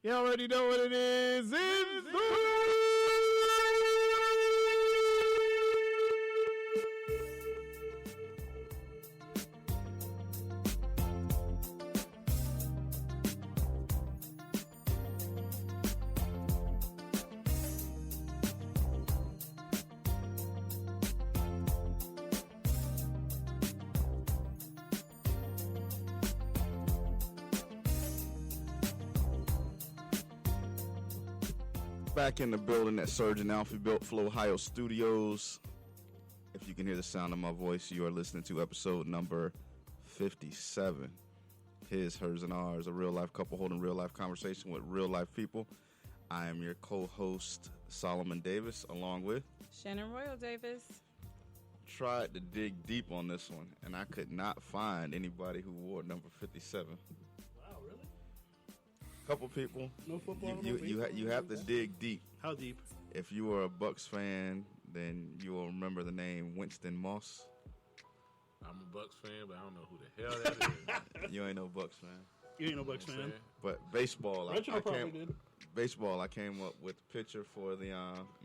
You already know what it is. It's back in the building at Surgeon Alfie Built Flow Ohio Studios. If you can hear the sound of my voice, you are listening to episode number 57. His, hers, and ours, a real-life couple holding real-life conversation with real-life people. I am your co-host, Solomon Davis, along with Shannon Royal Davis. Tried to dig deep on this one, and I could not find anybody who wore number 57. Wow, really? Couple people. No football. You have to dig deep. How deep? If you are a Bucks fan, then you will remember the name Winston Moss. I'm a Bucks fan, but I don't know who the hell that is. You ain't no Bucks fan. You ain't no Bucks fan. But baseball, Reginald probably did. Baseball, I came up with the pitcher for the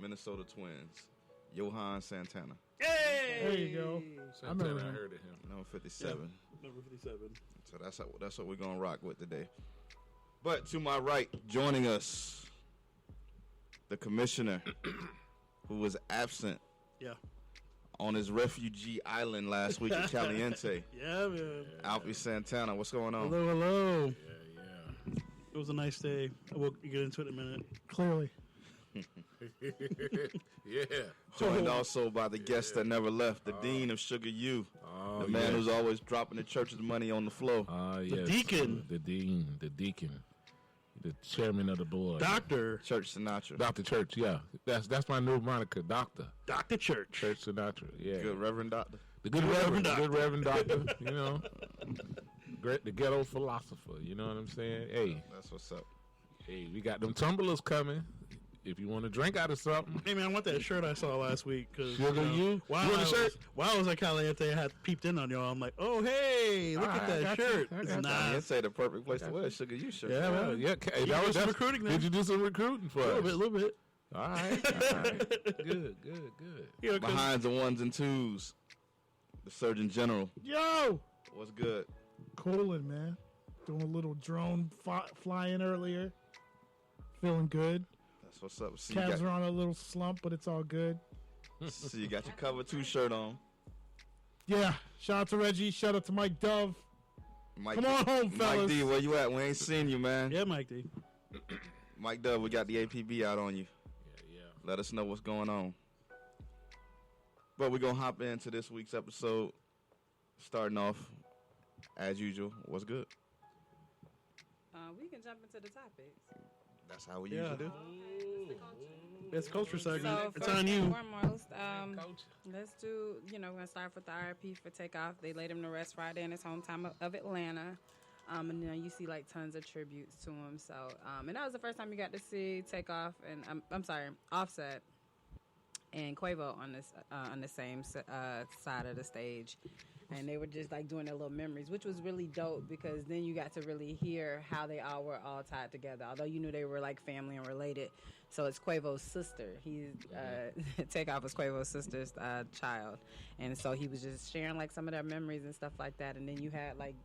Minnesota Twins, Johan Santana. Hey! There you go. Santana, I heard of him. Number 57. Yeah, number 57. So that's what we're going to rock with today. But to my right, joining us, the commissioner who was absent on his refugee island last week in Caliente. Yeah, man. Alfie Santana, what's going on? Hello. Yeah. It was a nice day. We'll get into it in a minute. Clearly. Yeah. Joined also by the guest that never left, the Dean of Sugar U, the man who's always dropping the church's money on the floor. Yes. Deacon. The deacon. The chairman of the board. Doctor. Church Sinatra. Dr. Church, yeah. That's my new moniker, Doctor. Dr. Church. Church Sinatra, yeah. Good Reverend Doctor. The good Reverend Doctor. Good Reverend Doctor, you know. Great, the ghetto philosopher, you know what I'm saying? Hey. That's what's up. Hey, we got them tumblers coming. If you want to drink out of something. Hey, man, I want that shirt I saw last week. Sugar you? While I was at Caliente, I had peeped in on y'all. I'm like, oh, hey, look at that shirt. It's nice. Caliente, the perfect place to wear a Sugar U shirt. Yeah, man. Yeah. Hey, that's recruiting then. Did you do some recruiting for us? A little bit. All right. Good. You know, Behind the ones and twos, the Surgeon General. Yo! What's good? Cooling, man. Doing a little drone flying earlier. Feeling good. That's what's up. Cavs are on a little slump, but it's all good. So you got your Cover 2 shirt on. Yeah. Shout out to Reggie. Shout out to Mike Dove. Mike Come on home, fellas. Mike D, where you at? We ain't seen you, man. Yeah, Mike D. Mike Dove, we got the APB out on you. Yeah. Let us know what's going on. But we're going to hop into this week's episode. Starting off, as usual, what's good? We can jump into the topics. That's how we usually do. It's culture segment. So It's on you. Foremost, let's do, we're going to start with the RIP for Takeoff. They laid him to rest Friday in his hometown of Atlanta. And then you see like tons of tributes to him. So, and that was the first time you got to see Takeoff and Offset and Quavo on the same side of the stage. And they were just like doing their little memories, which was really dope because then you got to really hear how they all were all tied together. Although you knew they were like family and related. So it's Quavo's sister. Takeoff was Quavo's sister's child. And so he was just sharing like some of their memories and stuff like that. And then you had like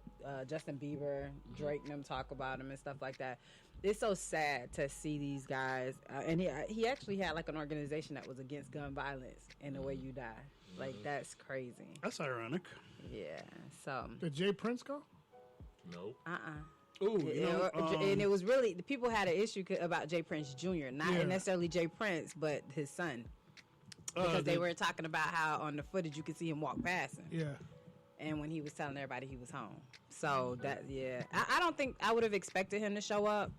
Justin Bieber, Drake and them talk about him and stuff like that. It's so sad to see these guys. And he actually had like an organization that was against gun violence and the way you die. Like, that's crazy. That's ironic. Yeah, so. Did Jay Prince go? Nope. Ooh, and it was really, the people had an issue about Jay Prince Jr., not necessarily Jay Prince, but his son. Because they were talking about how on the footage you could see him walk past him. Yeah. And when he was telling everybody he was home. So, I don't think I would have expected him to show up,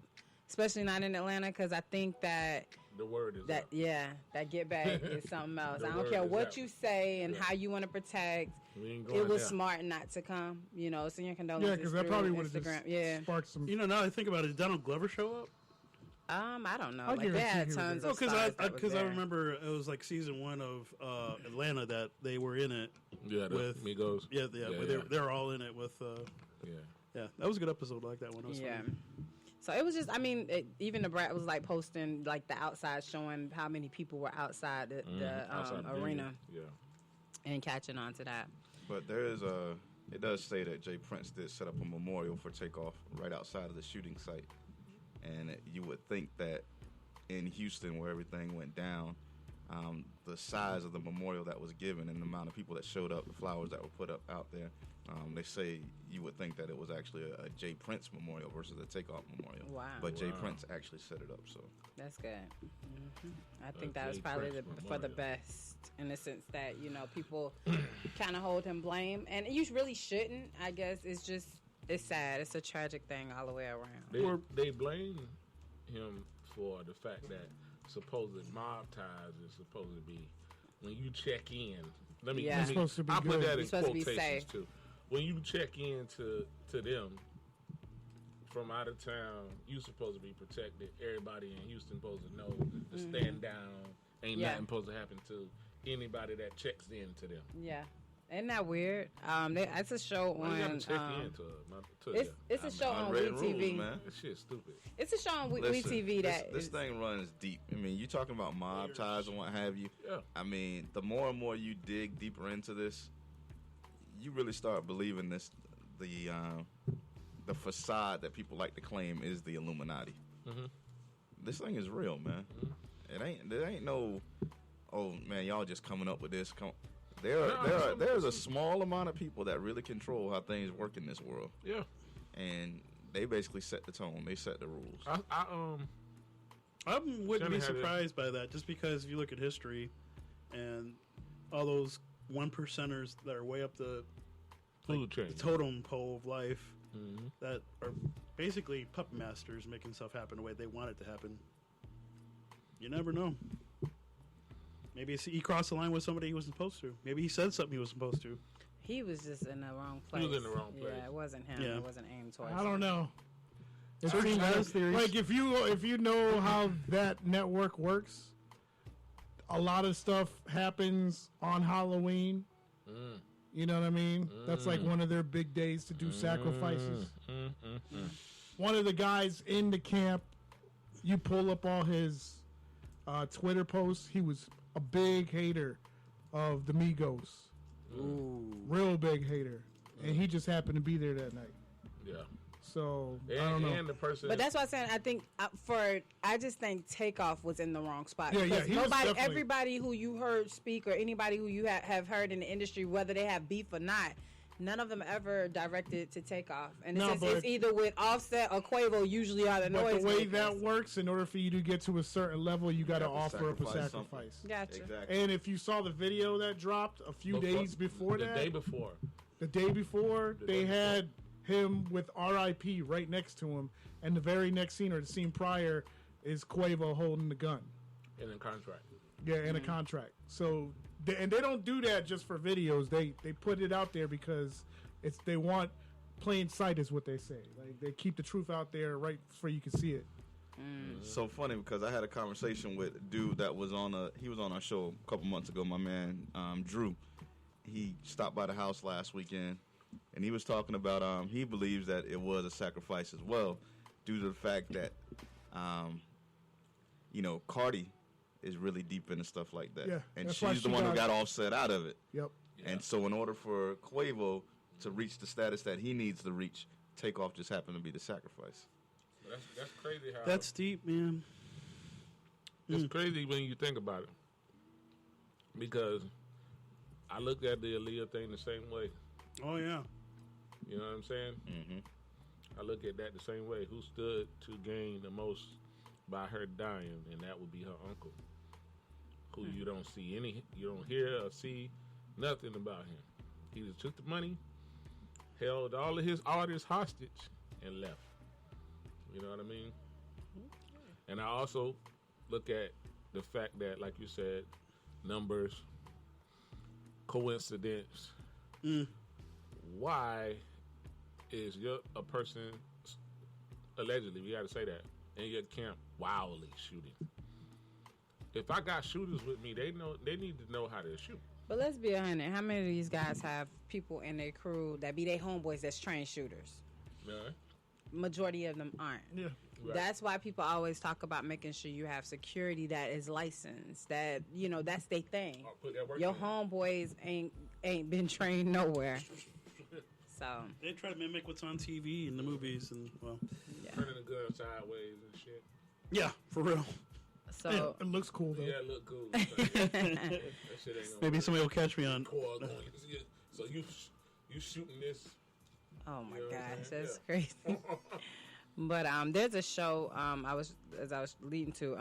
especially not in Atlanta, because I think that the word is that up. That get back is something else. I don't care what you say and how you want to protect. It was smart not to come, So your condolences. Yeah, because that probably would have just sparked some. Now that I think about it, did Donald Glover show up? I don't know. Like they had tons of because I remember it was like season 1 of Atlanta that they were in it. Yeah, with Migos. They're all in it with. Yeah, that was a good episode. I like that one. Funny. So it was just, I mean, even the brat was like posting like the outside, showing how many people were outside the Outside the arena venue. Yeah. and catching on to that. But there is it does say that Jay Prince did set up a memorial for Takeoff right outside of the shooting site. And you would think that in Houston, where everything went down, the size of the memorial that was given and the amount of people that showed up, the flowers that were put up out there, they say you would think that it was actually a Jay Prince memorial versus a Takeoff memorial. Wow. But Jay Prince actually set it up, so. That's good. I think that was Jay probably Prince for the memorial. best in the sense that, you know, people kind of hold him blame. And you really shouldn't, I guess. It's just, it's sad. It's a tragic thing all the way around. They blame him for the fact that supposed mob ties is supposed to be when you check in. Yeah. It's supposed to be I put good. that in It's supposed to be quotations safe. too. When you check in to them from out of town, you supposed to be protected. Everybody in Houston supposed to know to stand down. Ain't Yeah. nothing supposed to happen to anybody that checks in to them. Yeah. Isn't that weird? It's a show Why you gotta on. check in to It's a show on Unwritten WeTV. rules, man. That shit's stupid. It's a show on Listen, WeTV that this is- thing runs deep. I mean, you talking about mob ties and what have you. Yeah. I mean, the more and more you dig deeper into this, you really start believing the facade that people like to claim is the Illuminati. Mhm. This thing is real, man. There ain't no, oh man, y'all just coming up with this. There's a small amount of people that really control how things work in this world, Yeah. and they basically set the tone. They set the rules. I wouldn't Kinda be had it. surprised by that, just because if you look at history and all those 1%ers that are way up the Food chain. the totem pole of life Mhm. that are basically puppet masters making stuff happen the way they want it to happen. You never know. Maybe he crossed the line with somebody he wasn't supposed to. Maybe he said something he was supposed to. he was just in the wrong place. He was in the wrong place. Yeah, it wasn't him. Yeah. It wasn't aimed towards I don't him. know. It Searching seems has theories. like if you know how that network works, a lot of stuff happens on Halloween. Mm. You know what I mean? That's like one of their big days to do sacrifices. One of the guys in the camp, you pull up all his Twitter posts, he was a big hater of the Migos. Real big hater. And he just happened to be there that night. Yeah. So, I don't know. And the person. But that's why I'm saying I think I just think Takeoff was in the wrong spot. Yeah, because he was definitely- everybody who you heard speak or anybody who you have heard in the industry, whether they have beef or not, none of them ever directed to Takeoff. And No, but- it's either with Offset or Quavo. Usually are the But noise the way makers. that works, in order for you to get to a certain level, you got to have to offer up a sacrifice sacrifice. Gotcha. Exactly. And if you saw the video that dropped a few days before the that, day before. the day before, The they day had him with RIP right next to him, and the very next scene or the scene prior is Quavo holding the gun. In the contract. Yeah, in a contract. So, they don't do that just for videos. They put it out there because they want plain sight, is what they say. Like they keep the truth out there right so you can see it. So funny because I had a conversation with a dude that was on our show a couple months ago. My man Drew, he stopped by the house last weekend, and he was talking about he believes that it was a sacrifice as well, due to the fact that Cardi is really deep into stuff like that, Yeah, and that's why she's the she one who got- got Offset out of it. Yep. And so in order for Quavo to reach the status that he needs to reach, Takeoff just happened to be the sacrifice. That's crazy how. That's deep, man. It's crazy when you think about it. Because I looked at the Aaliyah thing the same way. Oh, yeah. You know what I'm saying? Mm-hmm. I look at that the same way. Who stood to gain the most by her dying, and that would be her uncle, who you don't hear or see nothing about him. He just took the money, held all of his artists hostage, and left. You know what I mean? And I also look at the fact that, like you said, numbers, coincidence. Why is a person allegedly, we got to say that, in your camp wildly shooting? If I got shooters with me, they need to know how to shoot. But let's be 100. How many of these guys have people in their crew that be their homeboys that's trained shooters? Yeah. Majority of them aren't. Yeah. Right. That's why people always talk about making sure you have security that is licensed. That that's their thing. Put that work Your in. homeboys ain't been trained nowhere. So They try to mimic what's on TV and the movies, and Turning the gun sideways and shit. yeah, for real. so It looks cool though. Yeah, it look cool. That shit ain't gonna Maybe work. somebody will catch me on. Coil going. So you shooting this? oh my You know what I'm gosh, saying? that's crazy. But there's a show I was leading to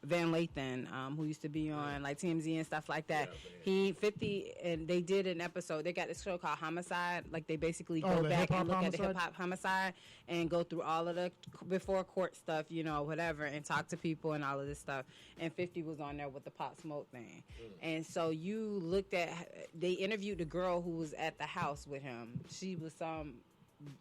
Van Lathan, who used to be on like TMZ and stuff like that. Yeah, He 50 and they did an episode. They got this show called Homicide. Like they basically go the back hip-hop and look at the homicide? hip hop homicide and go through all of the before court stuff, whatever, and talk to people and all of this stuff. And 50 was on there with the Pop Smoke thing. And so you looked at they interviewed the girl who was at the house with him. She was some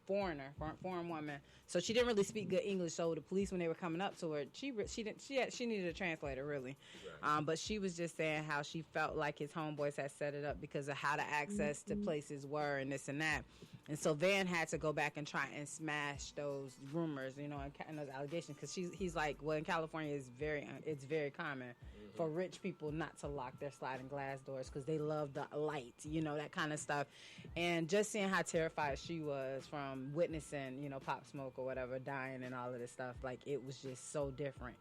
foreign woman, so she didn't really speak good English. So the police, when they were coming up to her, she needed a translator really, Right. but she was just saying how she felt like his homeboys had set it up because of how the access to places were and this and that. And so Van had to go back and try and smash those rumors, and those allegations, because he's like, well, in California it's very common for rich people not to lock their sliding glass doors because they love the light, that kind of stuff. And just seeing how terrified she was from witnessing, Pop Smoke or whatever dying and all of this stuff, like it was just so different.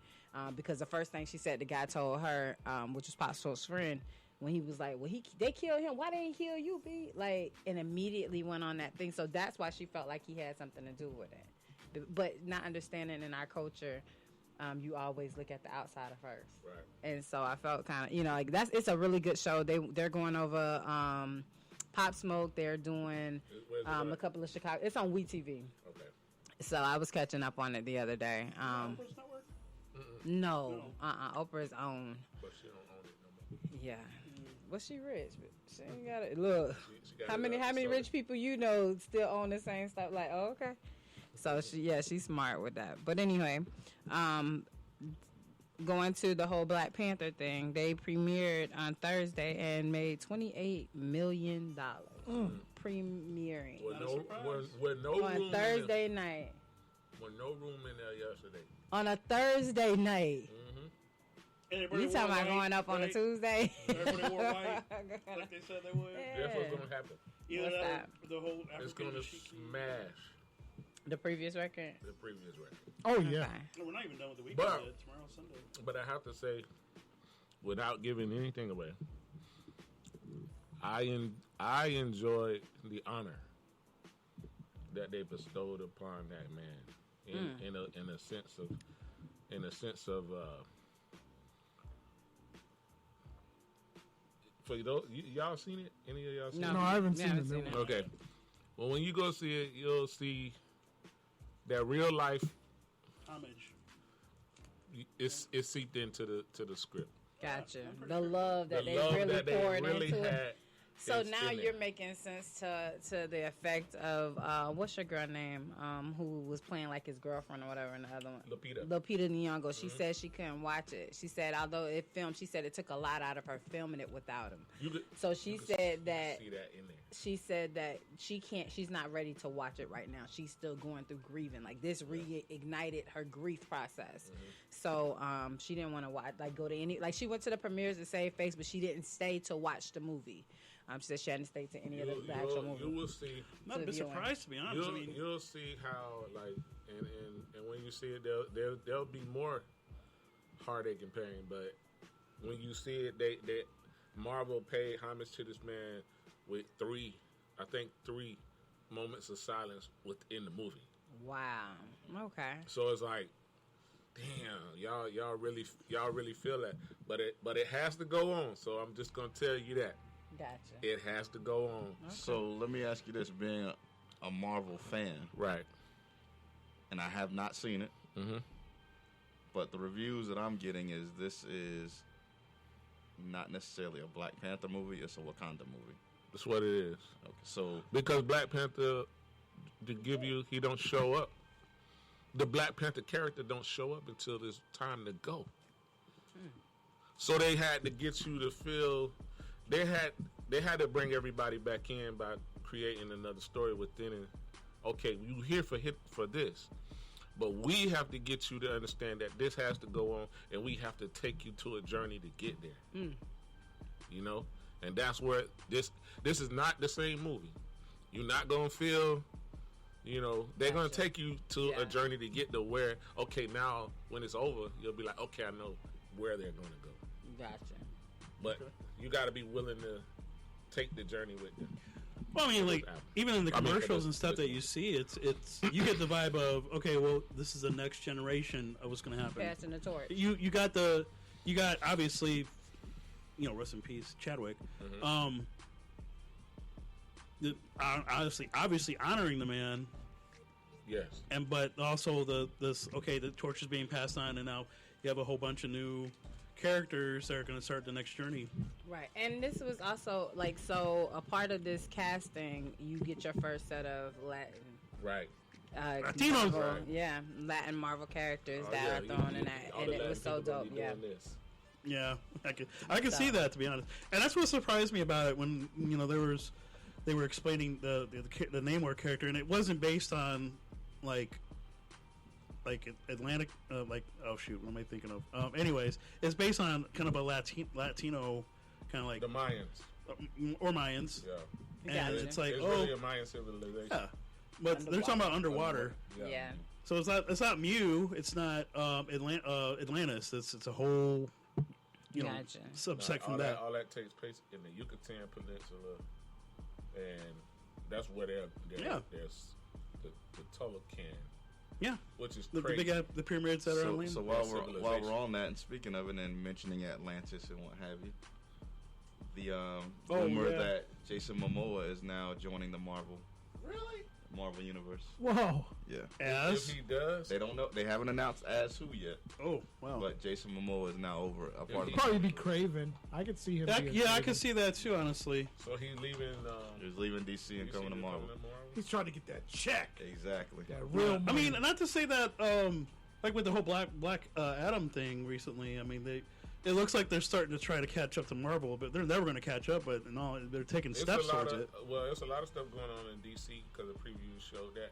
Because the first thing she said, the guy told her, which was Pop Smoke's friend, when he was like, well, they killed him. Why they didn't kill you, B? Like, and immediately went on that thing. So that's why she felt like he had something to do with it. But not understanding in our culture, you always look at the outsider first. Right. And so I felt kind of, it's a really good show. They're going over Pop Smoke. They're doing Where's it a at? couple of Chicago. It's on WeTV. Okay. So I was catching up on it the other day. Oprah's Network? No, Oprah's own. But she don't own it no more. Yeah. Well, she rich, but she ain't got it. Look, She got how it many up, so- rich people still own the same stuff? Like, oh, okay. So she's smart with that. But anyway, going to the whole Black Panther thing, they premiered on Thursday and made $28 million. Premiering Not a surprise. With no room on Thursday night. With no room in there yesterday. On a Thursday night. And everybody You talking wore about white, going up on a right? Tuesday? Everybody wore white, like they said they would. Yeah. Guess what's gonna happen? You What's know, that? the whole It's African gonna chic- smash The previous record? the previous record. Oh yeah. Okay. No, we're not even done with the weekend But- yet. Tomorrow's Sunday. But I have to say, without giving anything away, I enjoyed the honor that they bestowed upon that man in a sense of for those y'all seen it? Any of y'all seen No. it? No, I haven't We seen haven't it. seen no. it. Okay. Well, when you go see it, you'll see that real life Homage. it's seeped into the script. Gotcha. The love that The they love really that they poured really into it. had. So is now in you're there. making sense to the effect of what's your girl name? Who was playing like his girlfriend or whatever in the other one? Lupita Nyong'o. She said she couldn't watch it. She said although it filmed, she said it took a lot out of her filming it without him. So she said that see that in there. she said that she's not ready to watch it right now. She's still going through grieving. Like this reignited her grief process. So she didn't want to watch, like go to any, like she went to the premieres to save face, but she didn't stay to watch the movie. She said she hadn't stayed to any of the actual movie. You will see. I'm not a bit surprised, to be honest. I mean, You'll see how like and when you see it, there'll be more heartache and pain. But when you see it, they Marvel paid homage to this man with three moments of silence within the movie. Wow. Okay. So it's like, damn, y'all really feel that. But it has to go on. So I'm just gonna tell you that. Gotcha. It has to go on. So let me ask you this: being a Marvel fan, Right. and I have not seen it, but the reviews that I'm getting is this is not necessarily a Black Panther movie; it's a Wakanda movie. That's what it is. Okay, so Because Black Panther, to give you, he don't show up. The Black Panther character don't show up until it's time to go. So they had to get you to feel. They had to bring everybody back in by creating another story within it. Okay, you here for this, But we have to get you to understand that this has to go on, and we have to take you to a journey to get there. You know, and that's where this is not the same movie. You're not gonna feel, you know, they're gonna take you to a journey to get to where. Okay, now when it's over, you'll be like, okay, I know where they're gonna go. Gotcha. But you got to be willing to take the journey with them. Well, I mean, like even in the commercials and stuff that you see, it's you get the vibe of, okay, well, this is the next generation of what's going to happen. Passing the torch. You got obviously, you know, rest in peace, Chadwick. Obviously honoring the man. Yes. But also the torch is being passed on, and now you have a whole bunch of new characters that are going to start the next journey. Right. And this was also so a part of this casting, you get your first set of Latin. Right. Latinos. Marvel, yeah, Latin Marvel characters that are thrown in that, and it was so dope. Yeah. Yeah, I could see that, to be honest, and that's what surprised me about it when you know they were explaining the Namor character, and it wasn't based on like Atlantic, what am I thinking of? Anyways, it's based on kind of a Latino kind of like the Mayans or Mayans. Yeah, and it's like really a Mayan civilization. Yeah, but they're talking about underwater. Yeah. So it's not Mu, it's not Atlantis. It's a whole subsect from that. All that takes place in the Yucatan Peninsula, and that's where there's the Tolucan. Yeah, which is the pyramids that are on land. So while we're on that and speaking of it and mentioning Atlantis and what have you, the rumor that Jason Momoa is now joining the Marvel Universe. Whoa! Yeah. As if he does, they don't know. They haven't announced as who yet. Oh wow! But Jason Momoa is now over a part of. Probably be Craven. I could see him. I could see that too. Honestly. So he's leaving. He's leaving DC and coming to Marvel. He's trying to get that check. Exactly. That real money. I mean, not to say that, like with the whole Black Adam thing recently. I mean, it looks like they're starting to try to catch up to Marvel, but they're never going to catch up. But they're taking steps towards it. Well, there's a lot of stuff going on in DC because the previews showed that.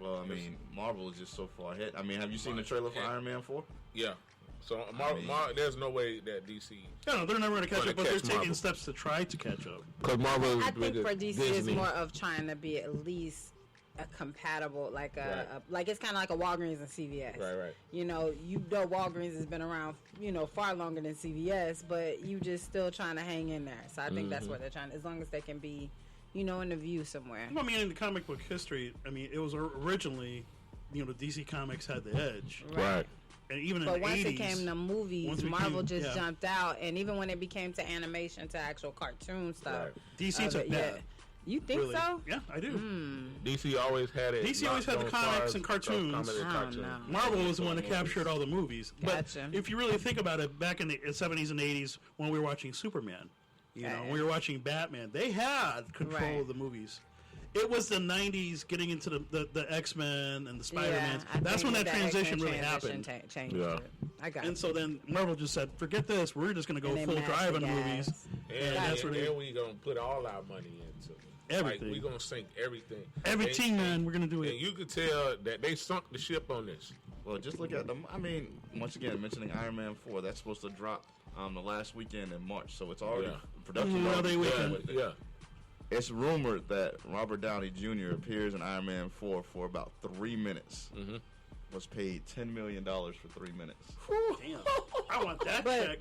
Well, I mean, Marvel is just so far ahead. I mean, have you seen the trailer for Iron Man 4? Yeah. So there's no way that DC. No, they're never going to catch up, but they're taking steps to try to catch up. Because Marvel, I think for DC, it's more of trying to be at least a compatible, like it's kind of like a Walgreens and CVS. Right. You know, Walgreens has been around, far longer than CVS, but you just still trying to hang in there. So I think that's what they're trying. As long as they can be, in the view somewhere. I mean, in the comic book history, I mean, it was originally, the DC Comics had the edge. Right. And even but in the 80s, once it came to movies, Marvel just jumped out, and even when it became to animation, to actual cartoon stuff, DC took that. You think so? Yeah, I do. DC always had it. DC always had the comics and cartoons. Marvel was the one that captured all the movies. Gotcha. But if you really think about it, back in the 70s and 80s, when we were watching Superman, we were watching Batman, they had control of the movies. It was the 90s getting into the X-Men and the Spider-Man. That's when that transition really happened. I got and so then Marvel just said, forget this. We're just going to go full drive on movies. And that's where we're going to put all our money into everything. Like, we're going to sink everything. Everything, man. We're going to do it. And you could tell that they sunk the ship on this. Well, just look at them. I mean, once again, mentioning Iron Man 4, that's supposed to drop the last weekend in March. So it's already production. Yeah. It's rumored that Robert Downey Jr. appears in Iron Man 4 for about 3 minutes. Was paid $10 million for 3 minutes. Damn, I want that check.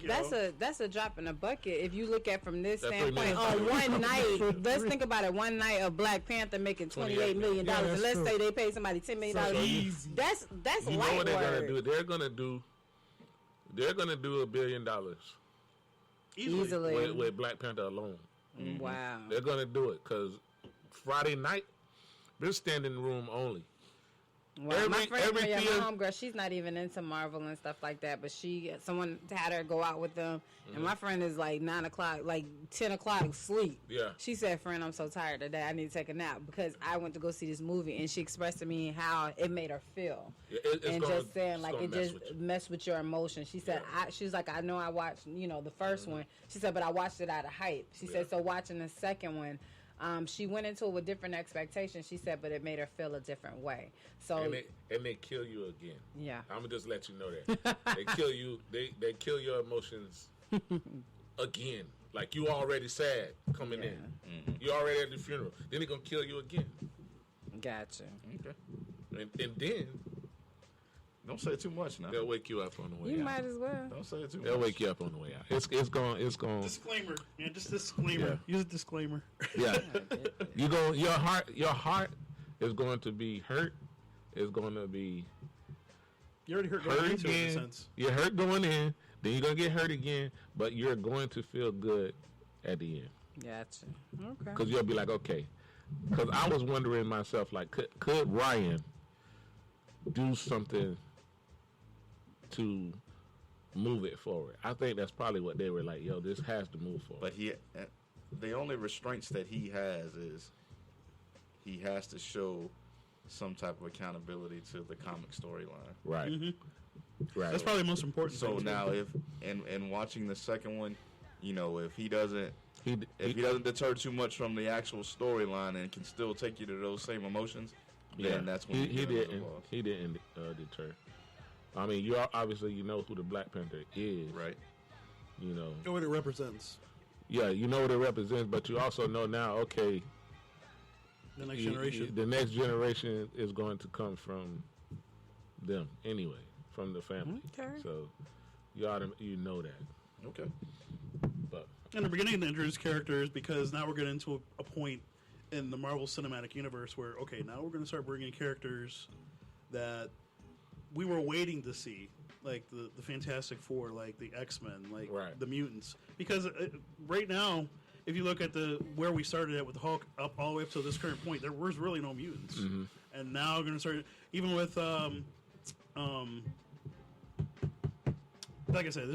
That's a drop in the bucket. If you look at from this standpoint, on one night, let's think about it. One night of Black Panther making $28 million, and let's say they pay somebody $10 million. That's you light know what they're word. gonna do? They're gonna do $1 billion easily with Black Panther alone. Wow. They're going to do it because Friday night, they're standing room only. Wow. My homegirl, she's not even into Marvel and stuff like that, but someone had her go out with them, and my friend is like 9 o'clock, like 10 o'clock sleep. Yeah. She said, friend, I'm so tired today, I need to take a nap, because I went to go see this movie, and she expressed to me how it made her feel. And just saying, like, it just messed with your emotions. She said, she was like, I know I watched, the first one. She said, but I watched it out of hype. She said, so watching the second one, She went into it with different expectations, she said, but it made her feel a different way. So and they kill you again. Yeah. I'm gonna just let you know that. They kill you. They kill your emotions again. Like you already sad coming in. Mm-hmm. You already at the funeral. Then they're gonna kill you again. Gotcha. Okay. And then don't say too much now. They'll wake you up on the way out. You might as well. Don't say it too much. They'll wake you up on the way out. It's going. Disclaimer. Yeah, just disclaimer. Yeah. Use a disclaimer. Yeah. Your heart is going to be hurt. It's going to be You already hurt going into it, in a again. sense. You're hurt going in. Then you're gonna get hurt again, but you're going to feel good at the end. Gotcha. Okay. Because you'll be like, okay. Because I was wondering myself, like, could Ryan do something to move it forward? I think that's probably what they were like, yo, this has to move forward. But the only restraints that he has is he has to show some type of accountability to the comic storyline. Right. Mm-hmm. Right. That's probably the most important So thing. now, if and watching the second one, you know, if he doesn't he deter too much from the actual storyline and can still take you to those same emotions, then that's when he didn't deter. I mean, you obviously you know who the Black Panther is, right? You know what it represents. Yeah, you know what it represents, but you also know now, okay, the next generation. The next generation is going to come from them anyway, from the family. Okay. So you know that. Okay. But in the beginning, they introduced characters because now we're getting into a point in the Marvel Cinematic Universe where, okay, now we're going to start bringing characters that we were waiting to see, like the Fantastic Four, like the X-Men, like the mutants. Because right now, if you look at where we started at with the Hulk up all the way up to this current point, there was really no mutants. Mm-hmm. And now we're going to start, even with, like I said,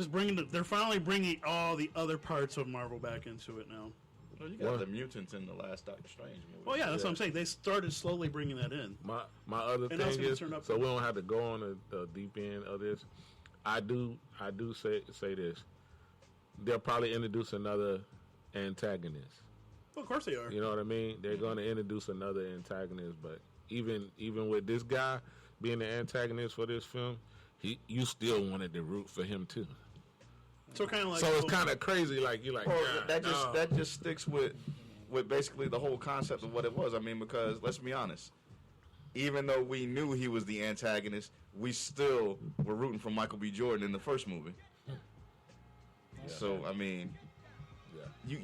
they're finally bringing all the other parts of Marvel back into it now. Well, you got the mutants in the last Doctor Strange movie. Well, yeah, that's what I'm saying. They started slowly bringing that in. My other thing is, so we don't have to go on the deep end of this. I do say this. They'll probably introduce another antagonist. Well, of course they are. You know what I mean? They're going to introduce another antagonist, but even with this guy being the antagonist for this film, you still wanted to root for him too. So kind of like. So it's kind of crazy. Like you're like, that just sticks with basically the whole concept of what it was. I mean, because let's be honest, even though we knew he was the antagonist, we still were rooting for Michael B. Jordan in the first movie. Yeah. So I mean, you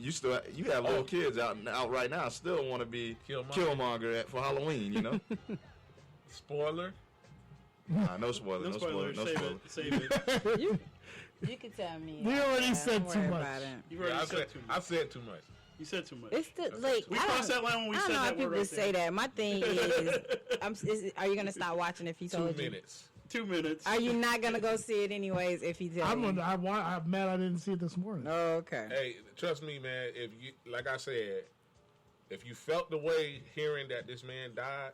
have little kids out right now still want to be Killmonger for Halloween. You know. Spoiler. No spoiler. No spoiler. Save it. You can tell me. We already said too much. You've already said too much. I said too much. You said too much. It's the like. We crossed that line when we said that word. I don't know how people right say that. My thing is, are you gonna stop watching if he told 2 you? minutes. 2 minutes. Are you not gonna go see it anyways if he tells you? I'm mad I didn't see it this morning. Oh, okay. Hey, trust me, man. If you, like I said, if you felt the way hearing that this man died,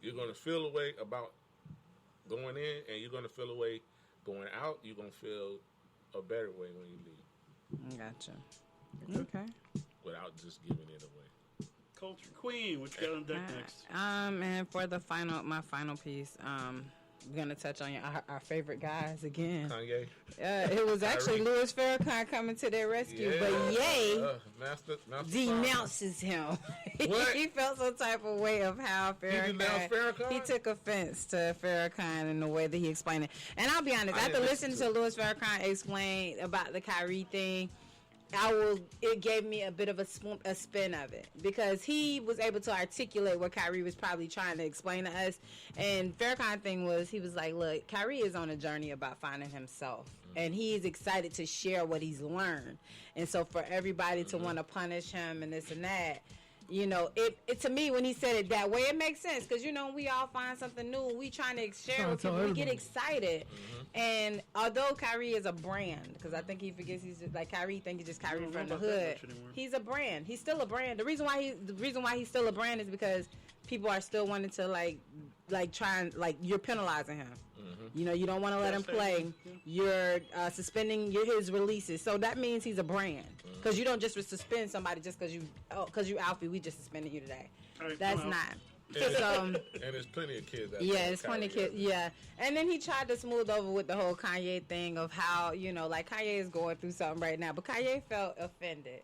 you're gonna feel a way about going in, and you're gonna feel a way going out. You're gonna feel a better way when you leave. Gotcha. Okay. Without just giving it away. Culture Queen, what you got on deck next? And for my final piece, we're gonna touch on our favorite guys again. Kanye. It was actually Louis Farrakhan coming to their rescue, but Ye Master denounces him. What? He felt some type of way of how Farrakhan. He took offense to Farrakhan in the way that he explained it. And I'll be honest, after listening to Louis Farrakhan explain about the Kyrie thing, it gave me a bit of a spin of it because he was able to articulate what Kyrie was probably trying to explain to us. And Farrakhan thing was, he was like, look, Kyrie is on a journey about finding himself. And he is excited to share what he's learned. And so for everybody to want to punish him and this and that, you know, it to me, when he said it that way, it makes sense. Because, you know, we all find something new. We trying to share with people. We get excited. And although Kyrie is a brand, because I think he forgets he's just, like, Kyrie think he's just Kyrie from the hood. He's a brand. He's still a brand. The reason why he's still a brand is because people are still wanting to, like try and, like, you're penalizing him. You know, you don't want to let him play. You're suspending his releases. So that means he's a brand. Because you don't just suspend somebody just because you Alfie, we just suspended you today. Right, That's not. So, And there's plenty of kids out yeah, there. it's plenty of kids. Yeah. And then he tried to smooth over with the whole Kanye thing of how, you know, like Kanye is going through something right now. But Kanye felt offended.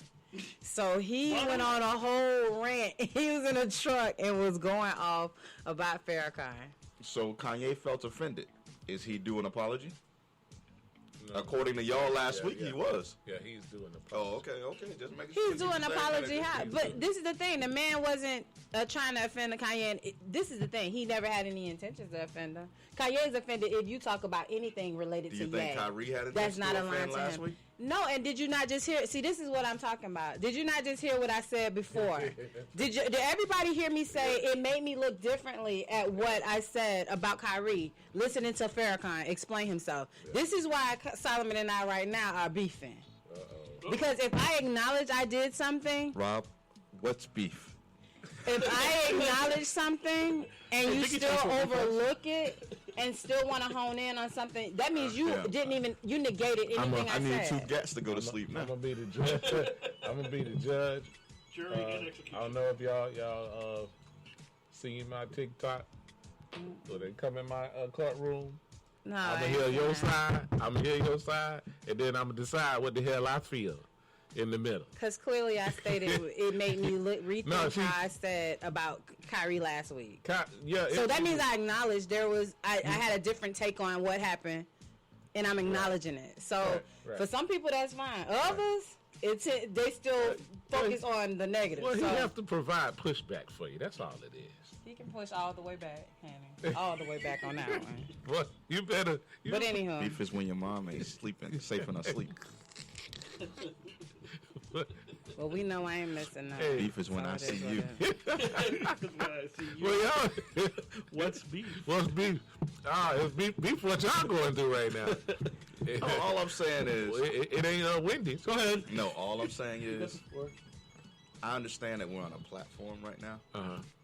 So he went on a whole rant. He was in a truck and was going off about Farrakhan. So Kanye felt offended. Is he due an apology? No. According to y'all last week, he was. Yeah, he's doing the apology. Oh, okay. Just making sure. He's doing an apology. But this is the thing. The man wasn't trying to offend Kanye. And this is the thing. He never had any intentions to offend her. Kanye's offended if you talk about anything related to Ye. Do you think Kyrie had that's not to aligned offend to last him. Week? No, and did you not just hear? See, this is what I'm talking about. Did you not just hear what I said before? Did everybody hear me say it made me look differently at what I said about Kyrie listening to Farrakhan explain himself? This is why Solomon and I right now are beefing. Because if I acknowledge I did something, Rob, what's beef? If I acknowledge something and you still overlook it and still want to hone in on something, that means you you negated anything I said. I need 2 gats to go to sleep now. I'm gonna be the judge. I'm gonna be the judge. Jury and execution. I don't know if y'all seen my TikTok. So they come in my courtroom. No, I'm gonna hear your side. I'm gonna hear your side, and then I'm gonna decide what the hell I feel in the middle. Because clearly I stated it made me rethink how I said about Kyrie last week. So that means I acknowledged I had a different take on what happened, and I'm acknowledging it. So for some people that's fine. Others, they still focus on the negative. Well, he have to provide pushback for you. That's all it is. He can push all the way back, Hanny. All the way back on that one. Well, you better. But anyhow. Beef is when your mom ain't sleeping, safe in her sleep. Well, we know I ain't missing nothing. Hey, beef is when I see you. Well, y'all, what's beef? What's beef? It's beef what y'all going through right now. No, all I'm saying is... It ain't Wendy's. Go ahead. No, all I'm saying is... I understand that we're on a platform right now.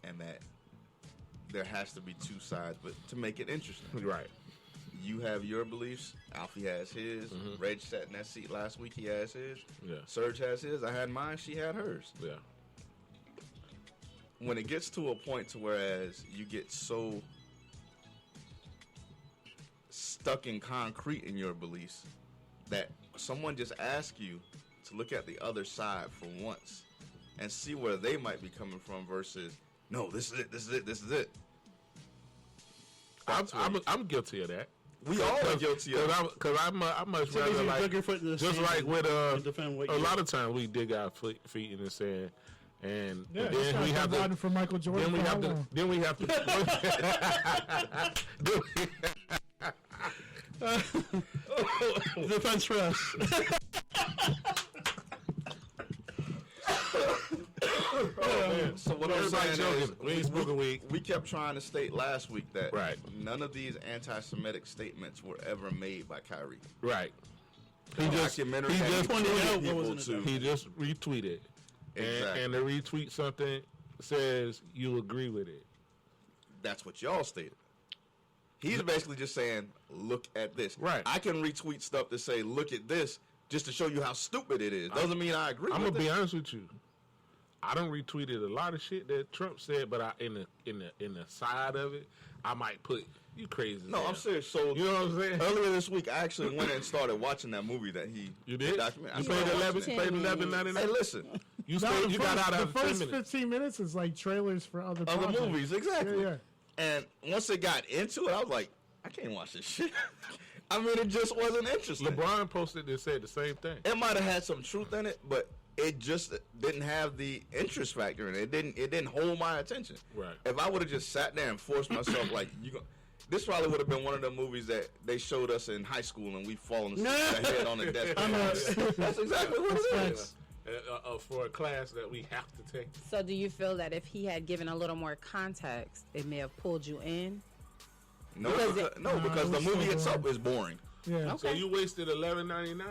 And that there has to be 2 sides, but to make it interesting. Right. You have your beliefs. Alfie has his. Reg sat in that seat last week. He has his. Yeah. Serge has his. I had mine. She had hers. Yeah. When it gets to a point to whereas you get so stuck in concrete in your beliefs that someone just asks you to look at the other side for once and see where they might be coming from versus, no, this is it, this is it, this is it. I'm guilty of that. We all are guilty of it. Because I much rather like, just like with a lot of times we dig our feet in the sand, and then we have to for Michael Jordan. Then we have to. Defense for us. So what I'm saying is, we ain't smoking weed. We kept trying to state last week that none of these anti-Semitic statements were ever made by Kyrie. Right. He just retweeted, and to retweet something says you agree with it. That's what y'all stated. He's basically just saying, look at this. Right. I can retweet stuff to say, look at this, just to show you how stupid it is. Doesn't mean I agree with it. I'm going to be honest with you. I done retweeted a lot of shit that Trump said, but in the side of it, I might put, you crazy. No, I'm serious. So, you know what I'm saying? Earlier this week, I actually went and started watching that movie that he... You did? You paid $11.99? Hey, listen. You got out of the first 15 minutes is like trailers for other movies, exactly. Yeah. And once it got into it, I was like, I can't watch this shit. I mean, it just wasn't interesting. LeBron posted and said the same thing. It might have had some truth in it, but it just didn't have the interest factor in it. It didn't hold my attention. Right. If I would have just sat there and forced myself, like, this probably would have been one of the movies that they showed us in high school and we fallen asleep with our head on the desk. That's exactly what it is. For a class that we have to take. So do you feel that if he had given a little more context, it may have pulled you in? No, because the movie itself is boring. Yeah. Okay. So you wasted $11.99.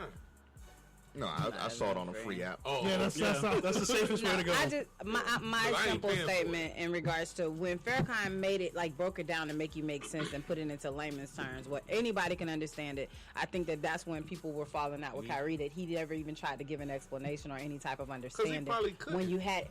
No, I saw it on a free app. Oh, Yeah, that's That's the safest way to go. I just my Well, I ain't simple paying for statement in regards to when Faircon made it, like, broke it down to make you make sense and put it into layman's terms, what anybody can understand it. I think that's when people were falling out with Kyrie, that he never even tried to give an explanation or any type of understanding. probably couldn't. When you had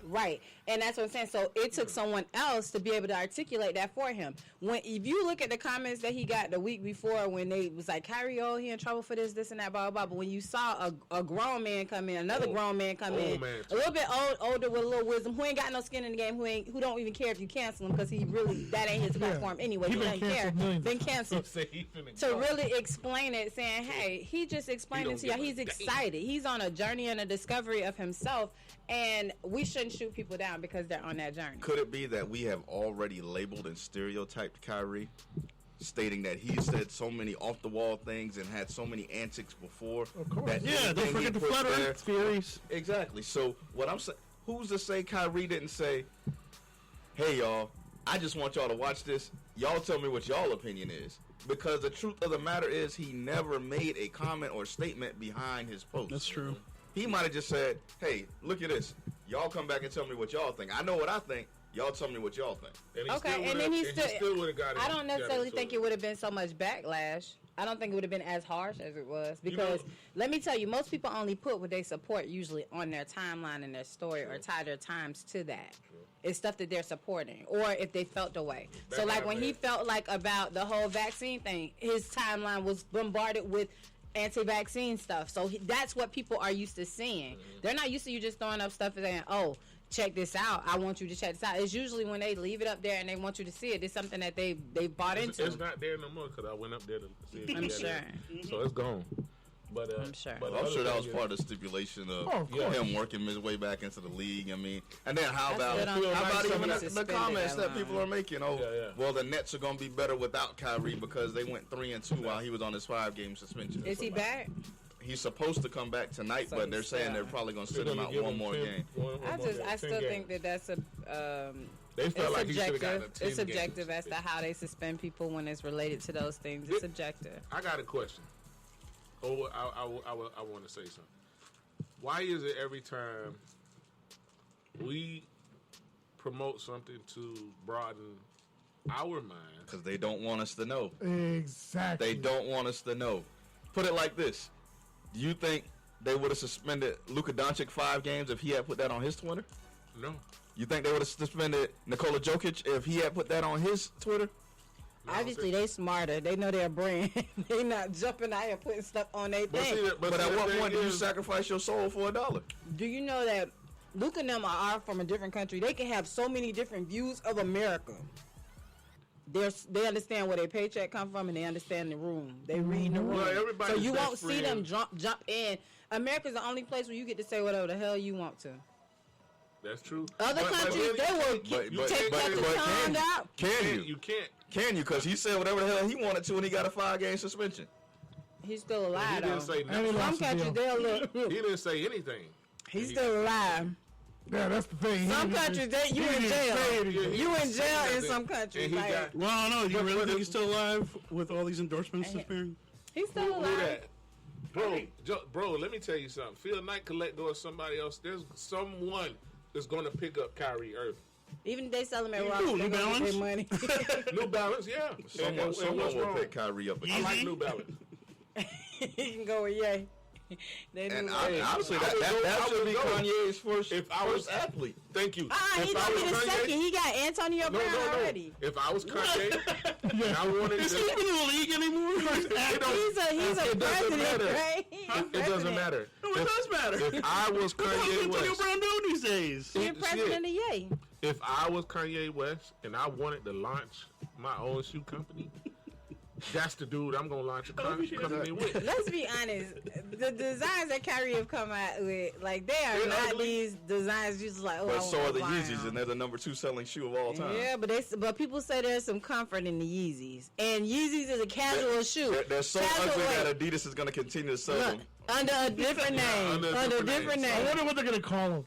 and that's what I'm saying. So it took someone else to be able to articulate that for him. If you look at the comments that he got the week before, when they was like, Kyrie, he in trouble for this and that, blah blah blah. But when you saw a grown man come in, another grown man come in, man, a little bit older with a little wisdom, who ain't got no skin in the game, who don't even care if you cancel him, because he really, that ain't his platform anyway. He doesn't care. Been canceled. To really explain it, saying, hey, he just explained it to you. He's excited. He's on a journey and a discovery of himself, and we shouldn't shoot people down because they're on that journey. Could it be that we have already labeled and stereotyped Kyrie, stating that he said so many off-the-wall things and had so many antics before? Of course. That Yeah, don't anything he forget the puts flat there- earth theories. Exactly. So what I'm saying, who's to say Kyrie didn't say, hey, y'all, I just want y'all to watch this. Y'all tell me what y'all opinion is. Because the truth of the matter is he never made a comment or statement behind his post. That's true. He might have just said, hey, look at this. Y'all come back and tell me what y'all think. I know what I think. Y'all tell me what y'all think. Okay, and then he still would have got it. I don't necessarily think it would have been so much backlash. I don't think it would have been as harsh as it was, because let me tell you, most people only put what they support usually on their timeline and their story, or tie their times to that. It's stuff that they're supporting, or if they felt the way. So like when he felt like about the whole vaccine thing, his timeline was bombarded with anti-vaccine stuff. So that's what people are used to seeing. They're not used to you just throwing up stuff and saying, oh, check this out. I want you to check this out. It's usually when they leave it up there and they want you to see it. It's something that they bought into. It's not there no more because I went up there to see it. I'm sure. So it's gone. But I'm sure. But I'm sure that was thing part of the stipulation of course. him working his way back into the league. I mean, and then how That's about good on how about him. even the Suspended comments that that line. people are making? Oh, Yeah. well, the Nets are going to be better without Kyrie because they went 3-2 while he was on his 5-game suspension. Is he back? He's supposed to come back tonight, So but they're he's saying still- they're probably going to They're sit him gonna out give one him more 10 game. I still think that that's a They it's felt like he should have subjective. gotten a 10 It's subjective game as to how they suspend people when it's related to those things. It's subjective. I got a question. Oh, I want to say something. Why is it every time we promote something to broaden our mind? Because they don't want us to know. Exactly. They don't want us to know. Put it like this. Do you think they would have suspended Luka Doncic 5 games if he had put that on his Twitter? No. You think they would have suspended Nikola Jokic if he had put that on his Twitter? No, Obviously, they smarter. They know their brand. They not jumping out here putting stuff on their But, thing. see, But at what point do you sacrifice your soul for $1? Do you know that Luke and them are from a different country? They can have so many different views of America. They understand where their paycheck come from, and they understand the room. They read in the room. Well, everybody's so you best won't see them friend- jump in. America's the only place where you get to say whatever the hell you want to. That's true. Other But countries, they will take but the tongue out. Can you? You can't. Can you? Because he said whatever the hell he wanted to, and he got a 5-game suspension. He's still He alive, didn't though. say And he nothing. lost Some the countries, deal. they'll look. He didn't say anything. He's still alive. Yeah, that's the thing. Some countries, you in jail. You in jail in some countries. And he Like, got. Well, I don't know. Do you But- really but think it- he's still alive with all these endorsements appearing? he's still Who alive. that? Bro, let me tell you something. Phil Knight could let go of somebody else. There's someone that's going to pick up Kyrie Irving. Even if they sell him at Ooh, Ross, New they gonna get Balance? their money. New Balance, yeah. Someone what's will wrong? pick Kyrie up I again. like New Balance. He can go with Ye. They And do honestly, I that would should be go. Kanye first If I was- athlete. Thank you. He's If I gonna be was the Kanye- second. He got Antonio No, Brown no, no. already. If I was Kanye, and I wanted Is he to, even in the league anymore? He's a It doesn't president, matter. right? it doesn't matter. No, it does matter. If I was What the hell is Kanye Antonio West, Brown doing these days? He's president of Ye. if I was Kanye West and I wanted to launch my own shoe company, that's the dude I'm gonna launch a company with. Let's be honest. The designs that Kyrie have come out with, like, they are They're not ugly. these designs. Just like, oh, I But so want are the to buy Yeezys, them. and they're the number 2 selling shoe of all time. Yeah, but people say there's some comfort in the Yeezys, and Yeezys is a casual shoe. They're so Casual, ugly wait. that Adidas is going to continue to sell Look, them. under a different name. under a Under a different different name. I name. wonder what they're gonna call him.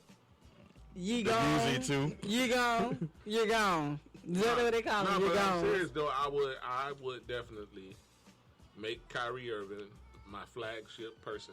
You The gone. Yeezy too. You gone. You're gone. Is that what they call No, them? You're but I'm gone. serious though. I would definitely make Kyrie Irving my flagship person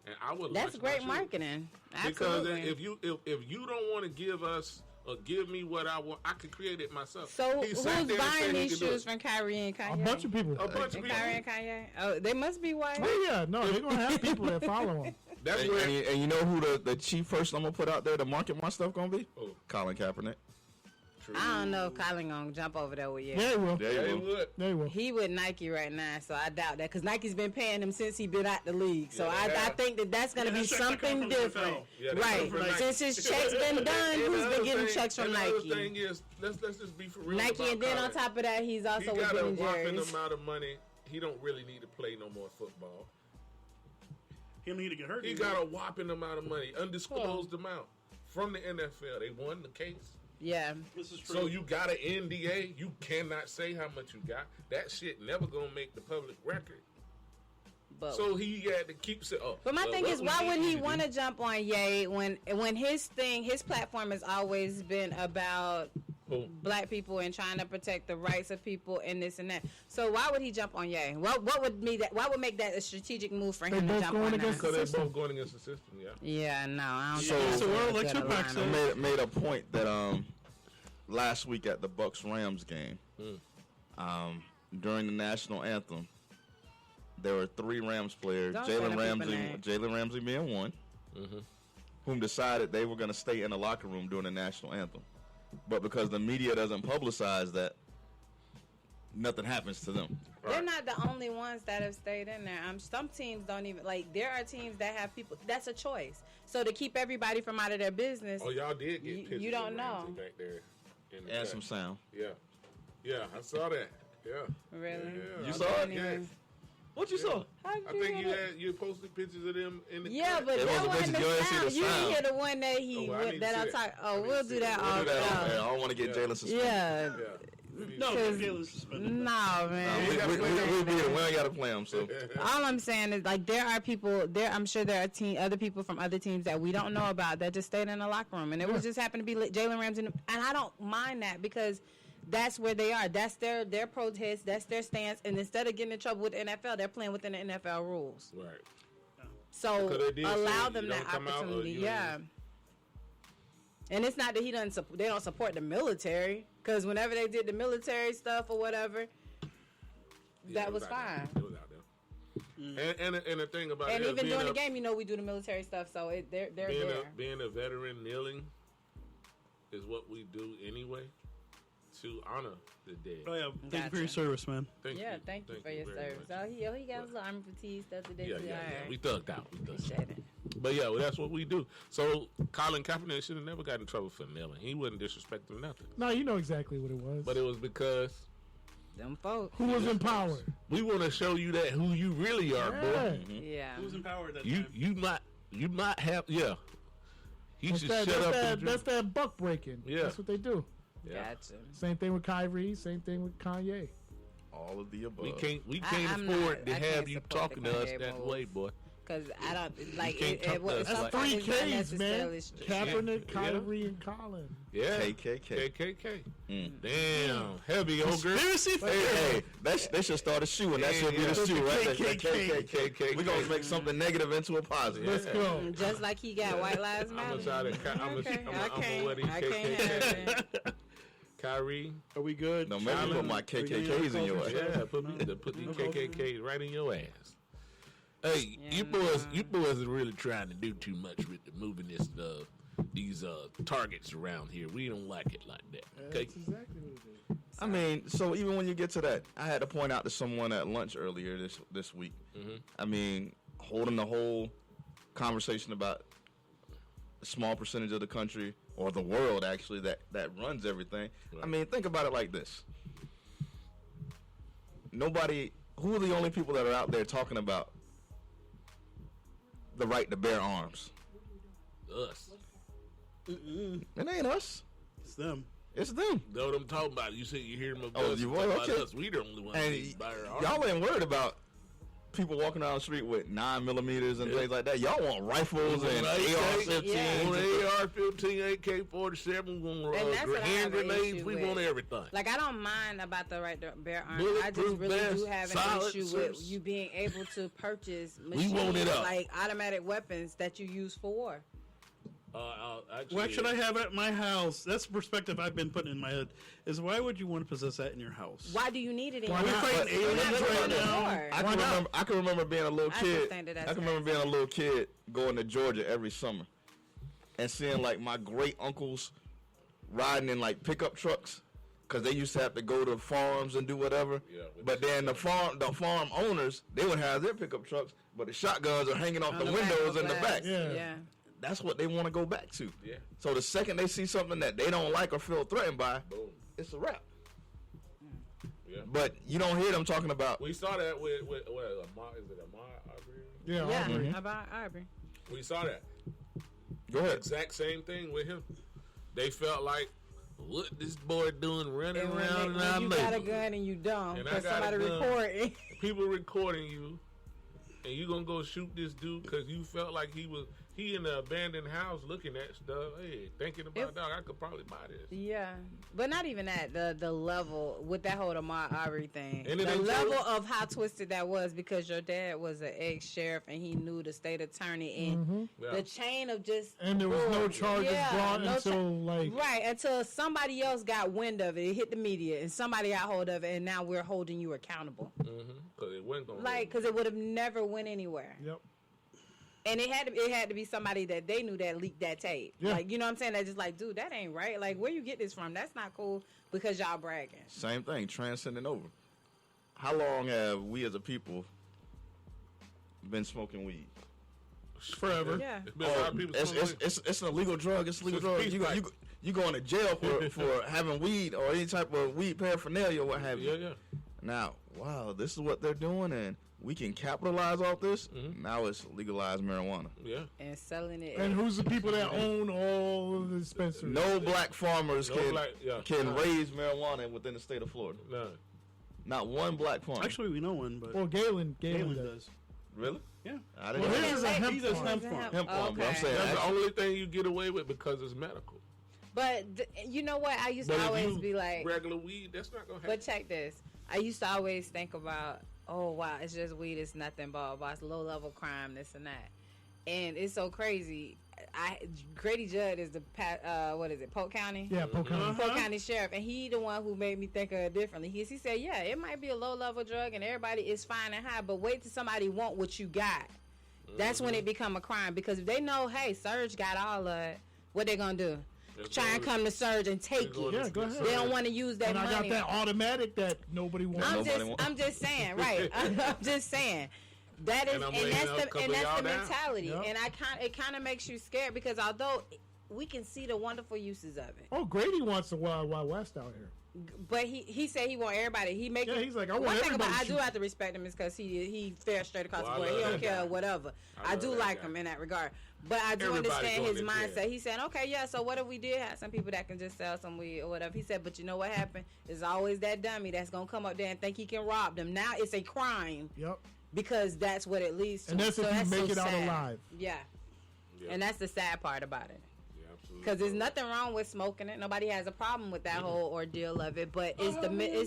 And I would. That's great marketing. Absolutely. Because if you don't want to give us or give me what I want, I can create it myself. So who's buying these shoes from Kyrie and Kanye? A bunch of people. Kyrie and Kanye. Oh, they must be white. Oh yeah, no, they're gonna have people that follow them. That's and you know who the chief person I'm gonna put out there to market my stuff gonna be? Oh. Colin Kaepernick. True. I don't know if Colin gonna jump over there with you. Yeah, he will. Yeah, They you will. would. They will. He with Nike right now, so I doubt that because Nike's been paying him since he been out the league. So Yeah, I think that's gonna Yeah, be checks that come something from the different, NFL. Yeah, they right? come from Nike. Since his checks been done, And who's the been other getting thing- checks from and Nike? The other thing is, let's just be for real. Nike, about and then on Colin. top of that, he's He also with got a Ben whopping Jerry's. amount of money. He don't really need to play no more football. He don't need to get hurt. He anymore. got a whopping amount of money, undisclosed amount, from the NFL. They won the case. Yeah, This is true. So you got an NDA. You cannot say how much you got. That shit never gonna make the public record. but So he had to keep saying, "Oh." But my well, thing what is, we why would need he you to want do- to jump on Ye when his platform has always been about Who? black people and trying to protect the rights of people and this and that. So why would he jump on Ye? What would make that a strategic move for They him to both jump going on against that? Because they're both going against the system. Yeah. Yeah, no, I don't So- think So, that's well, a like good Tupac alignment. said- Made a point that last week at the Bucks Rams game, during the national anthem, there were 3 Rams players, Don't say the people name. Jalen Ramsey being one, whom decided they were going to stay in the locker room during the national anthem. But because the media doesn't publicize that, nothing happens to them. They're not the only ones that have stayed in there. Some teams don't even there are teams that have people. That's a choice. So to keep everybody from out of their business. Oh, y'all did get You pictures don't of know. Ramsey back there. In the Add cut. some sound. Yeah. Yeah, I saw that. Yeah. Really? Yeah, You I saw didn't it? even- Yes. What you saw? How'd I think hear you posted pictures of them in the Yeah, cut. but It that wasn't wasn't the pictures, you ain't see sound. the You didn't sound. hear the one that he Oh, well, I need to that I see it. talked. I Oh, need we'll to do see that it. all. We'll do that on Yeah. air. I don't want to get Jalen suspended. Yeah. Yeah. We need No, to- Jalen's suspended. No, No, man. we beat him. We ain't got to play him. So All I'm saying is, there are people there. I'm sure there are other people from other teams that we don't know about that just stayed in the locker room, and it was just happened to be Jalen Ramsey, and I don't mind that because that's where they are. That's their protest. That's their stance. And instead of getting in trouble with the NFL, they're playing within the NFL rules. Right. So Because they did allow say them you that don't come out or opportunity. you Yeah. ain't- And it's not that they don't support the military, because whenever they did the military stuff or whatever, Yeah, that it was out there. fine. It was out there. And the thing about And it is even being during a- the game, we do the military stuff, so they're being there. being a veteran kneeling is what we do anyway to honor the dead. Oh yeah, thank you for your Gotcha. service, man. Thank Yeah, you. thank you for your very service. much. Oh, he got his little army fatigue stuff today. Yeah, too. yeah, All yeah. right. We thugged out. Appreciate it. But yeah, well, that's what we do. So Colin Kaepernick should have never got in trouble for kneeling. He wasn't disrespecting nothing. No, you know exactly what it was. But it was because Them folks. Who was in power? we want to show you that who you really are, Yeah. boy. Yeah. Who was in power at that You time? you not have He That's should that, shut that's up that, and that's drink. that buck breaking. Yeah. That's what they do. Yeah. Gotcha. Same thing with Kyrie. Same thing with Kanye. all of the above. We can't I'm afford not- to I have can't you support the talking to us Kanye that move. way, boy. Because I don't like can't it. talk to us That's like- three it's not Ks, man. necessarily straight. Kaepernick, Yeah. Kyrie, and Colin. Yeah. KKK. KKK. Mm. Damn. Heavy ogre. Conspiracy Hey, they should start a shoe, and that should be Yeah. the shoe, right? there. KKK. KKK. We're going to make something negative into a positive. Let's go. Just like he got White Lives I'm Matter. gonna try to. I'm Okay, gonna what he I can't have KKK. it. Kyrie. Are we good? No, maybe put my KKKs in your ass. Yeah, put these KKKs right in your ass. Hey, Yeah, you boys are really trying to do too much with the moving these targets around here. We don't like it like that. Okay. That's exactly what it is. I mean, so even when you get to that, I had to point out to someone at lunch earlier this week. Mm-hmm. I mean, holding the whole conversation about a small percentage of the country or the world actually that runs everything. I Right. mean, think about it like this. Who are the only people that are out there talking about the right to bear arms? Us. Mm-mm. It ain't us. It's them. It's them. Know what I'm talking about? You hear them Oh, us you talk were? about Okay. us. We the only ones And that buy our y'all ain't worried about people walking down the street with 9mm and things like that. Y'all want rifles and AR-15. Yeah. AR-15, AK-47, we want And that's what I hand have an grenades. issue We with. want everything. Like, I don't mind about the right to bear arms. I just Bulletproof really do vests, have an issue with silencers. you being able to purchase We want machines, it up. like automatic weapons that you use for war. Actually, Why should I have it at my house? That's the perspective I've been putting in my head. Is why would you want to possess that in your house? Why do you need it in Why your not? house? Fighting We're aliens not right going to now. war. I can remember being a little I kid. just think that that's I can remember being a little kid going to Georgia every summer and seeing like my great uncles riding in like pickup trucks because they used to have to go to farms and do whatever. Yeah, but then the farm owners, they would have their pickup trucks, but the shotguns are hanging off On the back windows of in the glass. back. Yeah. That's what they want to go back to. Yeah. So the second they see something that they don't like or feel threatened by, Boom. it's a wrap. Yeah. But you don't hear them talking about. We saw that with what, Ahmad, is it Ahmad Arbery? Yeah, Yeah, Aubrey. about Aubrey. We saw that. Go ahead. Exact same thing with him. They felt like, what this boy doing running And around in when our you got a neighborhood? gun and you don't, And I because got a somebody gun. recording. People recording you, and you gonna go shoot this dude because you felt like he in the abandoned house looking at stuff. Hey, thinking about If- dog, I could probably buy this. Yeah, but not even that. The level with that whole Ahmaud Arbery thing, And it the ain't level true. of how twisted that was because your dad was an ex-sheriff and he knew the state attorney and Yeah. the chain of just And there was no charges brought no until like right until somebody else got wind of it. It hit the media and somebody got hold of it, and now we're holding you accountable. Because it wasn't gonna Like, because it would have never went anywhere. Yep. And it had to be somebody that they knew that leaked that tape. Yeah. Like, you know what I'm saying? That just like, dude, that ain't right. Like, where you get this from? That's not cool because y'all bragging. Same thing, transcending over. How long have we as a people been smoking weed? Forever. Yeah. It's been a lot of people smoking. It's an illegal drug. It's a legal drug. Peace You pipe. going to jail for having weed or any type of weed paraphernalia or what have you. Yeah. Now, wow, this is what they're doing, and we can capitalize off this. Now it's legalized marijuana. Yeah. And selling it. And who's the people that own all of the dispensaries? No black farmers No can black- yeah. can raise marijuana within the state of Florida. No. Not one black farm. Actually, we know one, but Well, Galen Galen does. does. Really? Yeah. I didn't Well, know. his is a Like, hemp He does farm. hemp farm. Hemp farm, but I'm saying That's the actually- only thing you get away with because it's medical. But you know what? I used But to if always you be like, regular weed, that's not gonna happen. but check this. I used to always think about, oh wow, it's just weed, it's nothing, blah blah, it's low level crime, this and that, and it's so crazy. Grady Judd is the what is it, Polk County? Yeah, Pocahontas. Polk County Sheriff, and he the one who made me think of it differently. He said, yeah, it might be a low level drug, and everybody is fine and high, but wait till somebody want what you got. That's when it become a crime because if they know, hey, Surge got all of it, what they gonna do? Try and come to Surge and take it. Yeah, go ahead. They don't want to use that And I money. got that automatic that nobody wants. I'm just saying, right? I'm just saying. That is, And I'm and laying that's up a the couple and that's y'all the down. mentality, Yep. and it kind of makes you scared because although we can see the wonderful uses of it, Oh, Grady wants the Wild Wild West out here. but he said he want everybody. He make Yeah, it, he's like, I want one thing about everybody I do shooting. have to respect him is because he fair straight across Well, I the board. He love don't that care guy. whatever. I I love do that like guy. him in that regard. But I do Everybody understand going his in mindset. jail. He said, okay, yeah, so what if we did have some people that can just sell some weed or whatever? He said, but you know what happened? There's always that dummy that's going to come up there and think he can rob them. Now it's a crime Yep. because that's what it leads to. And that's So if you make so it out sad. alive. Yeah. Yeah. And that's the sad part about it. Yeah, absolutely. Because there's nothing wrong with smoking it. Nobody has a problem with that whole ordeal of it. But it's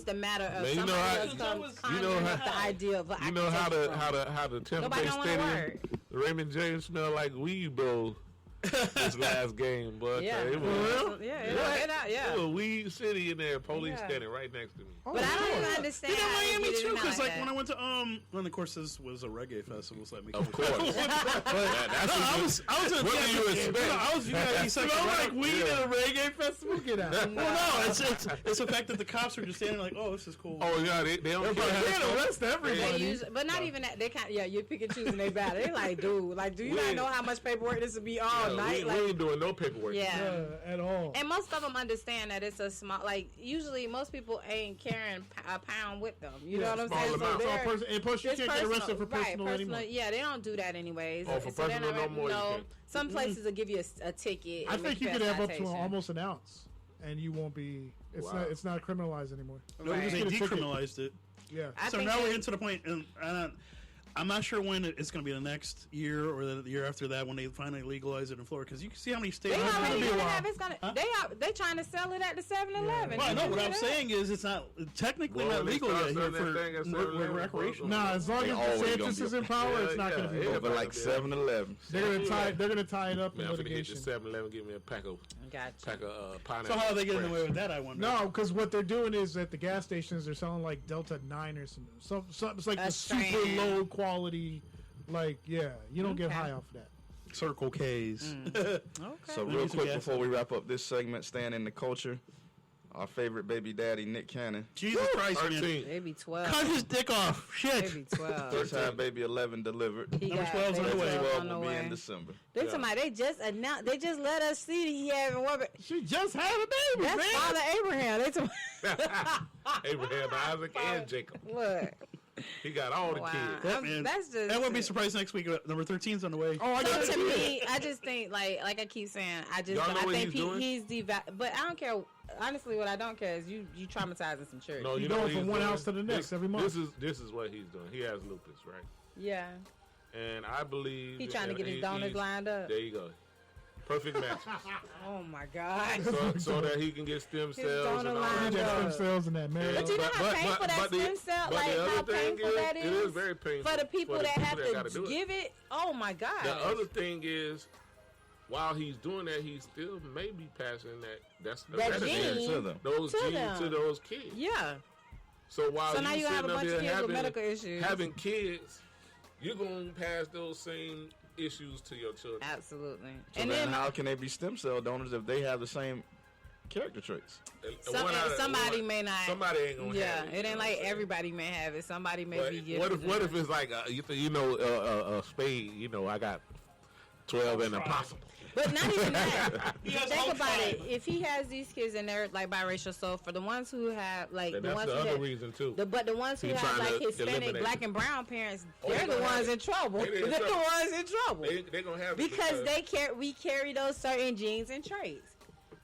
the matter of Man, you know somebody how- else comes you know conjuring how- up the idea of You know how the Tampa Nobody Bay don't want to Stadium, work. Raymond James smelled like weed bowl this last game, but Yeah. it was, Yeah. it was weed city in there. Police Yeah. standing right next to me. But I don't even understand. You know, how they Miami get it too, in there because like that. when I went to and of course this was a reggae festival, so that makes Of course. But That's I was in What do you expect? I was VIP section. Smell right like weed Yeah. at a reggae festival? Get out. Well, no, it's the fact that the cops were just standing like, oh, this is cool. Oh yeah, they don't They care. can't arrest They everybody. use, but not even that. They kind, you pick and choose and they battle. They like, dude, like, do you not We- know how much paperwork this would be all Yeah, night? we Like, ain't doing no paperwork. yeah. Yeah, at all. And most of them understand that it's a small. Like, usually most people ain't carrying a pound with them. You know what I'm small saying? amount. It's all they're- and plus, you it's can't get arrested for personal right, anymore. Yeah, they don't do that anyways. Oh, for they're personal not- no more you can't. Some places will give you a ticket. I and think make you a could have up to citation. almost an ounce, and you won't be. Wow. It's not criminalized anymore. No, Right. they Get a ticket. decriminalized it. Yeah. I So think now we're that- getting to the point, and I'm not sure when it's going to be the next year or the year after that when they finally legalize it in Florida. Because you can see how many states. They already It's gonna gonna be a while. have it's gonna. They trying to sell it at the 7-Eleven. Well, I know what I'm saying is it's not technically Well, not when they legal start yet here selling that for thing at 7-Eleven, recreation. Nah, as long They as always gonna DeSantis be is in power, it's not going to be yeah. legal. Over like 7-Eleven. They're gonna tie it up Man, in I'm finna hit the litigation. 7-Eleven, give me a pack of Gotcha. pineapple. So how are they getting Express. away with that? I wonder. No, because what they're doing is at the gas stations they're selling like Delta 9 or something. It's like A the super strain. low quality. Like, yeah, you don't get Okay. high off that. Circle K's. Okay. So Let real me some quick gas. before we wrap up this segment, staying in the culture, our favorite baby daddy, Nick Cannon, Jesus Christ, man. 13. Maybe 12. Cut his dick off. Shit. Maybe 12. just had baby 11 delivered. He Number got 12's on baby the way. 12 12 on the will be in way. December. They Yeah. somebody they just announced. They just let us see that he having one. She just had a baby, That's man. Father Abraham. They told Abraham, Isaac, and Jacob. look. He got all the Wow. kids. That man- That's just. I wouldn't be surprised next week. Number 13's on the way. Oh, I got So it to too. me, I just think like I keep saying, I Y'all know what think he's doing? he's but I don't care. Honestly, what I don't care is you traumatizing some church. No, He you know going what from he's one doing? house to the next every month. This is what he's doing. He has lupus, right? Yeah, And I believe he trying to get his donors lined up. There you go. Perfect match. Oh my God. so that he can get stem cells donor and all line that. He got up. stem cells in that marriage. But you know how But- painful but- that but the- stem cell, but like the how other thing painful that it is very painful for the people that have gotta to do it. give it. Oh my God. The other thing is, while he's doing that, he still may be passing that's That hereditary. gene to them. Those to genes them. to those kids. Yeah. So while So now you have a sitting up bunch of here kids with medical issues. having kids, you're gonna pass those same issues to your children. Absolutely. So And then then how can they be stem cell donors if they have the same character traits? somebody may not. Somebody ain't gonna Yeah, have it. it ain't like everybody may have it. Somebody may But be gifted. what if it's like a spade? You know, I got 12 and a possible. But not even that. He has Think all about it. five. If he has these kids and they're like biracial, so for the ones who have like And the that's ones the who other have, reason too. but the ones who He's have trying like to Hispanic, eliminate black, it. and brown parents, Oh, they're they the gonna ones have in it. trouble. They in They're the trouble. ones in trouble They're gonna have it because we carry those certain genes and traits.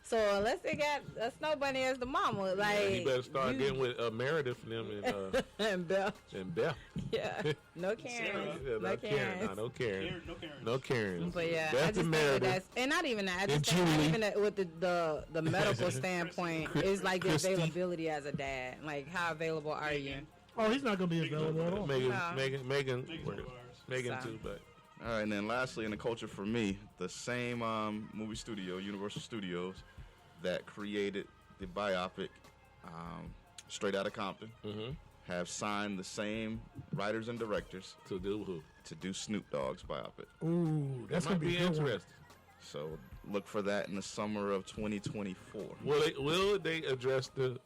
So unless they got a snow bunny as the mama, like he better start getting with Meredith and them and Bell. and Beth. Yeah, no Karen, Yeah, no not Karen. Karen. No Karen. Karen, no Karen. No Karen. But yeah, I Beth just and think Meredith. that's and not even that. I And just think not Julie. even that with the medical standpoint is like the Christy. availability as a dad. Like how available are you? Oh, he's not going to be available at all. Megan, No. Megan, Megan So. too, but All right, and then lastly in the culture for me, the same movie studio, Universal Studios, that created the biopic Straight Outta Compton, have signed the same writers and directors to do who? to do Snoop Dogg's biopic. Ooh, that's That going might to be be a good one. interesting. So look for that in the summer of 2024. Will they address the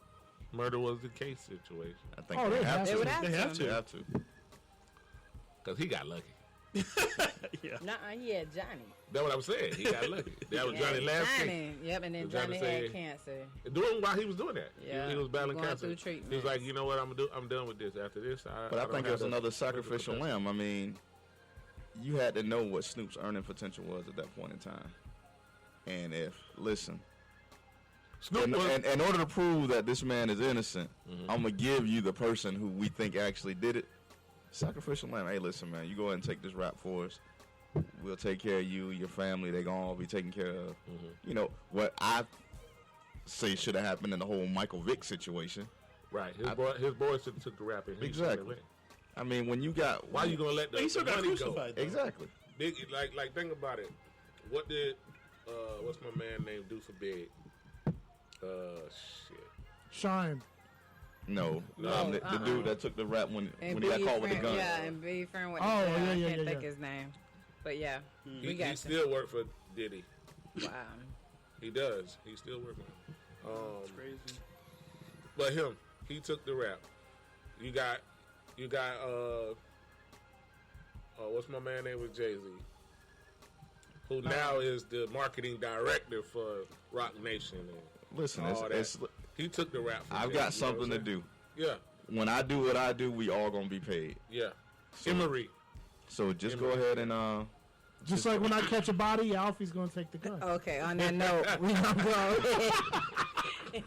murder was the case situation? I think Oh, they they have have They to. would have They to. have They to. have to. Because he got lucky. Yeah. Nuh-uh, he had Johnny. That's what I'm saying. He got lucky. That was He had Johnny last case. Johnny. Yep, and then Was Johnny Johnny say- had cancer. Doing while he was doing that. Yeah, He was battling going cancer. through He was treatments. like, you know what, I'm done with this. After this, But I don't think it have was the another medical sacrificial protection. lamb. I mean, you had to know what Snoop's earning potential was at that point in time. And Snoop in, was, in order to prove that this man is innocent, I'm going to give you the person who we think actually did it. Sacrificial lamb. Hey, listen, man, you go ahead and take this rap for us. We'll take care of you, your family. They're going to all be taken care of. You know, what I say should have happened in the whole Michael Vick situation. right. His boys took the rap and he Exactly. took it away. I mean, when you got... Why you going to let the He still got money go? crucified. Though. Exactly. Big, like think about it. What did what's my man name do for Big? Shit. Shine. No. No, The dude that took the rap when he got Biggie caught with the friend- gun. Yeah, and be friend with Oh, the yeah, I yeah, can't yeah, think yeah. his name. But yeah, we He got you. still work for Diddy. Wow. He does. He still working. It's crazy. But him, he took the rap. You got what's my man name with Jay-Z? Who now is the marketing director for Rock Nation and Listen, all that. it's, He took the rap. I've got something to do. Yeah, When I do what I do, we all gonna be paid. yeah. So- Emery. So just go ahead and Just like when I catch a body, Alfie's going to take the gun. Okay, on that note, we gonna go ahead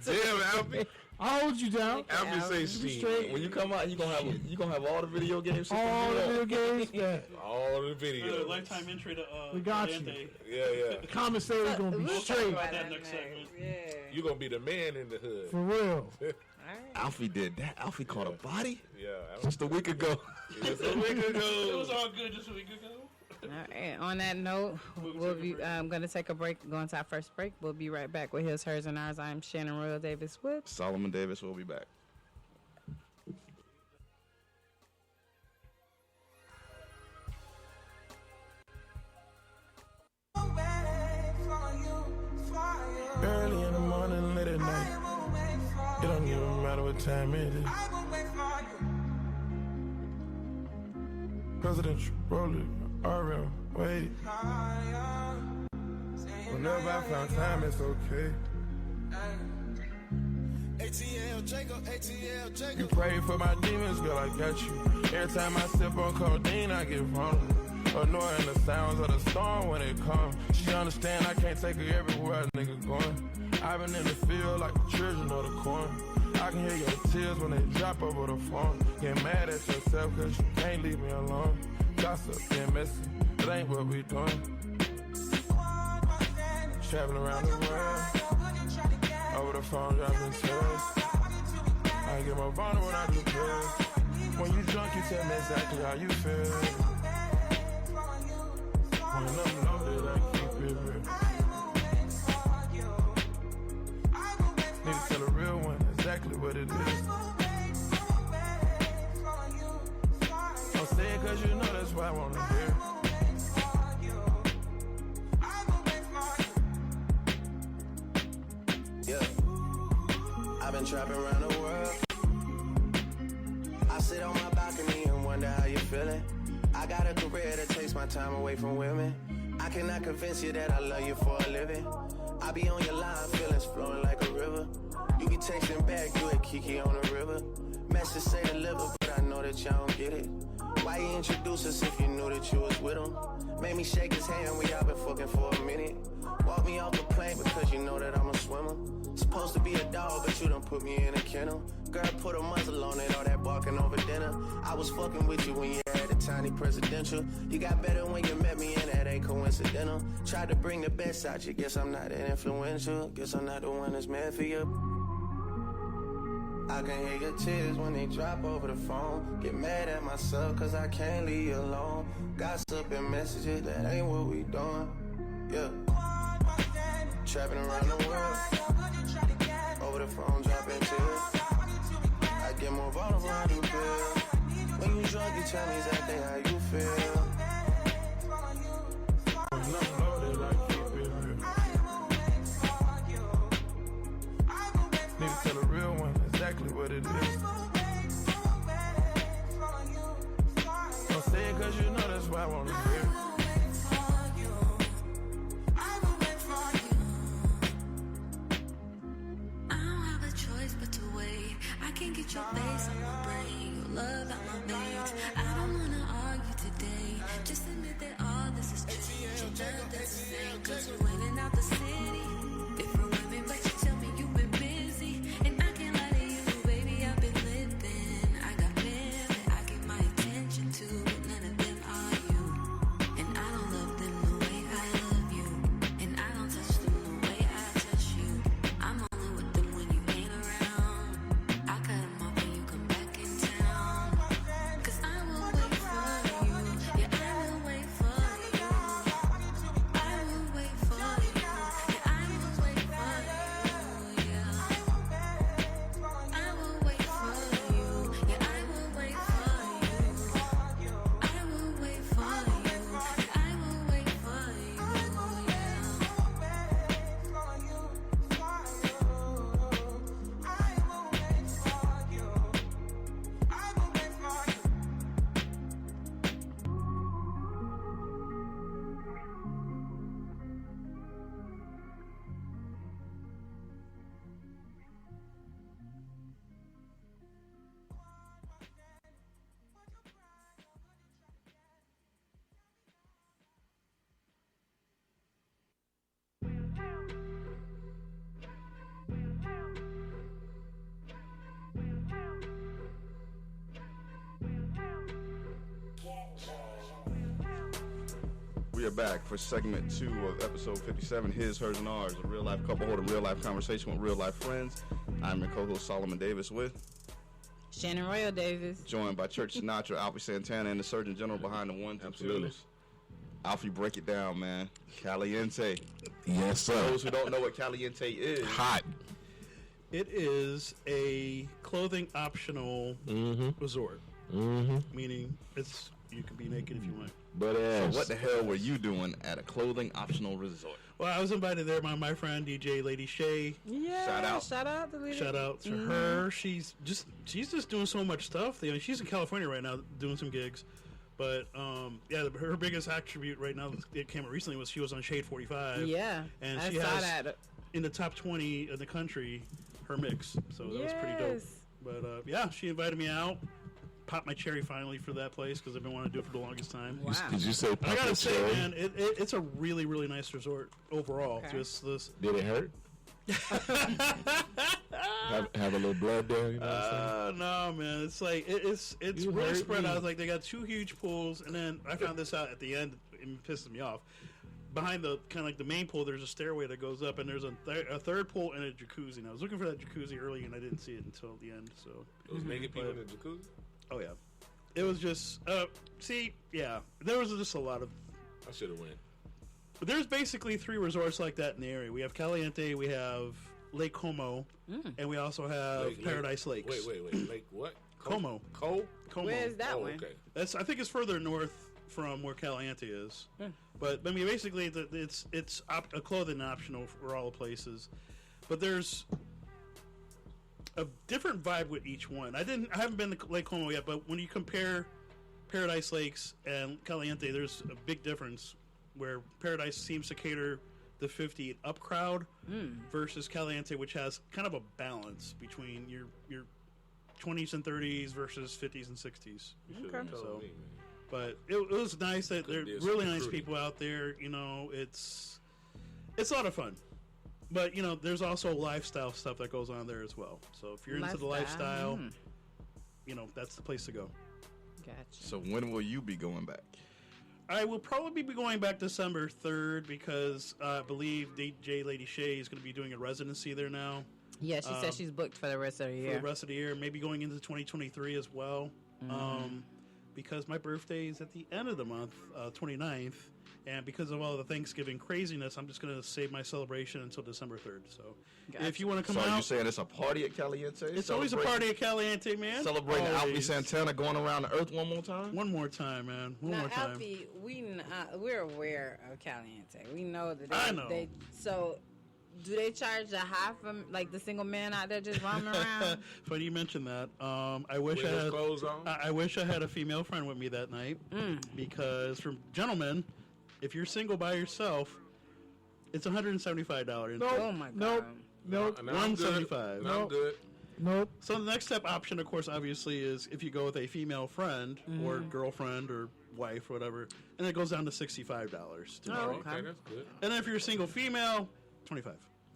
Damn, Alfie. I'll hold you down. Alfie say Be Steam. straight. When you come out, you gonna have all the video games. All the video games. Yeah. All the videos. Lifetime entry to We got you. Dante. Yeah. Commissary gonna be We'll straight. talk about that that next next. segment. Yeah. You gonna be the man in the hood. For real. All right. Alfie did that. Alfie caught a body Yeah. just a week ago. Just a week It ago. was all good just a week ago. All right. On that note, we'll be going to take a break. Going to our first break. We'll be right back with his, hers, and ours. I'm Shannon Royal Davis Wood. Solomon Davis will be back. Early in the morning, late at night. It don't even matter what time it is. Presidential, roll it, RM, wait. Whenever I found time, it's okay. ATL Jacob, ATL Jacob. You pray for my demons, girl, I got you. Every time I sip on codeine, I get vulnerable. Annoying the sounds of the storm when it comes. She understand I can't take her everywhere a nigga going. I've been in the field like the children of the corn. I can hear your tears when they drop over the phone. Get mad at yourself cause you can't leave me alone. Gossip, getting messy, it ain't what we doing. Traveling around the world, over the phone dropping tears. I get more vulnerable when I do pills. When you drunk, you tell me exactly how you feel. When I'm loaded, I keep it real. Need to tell a real one exactly what it is. I'm saying cause you know that's why I wanna hear. Yeah, I've been trapping around the world. I sit on my balcony and wonder how you're feeling. I got a career that takes my time away from women. I cannot convince you that I love you for a living. I be on your line, feelings flowing like a river. You be texting back, you at Kiki on the river. Message say deliver, but I know that y'all don't get it. Why you introduce us if you knew that you was with him? Made me shake his hand, we all been fucking for a minute. Walk me off the plane because you know that I'm a swimmer. Supposed to be a dog, but you done put me in a kennel. Girl, put a muzzle on it, all that barking over dinner. I was fucking with you when you had a tiny presidential. You got better when you met me, and that ain't coincidental. Tried to bring the best out you, guess I'm not that influential. Guess I'm not the one that's meant for you. I can hear your tears when they drop over the phone. Get mad at myself cause I can't leave you alone. Gossip and messages, that ain't what we doing. Yeah. Trapping around the world. Over the phone, dropping tears. I get more vulnerable when I do pills. When you drunk, you tell me exactly how you feel. When I'm loaded, I keep it real. Need to tell a real one exactly what it is. I'm saying cause you know that's why I wanna hear. Can't get your face on my brain, your love out my veins. I don't wanna argue today. Just admit that all this is true. Your love that's the same. Cause you in and out the city. Different women, but you tell me you've been busy. And I can't lie to you, baby, I've been living. I got men that I give my attention to, but none of them are you. We are back for segment 2 of episode 57, His, Hers, and Ours, a real-life couple holding real-life conversation with real-life friends. I'm your co-host, Solomon Davis, with Shannon Royal Davis. Joined by Church Sinatra, Alfie Santana, and the Surgeon General behind the 1 2 Absolutely. 2s. Alfie, break it down, man. Caliente. Yes, For those who don't know what Caliente is, Hot. It is a clothing optional resort, meaning you can be naked if you want. But so what the hell were you doing at a clothing optional resort? Well, I was invited there by my friend DJ Lady Shay. Yeah, shout out to Lady. Shout out to her. She's just doing so much stuff. I mean, she's in California right now doing some gigs. But her biggest attribute right now that came out recently was she was on Shade 45. Yeah, and I she saw has that. in the top 20 in the country her mix. So that was pretty dope. But she invited me out. Popped my cherry finally for that place because I've been wanting to do it for the longest time. Wow. Did you say I gotta say, cherry? man, it's a really, really nice resort overall. Okay. Just this. Did it hurt? have a little blood there, you know what I'm saying? No, man. It's like it's You really hurt spread me. out. Like they got 2 huge pools, and then I found this out at the end. It pisses me off. Behind the kind of like the main pool, there's a stairway that goes up, and there's a third pool and a jacuzzi. And I was looking for that jacuzzi early, and I didn't see it until the end. So, Those naked people in the jacuzzi? oh yeah, it was just there was just a lot of. I should have went. But there's basically 3 resorts like that in the area. We have Caliente, we have Lake Como, and we also have Paradise Lakes. Wait. Lake what? Como. Como? Where's that one? Okay. I think it's further north from where Caliente is. But I mean, basically, it's a clothing optional for all the places. But there's a different vibe with each one. I haven't been to Lake Como yet, but when you compare Paradise Lakes and Caliente, there's a big difference where Paradise seems to cater the 50 and up crowd versus Caliente, which has kind of a balance between your 20s and 30s versus 50s and 60s. Okay. So, but it was nice that there are be a really nice recruiting. people out there. You know, it's a lot of fun. But, you know, there's also lifestyle stuff that goes on there as well. So if you're into the lifestyle, you know, that's the place to go. Gotcha. So when will you be going back? I will probably be going back December 3rd because I believe DJ Lady Shay is going to be doing a residency there now Yeah, she said she's booked for the rest of the for year. the rest of the year, maybe going into 2023 as well. Because my birthday is at the end of the month, 29th, and because of all the Thanksgiving craziness, I'm just going to save my celebration until December 3rd. So if you want to So come are you out, saying it's a party at Caliente? it's always a party at Caliente, man. Celebrating Alfie Always. Santana going around the earth one more time? One more time, man. One Now, more time. Alfie, we're aware of Caliente. We know that I know. So, do they charge a high from like the single man out there just roaming around? Funny you mentioned that. I wish With I those had. clothes on? I wish I had a female friend with me that night because, for gentlemen, if you're single by yourself, it's $175. Oh my god! Nope. Nope. No, I'm good. $175. No, I'm good. Nope. So the next step option, of course, obviously, is if you go with a female friend or girlfriend or wife or whatever, and it goes down to $65. Oh, Okay, okay. that's good. And then if you're a single female, $25.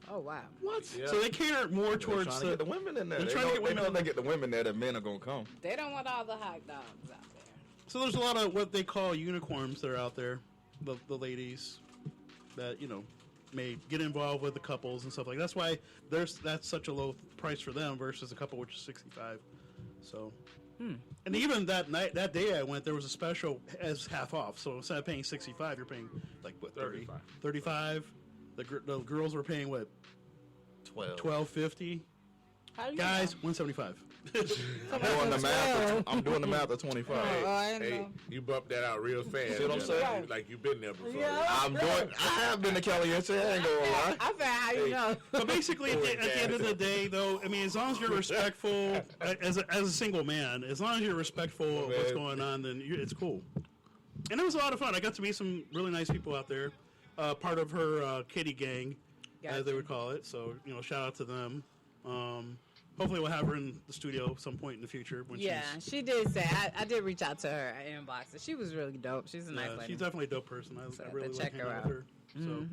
Oh wow! What? Yeah. So they cater more They're towards trying to get the women in there. They're They trying to know, get they women know in they get the women there that men are going to come. They don't want all the hot dogs out there. So there's a lot of what they call unicorns that are out there, the ladies that, you know, may get involved with the couples and stuff like that. That's why that's such a low price for them versus a couple which is $65. So, and even that day I went, there was a special as half off. So instead of paying $65, you're paying like what, 30, 35. The girls were paying what, $12.50. How do you Guys, know? $175. I'm doing the math at 25. Oh, I know. Hey, you bumped that out real fast. See what I'm man. saying? Like you've been there before. I have been to Caliente. I ain't gonna lie. I said, how you know? But basically, at the end of the day, though, I mean, as long as you're respectful, as a single man, as long as you're respectful of what's going on, then it's cool. And it was a lot of fun. I got to meet some really nice people out there, part of her kitty gang, as they would call it. So, you know, shout out to them. Hopefully we'll have her in the studio at some point in the future. When She did say, I did reach out to her at inbox, and she was really dope. She's a nice lady. she's definitely a dope person. I really like check hanging her out out. with her. So,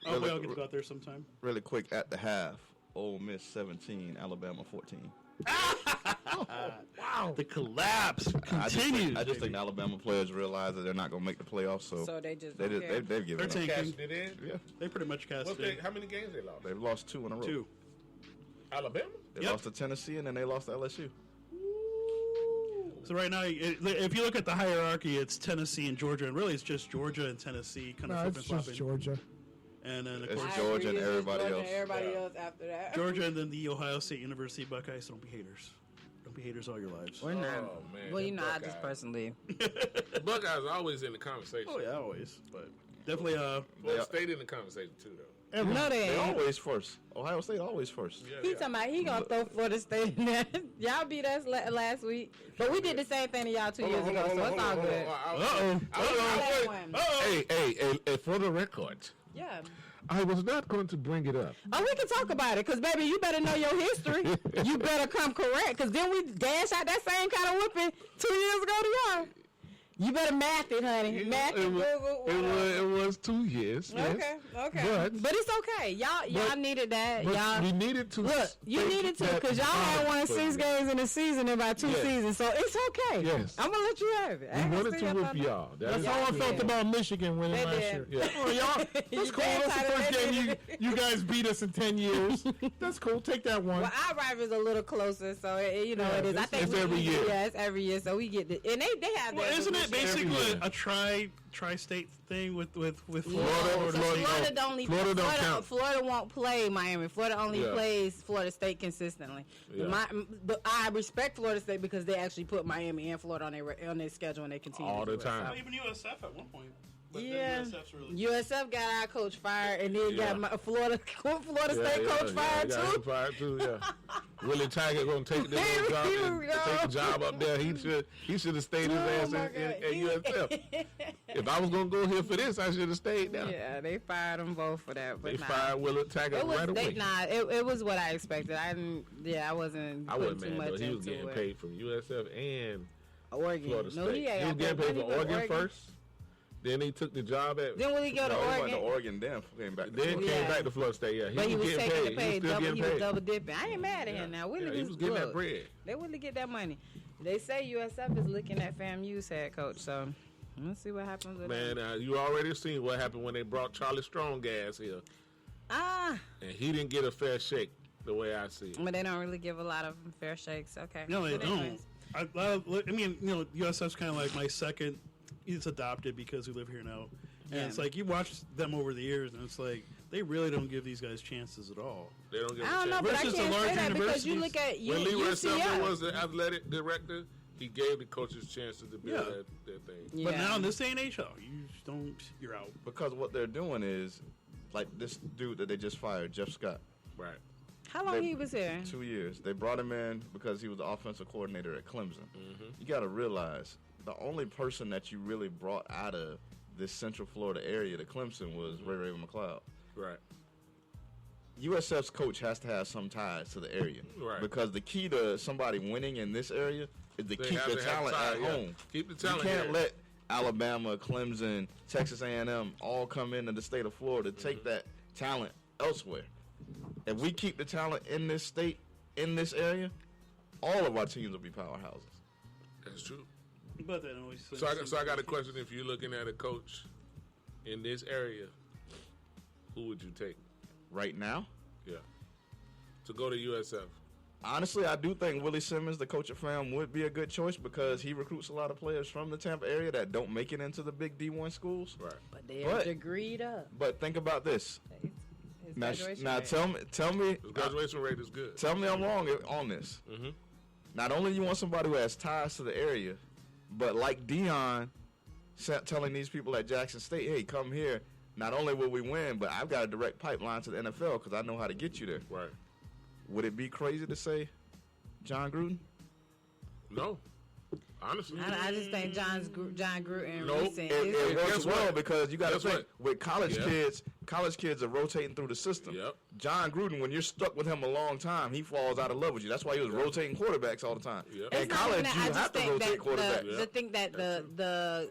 hopefully I'll get to go out there sometime. Really quick at the half. Ole Miss 17, Alabama 14. Wow. The collapse continues. I just think Alabama players realize that they're not going to make the playoffs, so they just they've They're given up. tanking. Cashed it in. Yeah, They pretty much cast it. How many games they lost? they've lost 2 in a row. 2. Alabama. They Yep. lost to Tennessee and then they lost to LSU. So right now, if you look at the hierarchy, it's Tennessee and Georgia, and really it's just Georgia and Tennessee kind of No, flipping it's just flopping. Georgia. And then of It's course Georgia and everybody else. Everybody else after that. Georgia, and then the Ohio State University Buckeyes. So don't be haters. Don't be haters all your lives. We're not. Oh man. Well, you them know, I Buckeyes. just personally. Buckeyes are always in the conversation. Oh yeah, always. But definitely, Well, stayed in the conversation too, though. No, they They ain't. always first. Ohio State always first. Yeah, He talking about he gonna throw Florida State in there. Y'all beat us last week, but we did the same thing to y'all 2 years ago, so it's all good. Hey, for the record, Yeah. I was not going to bring it up. Oh, we can talk about it, because, baby, you better know your history. You better come correct, because then we dash out that same kind of whipping 2 years ago to y'all. You better math it, honey. Math it. It was 2 years. Okay, okay. But it's okay. Y'all needed that. But Y'all we needed to. Look, you needed to, because y'all had won 6 games in the season in about 2 seasons, so it's okay. Yes. I'm going to let you have it. I We ain't gonna wanted steal to your whip thunder. y'all. That's how I felt about Michigan winning They last did. year. Yeah. Oh, y'all, that's cool. That's the first game you guys beat us in 10 years. That's cool. Take that one. Well, our rival's a little closer, so it it is. I think it's every year. Yeah, it's every year, so we get the and they have. well, that isn't it position. basically a tri-state thing with Florida? No, Florida, so Florida don't even. Florida don't count. Florida won't play Miami. Florida only Yeah. plays Florida State consistently. Yeah. But I respect Florida State because they actually put Miami and Florida on their schedule and they continue All to the do time. It, Even USF at one point. But Yeah. then USF's really USF got our coach fired, and then Yeah. got Florida State coach fired got him too. fired too. Yeah. Willie Taggart gonna take this Here job, we and go. take a job up there. He should have stayed his ass my at God. USF. If I was gonna go here for this, I should have stayed there. Yeah, they fired them both for that. But They nah. fired Willie Taggart It was right away. it was what I expected. I didn't. Yeah, I wasn't. I putting wasn't too mad much though. He was into getting it. paid from USF and Oregon. Florida State. No, he was ain't getting paid for got Oregon first. Then he took the job at. Then when he go to No, he went Oregon, to Oregon, then came back. to Then Florida. came Yeah. back to Florida State. Yeah, but he was getting taking paid. the pay. He was still He getting was paid. double dipping. I ain't mad at him now. Willie Yeah, he was was getting good. that bread. They wouldn't get that money. They say USF is looking at FAMU's head coach. So let's see what happens with Man, that. you already seen what happened when they brought Charlie Strong gas here, and he didn't get a fair shake the way I see it. But they don't really give a lot of fair shakes. Okay. No, they But don't. anyways. I mean, USF's kind of like my second. It's adopted because we live here now, and Yeah. it's like you watch them over the years, and it's like they really don't give these guys chances at all. They don't give I don't a know, chance. but I Versus the can't say larger that because you look universities. at When Leroy Selman UCF. was the athletic director, he gave the coaches chances to build Yeah. their thing. But Yeah. now in this day and age, you just don't. You're out. Because what they're doing is, like this dude that they just fired, Jeff Scott, Right. How long he was here? 2 years. They brought him in because he was the offensive coordinator at Clemson. Mm-hmm. You got to realize the only person that you really brought out of this Central Florida area to Clemson was Ray Raven McLeod. Right. USF's coach has to have some ties to the area. Right. Because the key to somebody winning in this area is to They keep have the to have talent ties, at yeah. home. Keep the talent You can't here. let Alabama, Clemson, Texas A&M all come into the state of Florida, take Mm-hmm. that talent elsewhere. If we keep the talent in this state, in this area, all of our teams will be powerhouses. That's true. But then always. So I got a question. If you're looking at a coach in this area, who would you take? Right now, Yeah. To go to USF. honestly, I do think Willie Simmons, the coach of FAM, would be a good choice because he recruits a lot of players from the Tampa area that don't make it into the big D1 schools. Right. But they're But- degreed up. But think about this. His Now, graduation now rate. tell me, His graduation rate is good. tell me I'm wrong on this. Mm-hmm. Not only you want somebody who has ties to the area, but like Dion telling these people at Jackson State, hey, come here. Not only will we win, but I've got a direct pipeline to the NFL because I know how to get you there. Right. Would it be crazy to say John Gruden? No. Honestly. I just think John Gruden Nope. recent. It works Guess well what? because you got to Guess think what? with college Yeah. kids are rotating through the system. Yep. John Gruden, when you're stuck with him a long time, he falls out of love with you. That's why he was rotating quarterbacks all the time. Yep. In It's not college, even that. you I just have to think rotate that quarterbacks. the thing that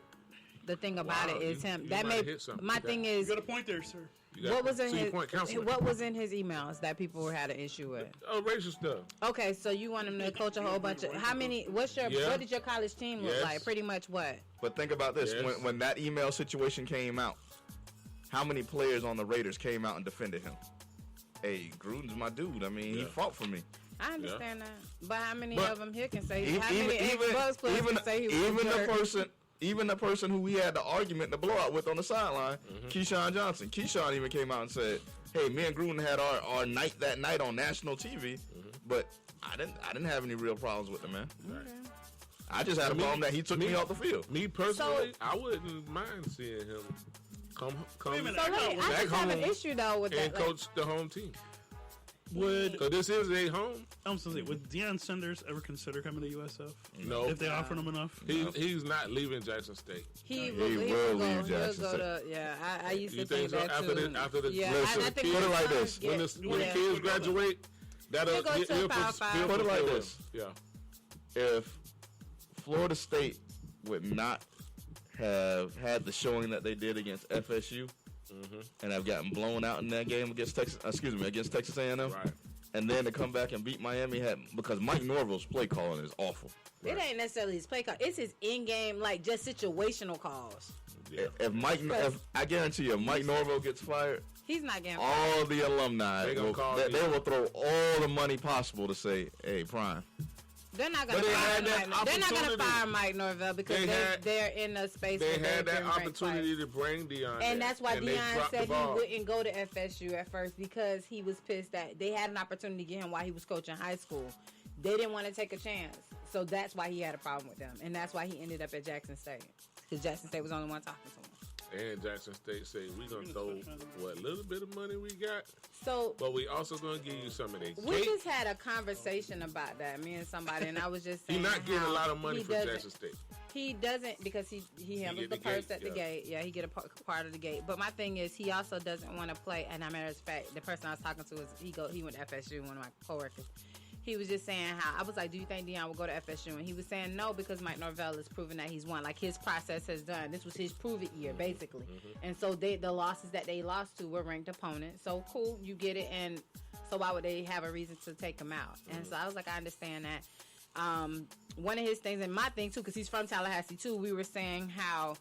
the thing about it is him. You That might made hit something. my thing is You got a point there, sir. what was in 2-point counseling. what was in his emails that people had an issue with. Oh, racial stuff. Okay, so you want him to coach a whole bunch of how many? What did your college team look Yes. like? Pretty much what? But think about this: Yes. when that email situation came out, how many players on the Raiders came out and defended him? Hey, Gruden's my dude. I mean, he fought for me. I understand that, but how many But of them here can say? E- How many ex-Bucks players can say he was a jerk? Even the person who we had the argument, the blowout with on the sideline, Mm-hmm. Keyshawn Johnson. Keyshawn even came out and said, "Hey, me and Gruden had our night that night on national TV, Mm-hmm. but I didn't have any real problems with the man. I just had a problem that he took me off the field. Me personally, I wouldn't mind seeing him come Wait a minute, So I back just have an home issue though with and that. Like, coach the home team. Would Because this is a home. I'm supposed to say, would Deion Sanders ever consider coming to USF? No. If they offered him enough? He's not leaving Jackson State. he will leave he'll Jackson go State. to I used You to think think so? that too. After the yeah, Listen, I think put it when like sons this. get- when the yeah. kids graduate, that'll He'll go to a Power Five. Put it like fulfill this. him. Yeah. If Florida State would not have had the showing that they did against FSU and have gotten blown out in that game against Texas A&M, Right. and then to come back and beat Miami, because Mike Norville's play calling is awful. It ain't necessarily his play call. It's his in-game, like, just situational calls. Yeah. If I guarantee you, if Mike Norville gets fired, He's not getting all the alumni They gonna call they you. will throw all the money possible to say, "Hey, Prime." They're not going But to they fire had that Mike. They're not going to opportunity. fire Mike Norvell because they're in a space They where had they've that been ranked opportunity twice. to bring Deion And there, that's why and they Deion dropped the said he ball. wouldn't go to FSU at first because he was pissed that they had an opportunity to get him while he was coaching high school. They didn't want to take a chance. So that's why he had a problem with them. And that's why he ended up at Jackson State. Because Jackson State was the only one talking to him. And Jackson State say we're gonna throw what little bit of money we got, So but we also gonna give you some of that. we just had a conversation about that, me and somebody, and I was just saying You're not getting a how lot of money he from doesn't- Jackson State. He doesn't because he handles get the the purse gate, at the yeah. gate. Yeah, he get a part of the gate. But my thing is, he also doesn't want to play. And as a matter of fact, the person I was talking to is he went to FSU. One of my coworkers. He was just saying how I was like, do you think Deion will go to FSU? And he was saying no because Mike Norvell has proven that he's won. Like his process has done. This was his prove it year basically. And so the losses that they lost to were ranked opponents. So cool, you get it. And so why would they have a reason to take him out? And so I was like, I understand that. One of his things, and my thing too, because he's from Tallahassee too, we were saying how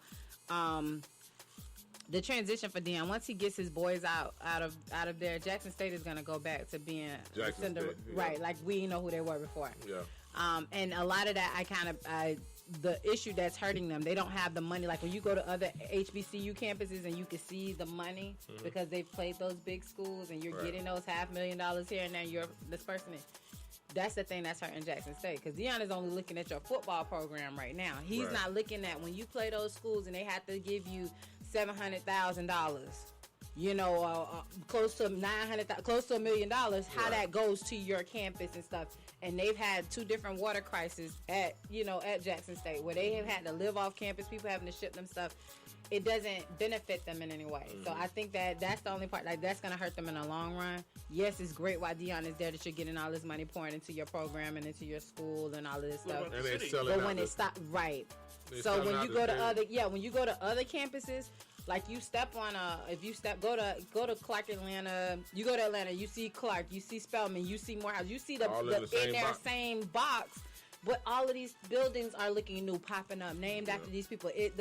the transition for Deion, once he gets his boys out of there, Jackson State is going to go back to being Jackson State, yeah. right, like we know who they were before. Yeah. And a lot of that, the issue that's hurting them, they don't have the money. Like when you go to other HBCU campuses and you can see the money because they've played those big schools and you're getting those $500,000 here and then you're dispersing it. That's the thing that's hurting Jackson State because Deion is only looking at your football program right now. He's not looking at when you play those schools and they have to give you $700,000. You know, close to $1 million. How that goes to your campus and stuff. And they've had 2 different water crises at Jackson State where they have had to live off campus. People having to ship them stuff. It doesn't benefit them in any way. So I think that's the only part. Like that's gonna hurt them in the long run. Yes, it's great why Deion is there that you're getting all this money pouring into your program and into your school and all of this stuff. And they selling But out when the- it stops, right. they So selling when out you the go to stadium. when you go to other campuses, like you step on go to Clark, Atlanta, you go to Atlanta, you see Clark, you see Spelman, you see Morehouse, you see the All in in the same their box. same box. But all of these buildings are looking new, popping up, named after these people. It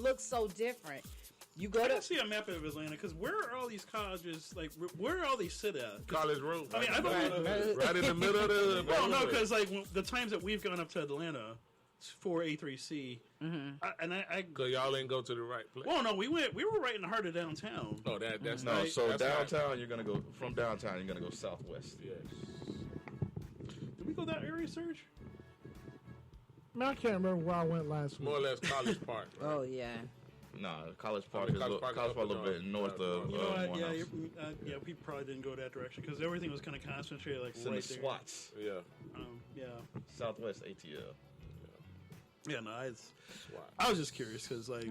looks so different. You go I to can see a map of Atlanta because where are all these colleges? Like, where are all these sit at? College Road. I mean, I don't. right in the middle of the. Well, no, because like the times that we've gone up to Atlanta for A3C, I Cause y'all ain't go to the right place. well, no, we were right in the heart of downtown. Oh, that's No, nice. so That's downtown, you're gonna go from downtown. You're gonna go southwest. Yes. Did we go that area, Serge? Man, I can't remember where I went last week. More or less College Park. Right? oh yeah. Nah, College Park mean, is College Park is College up Park a little north. bit north of You know what? Yeah, Morehouse. yeah, we probably didn't go that direction because everything was kind of concentrated like It's in right the there. SWATs. Yeah. Yeah, Southwest ATL. yeah. No, it's. Wow. I was just curious because like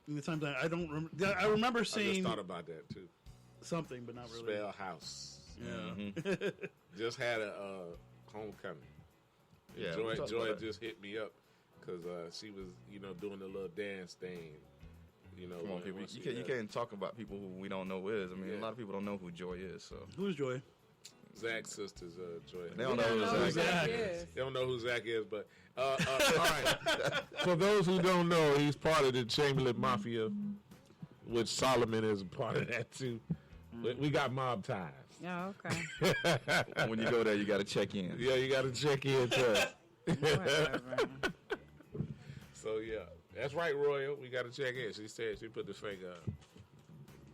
in the times I don't remember. I remember I just seeing thought about that too. something, but not really. Spell House. Yeah. Just had a homecoming. Yeah, we Joy talked about that. just hit me up because she was, doing the little dance thing, You know, Come on, people. You can't talk about people who we don't know who is. I mean, a lot of people don't know who Joy is. So Who's Joy? Zach's sister's Joy. they don't know who Zach is. They don't know who Zach is, but all right. For those who don't know, he's part of the Chamberlain Mafia, which Solomon is a part of that too. We got mob ties. Oh, okay. When you go there, you got to check in. Yeah, you got to check in first. Whatever. So yeah, that's right, Royal. We got to check in. She said she put the finger up.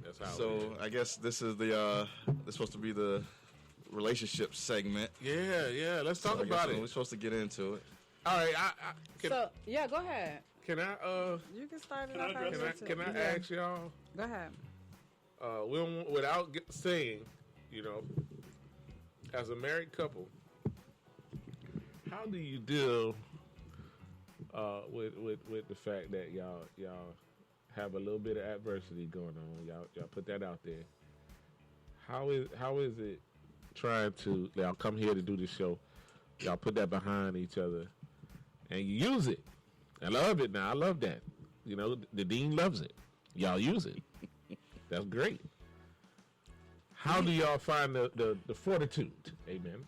That's how. So I guess this is this supposed to be the relationship segment. Yeah. Let's talk about it. We're supposed to get into it. All right. So yeah, go ahead. Can I? You can start it Can I off. address how you Can want I to. ask y'all? Go ahead. Without saying, as a married couple, how do you deal with the fact that y'all have a little bit of adversity going on? Y'all put that out there. How is it trying to y'all come here to do this show? Y'all put that behind each other and you use it. I love it now. I love that. The dean loves it. Y'all use it. That's great. How do y'all find the fortitude, amen,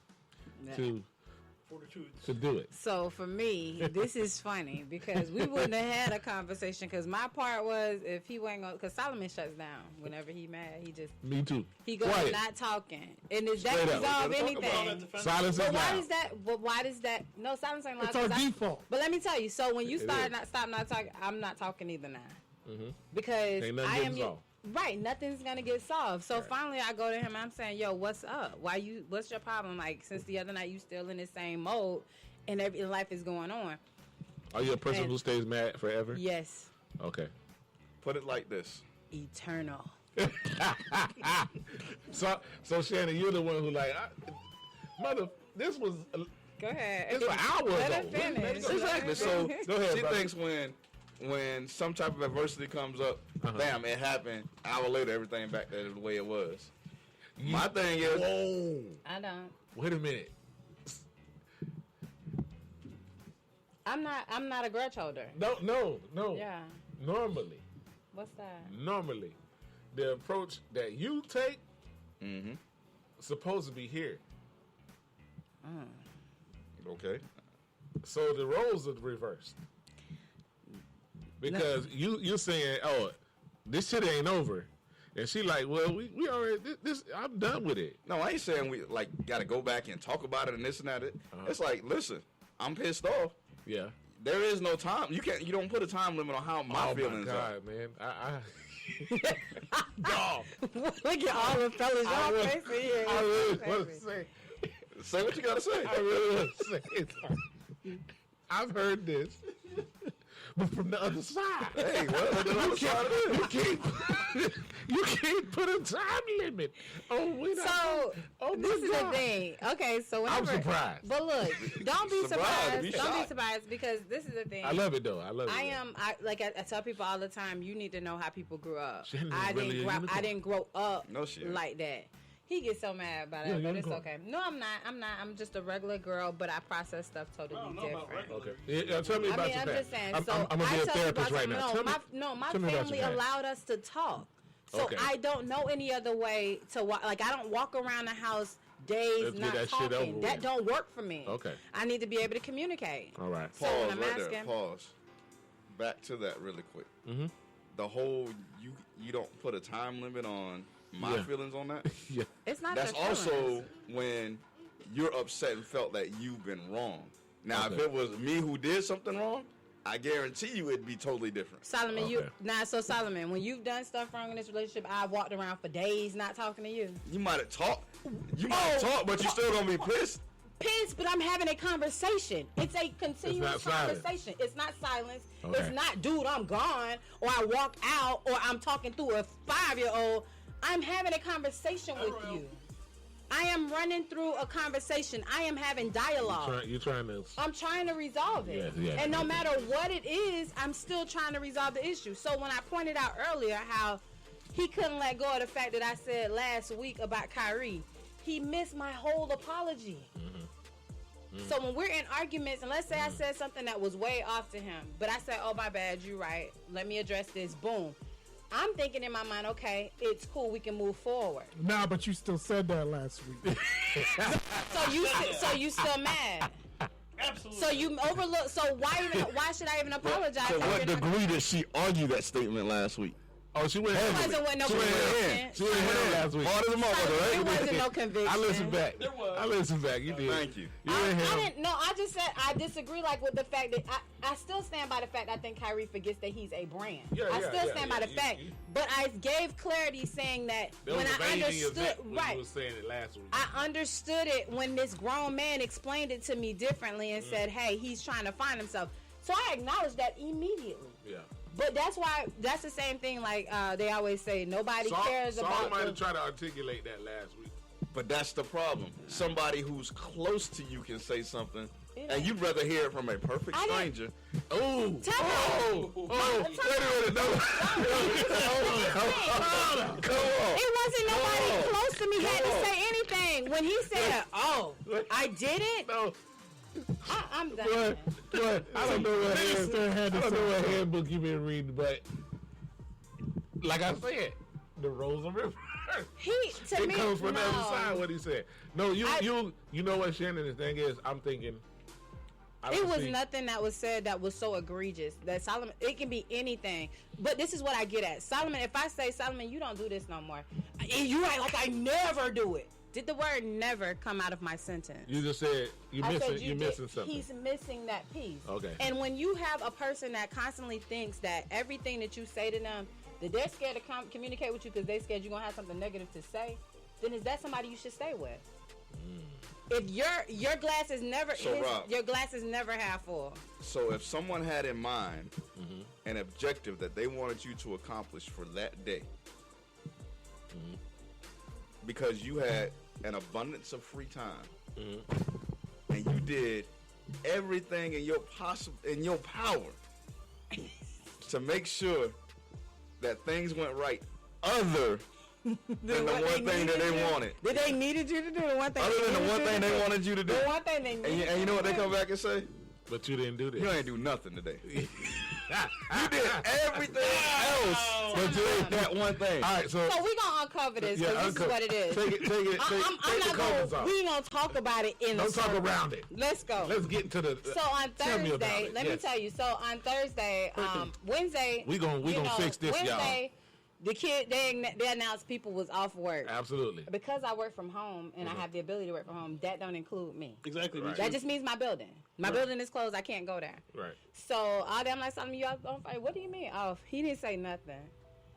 to do it? So for me, this is funny because we wouldn't have had a conversation because my part was if he wasn't going, because Solomon shuts down whenever he mad. He just Me too. he goes Quiet. not talking, and is that Straight up. resolve Talk about anything? that Silence But is why loud. does that? But why does that? No, silence ain't loud. It's our 'cause default. But let me tell you. So when you It start is. stop not talking, I'm not talking either now. Mhm. Because Ain't nothing I getting am solved. right. Nothing's gonna get solved. So Right. finally, I go to him. And I'm saying, "Yo, what's up? What's your problem? Like since the other night, you still in the same mode, and every life is going on." Are you a person And- who stays mad forever? Yes, Okay. Put it like this. eternal. So Shannon, you're the one who this was Go ahead. It's for hours, Let her though. finish. Exactly. So Go ahead, she brother. thinks when some type of adversity comes up, bam, it happened. An hour later, everything back to the way it was. My thing is, Whoa. I don't. Wait a minute. I'm not a grudge holder. No. Yeah. Normally, What's that? the approach that you take mm-hmm. supposed to be here. Okay. So the roles are reversed. Because you're saying, oh, this shit ain't over. And she like, well, we already, this I'm done with it. No, I ain't saying we got to go back and talk about it and this and that. It's like, listen, I'm pissed off. Yeah. There is no time. You don't put a time limit on how my feelings my are. God, man. Dog. Look at all the fellas y'all facing here. I really want to say. Say what you got to say. I really want to say it. I've heard this, but from the other side. Hey, well, the other side of it. You can't put a time limit on when So this is the thing. Okay, so I'm whenever, surprised. But look, don't be Surprised, surprised. be Don't be shocked. surprised because this is the thing. I love it though. I love it. I tell people all the time. You need to know how people grew up. Shannon's I really a unicorn. didn't grow up No shit. like that. He gets so mad about it, You're a but it's unicorn. okay. No, I'm not. I'm just a regular girl, but I process stuff totally I don't know about different. regular. Okay. Yeah, tell me I about mean, your I'm past. just saying. I'm So gonna be I a tell therapist people, right now. Tell my me about family your past. allowed us to talk. So Okay. I don't know any other way to walk. Like I don't walk around the house days Let's get not that shit talking. over That with. don't work for me. Okay. I need to be able to communicate. All right. So when Pause I'm right asking, there. Pause. Back to that really quick. Mm-hmm. The whole you don't put a time limit on my Yeah. feelings on that. Yeah. it's not. That's your feelings. also when you're upset and felt that you've been wrong. Now, if Okay. it was me who did something wrong, I guarantee you it'd be totally different. Solomon, Okay. So Solomon, when you've done stuff wrong in this relationship, I've walked around for days not talking to you. You might have talked. But you still gonna be pissed. Pissed, but I'm having a conversation. It's a continuous It's not silence. conversation. It's not silence. Okay. It's not, dude, I'm gone, or I walk out, or I'm talking through a 5-year-old. I'm having a conversation with you. I am running through a conversation. I am having dialogue. You're trying to. I'm trying to resolve it. Yeah, and no matter what it is, I'm still trying to resolve the issue. So when I pointed out earlier how he couldn't let go of the fact that I said last week about Kyrie, he missed my whole apology. So when we're in arguments, and let's say I said something that was way off to him, but I said, oh, my bad, you're right. Let me address this. Boom. I'm thinking in my mind, okay, it's cool, we can move forward. Nah, but you still said that last week. So you still mad? Absolutely. So you overlook. So why should I even apologize? To if what you're not- degree did she argue that statement last week? Oh, she went It heavy. wasn't with no She went conviction. in. She went heavy last week. Hard as a motherfucker, right? It wasn't no conviction. I listened back. There was. I listened back. You did. Thank you. You I went heavy. didn't. No, I just said I disagree. Like with the fact that I still stand by the fact I think Kyrie forgets that he's a brand. I still stand by the fact. But I gave clarity saying that There when was a I bathing understood, event when right? you was saying it last week. I understood it when this grown man explained it to me differently and said, "Hey, he's trying to find himself." So I acknowledged that immediately. Yeah. But that's why that's the same thing. Like they always say, nobody cares Saul about. might have tried to articulate that last week. But that's the problem. Somebody who's close to you can say something, It and ain't- you'd rather hear it from a perfect I didn't- stranger. Oh, Tell me. wait a minute. Come on. It wasn't nobody close to me had to say anything. When he said, "Oh, I did it," No, I'm done. but I don't know what Minister had to I don't say know what something. handbook you've been reading, but like I said, the Rosa River. He to It me, comes from no. the other side. What he said. No, you know what, Shannon. The thing is, I'm thinking. I It don't was see- nothing that was said that was so egregious that Solomon. It can be anything, but this is what I get at Solomon. If I say Solomon, you don't do this no more, and you act like I never do it. Did the word "never" come out of my sentence? You just said you're I missing. said You're did. missing something. He's missing that piece. Okay. And when you have a person that constantly thinks that everything that you say to them, that they're scared to communicate with you because they're scared you're gonna have something negative to say, then is that somebody you should stay with? If your glass is never So, Rob. your glass is never half full. So if someone had in mind an objective that they wanted you to accomplish for that day, because you had an abundance of free time, and you did everything in your power to make sure that things went right, other than the what one thing that they needed you- wanted, That they needed you to do the one thing. other than the needed one you thing to they do. wanted you to do, The one thing they needed. and you know what they come back and say? But you didn't do this. You ain't do nothing today. You did everything else, but you ain't that one thing. All right, so So we gonna uncover this because this is what it is. Take it. I'm Take the not covers gonna. off. We gonna talk about it in Don't the talk circle. around it. Let's go. Let's get into the. So on tell me about Thursday, it. let me Yes. tell you. So on Thursday, Wednesday, We gonna fix this, y'all. Wednesday, the kid they announced people was off work. Absolutely. Because I work from home and I have the ability to work from home. That don't include me. Exactly. Right. That just means my building. My building is closed. I can't go there. Right. So all them like something you on fire. What do you mean? Oh, he didn't say nothing.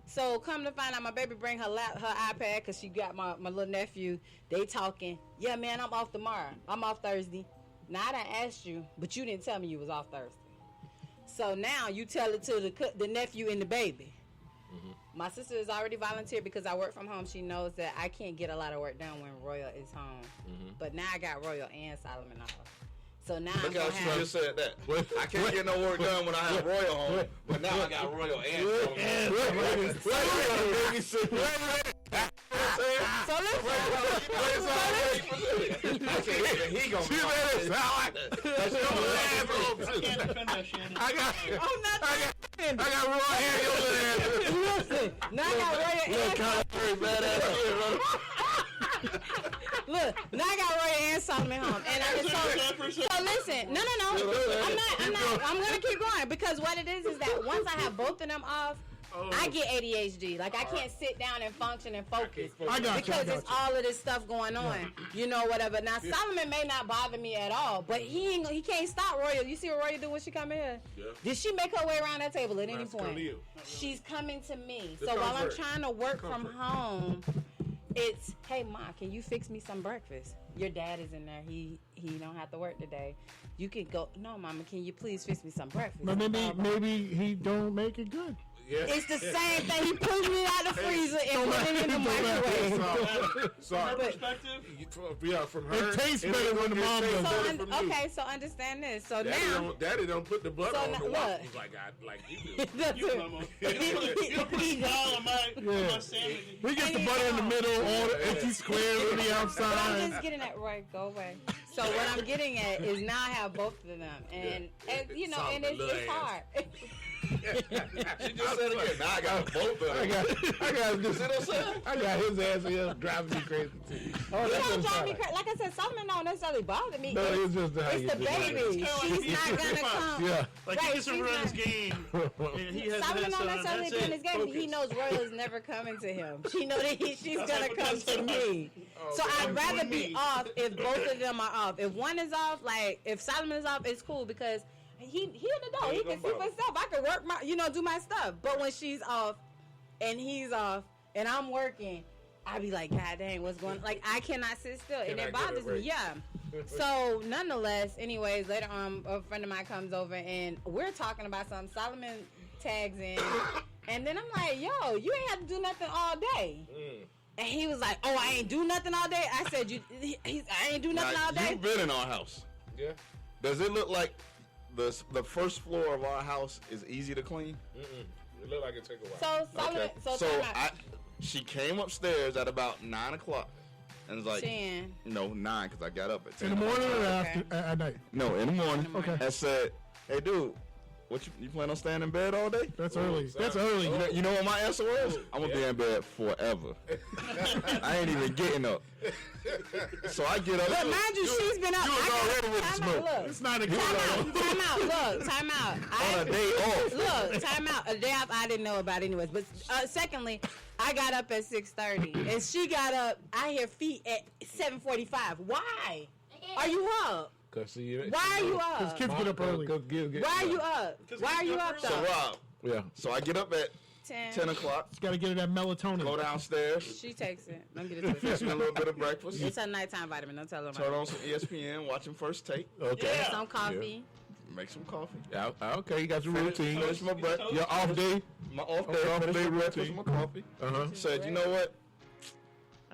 So come to find out, my baby bring her iPad because she got my little nephew. They talking. Yeah, man, I'm off tomorrow. I'm off Thursday. Now I done asked you, but you didn't tell me you was off Thursday. So now you tell it to the nephew and the baby. My sister has already volunteered because I work from home. She knows that I can't get a lot of work done when Royal is home. But now I got Royal and Solomon off. So now I'm Look how gonna she have. just said that. I can't get no work done when I have Royal home, but now I got Royal and So listen. he gonna be Can't defend that, Shannon. I got raw hair. Listen, now I got Royal and look, now I got Royal and Solomon home, and I just so listen. No. I'm gonna keep going because what it is that once I have both of them off, I get ADHD. Like I can't sit down and function and focus I got you. because it's all of this stuff going on. You know, whatever. Now Solomon may not bother me at all, but he can't stop Royal. You see what Royal do when she come in? Yeah. Did she make her way around that table at any That's point? Khalil. She's coming to me. The So while I'm comfort. trying to work from Comfort. home, it's, hey Ma, can you fix me some breakfast? Your dad is in there. He don't have to work today. You can go. No, Mama, can you please fix me some breakfast? But maybe he don't make it good. Yeah. It's the same thing. He pulls it out the freezer and put it in the microwave. So, From her perspective, from her. It tastes better when the mom does it. So okay, so understand this. So now, Daddy don't put the butter So on now- the look. waffles like you do. that's you it. mama. You don't put gall on my sandwich. We get the butter in the middle, all the empty squares on the But I'm outside. just getting at right. Go away. So what I'm getting at is now I have both of them, and you know, and it's hard. She just said it again. Now I got both of them. I got his ass here driving me crazy too. Oh, You that's don't what drive me it crazy. Like I said, Solomon don't necessarily bother me. No, it's just how It's you the do it. baby. She's not gonna come. Yeah. Like Right, he gets to she's run not- his game. And he has Solomon his don't son. necessarily That's be in it. his game, but he knows Royal is never coming to him. She know that she's gonna come to me. So I'd rather be off if both of them are off. If one is off, like if Solomon is off, it's cool because he an adult. He can see for himself. I can work my, do my stuff. But when she's off and he's off and I'm working, I be like, God dang, what's going on? Like I cannot sit still, and it bothers me. Yeah. So nonetheless, anyways, later on, a friend of mine comes over and we're talking about something. Solomon tags in, and then I'm like, yo, you ain't have to do nothing all day. And he was like, oh, I ain't do nothing all day. I said, I ain't do nothing all day. You've been in our house. Yeah. Does it look like the first floor of our house is easy to clean? It look like it take a while. So Solomon, So time out. she came upstairs at about 9 o'clock. And it's like, 10. no, 9 because I got up at 10. In the morning or Okay. after at night? No, in the morning. Okay. I said, hey, dude, what you plan on staying in bed all day? That's early. That's early. You know what my answer was? I'm going to be in bed forever. I ain't even getting up. So I get up. Look, mind you, she's been up. You was already with the Time smoke. out, look. It's not a good Time out. Look, time out. On a day off. Look, time out. A day off I didn't know about anyways. But secondly, I got up at 6:30. And she got up, I hear feet at 7:45. Why? Are you up? Why are you up? Kids get up early. Why are you up? Why are you up So, though? Rob, Yeah. so I get up at 10 o'clock, Got to get her that melatonin. go downstairs, She takes it. Don't get it fix twisted. me a little bit of breakfast, It's her nighttime vitamin. Don't tell her turn about on some ESPN, watching First Take, Okay. it. Some coffee. make some coffee. Yeah, okay, you got your routine. Finish my breakfast. Your off day. My off day, Off finish day my breakfast, routine. my coffee. Uh-huh. Said, you know what?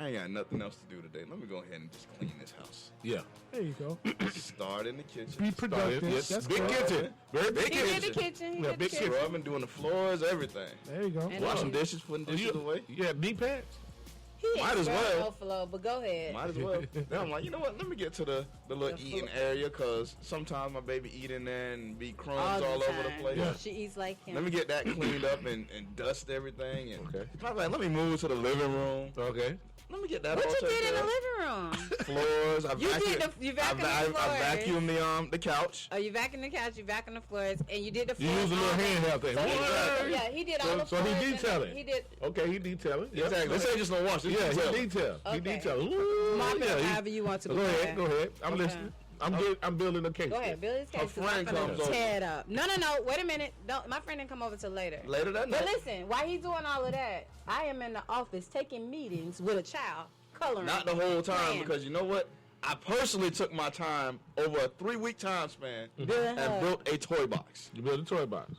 I ain't got nothing else to do today. Let me go ahead and just clean this house. Yeah. There you go. Start in the kitchen. Be productive. Yes. That's Big good. kitchen. Very big He did kitchen. the kitchen. He Yeah, did the big kitchen. Scrubbing, doing the floors, everything. There you go. And Washing then- dishes, putting dishes away. You had knee pads? He Might as ain't well. Overflow, but go ahead. Might as well. Then I'm like, you know what? Let me get to the little The eating food. area because sometimes my baby eat in there and be crumbs All all the over the time. place. Yeah. She eats like him. Let me get that cleaned up and dust everything. And Okay. I was like, let me move to the living room. Okay. Let me get that What all you taken did in the care of. living room? Floors. I You did vacuumed- you vacuumed the I floors. vacuumed the couch. Oh, you vacuumed the couch, you vacuumed the floors, and you did the You floors. use a little all handheld thing. So he What? did, yeah, he did all the So floors. he and detailing. He did Okay, he detailing. Yep. Exactly. This ain't just no wash. This Yeah, is he detailing. detail. He Okay. detail. Ooh, mopping yeah, up he- however you want to. Go ahead, go ahead. I'm Okay. listening. I'm building a case. Go ahead, build his case. 'cause friend I'm finna comes over. tear it up. No. Wait a minute. Don't. My friend didn't come over till later. Later that But night. listen, while he's doing all of that, I am in the office taking meetings with a child, coloring. Not the whole time Playing. because you know what? I personally took my time over a 3-week time span Building and her. built a toy box. You build a toy box.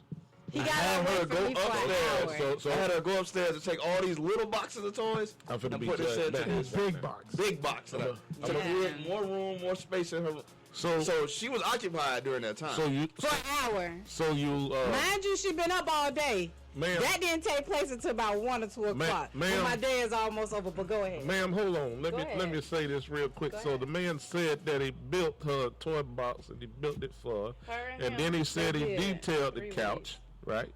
He got had away her from go me for an upstairs. hour. So I had her go upstairs and take all these little boxes of toys I'm finna and be put this judged into back. this Big box. big box. To Yeah. create more room, more space in her. So she was occupied during that time. So you For an hour. so you Mind you, she been up all day. ma'am, That didn't take place until about 1 or 2 o'clock. ma'am. When my day is almost over, but go ahead. ma'am, hold on. Let Go me ahead. say this real quick. Go So ahead. the man said that he built her toy box and he built it for her. Her and And him, then he said they he did. detailed the 3 couch, weeks. right?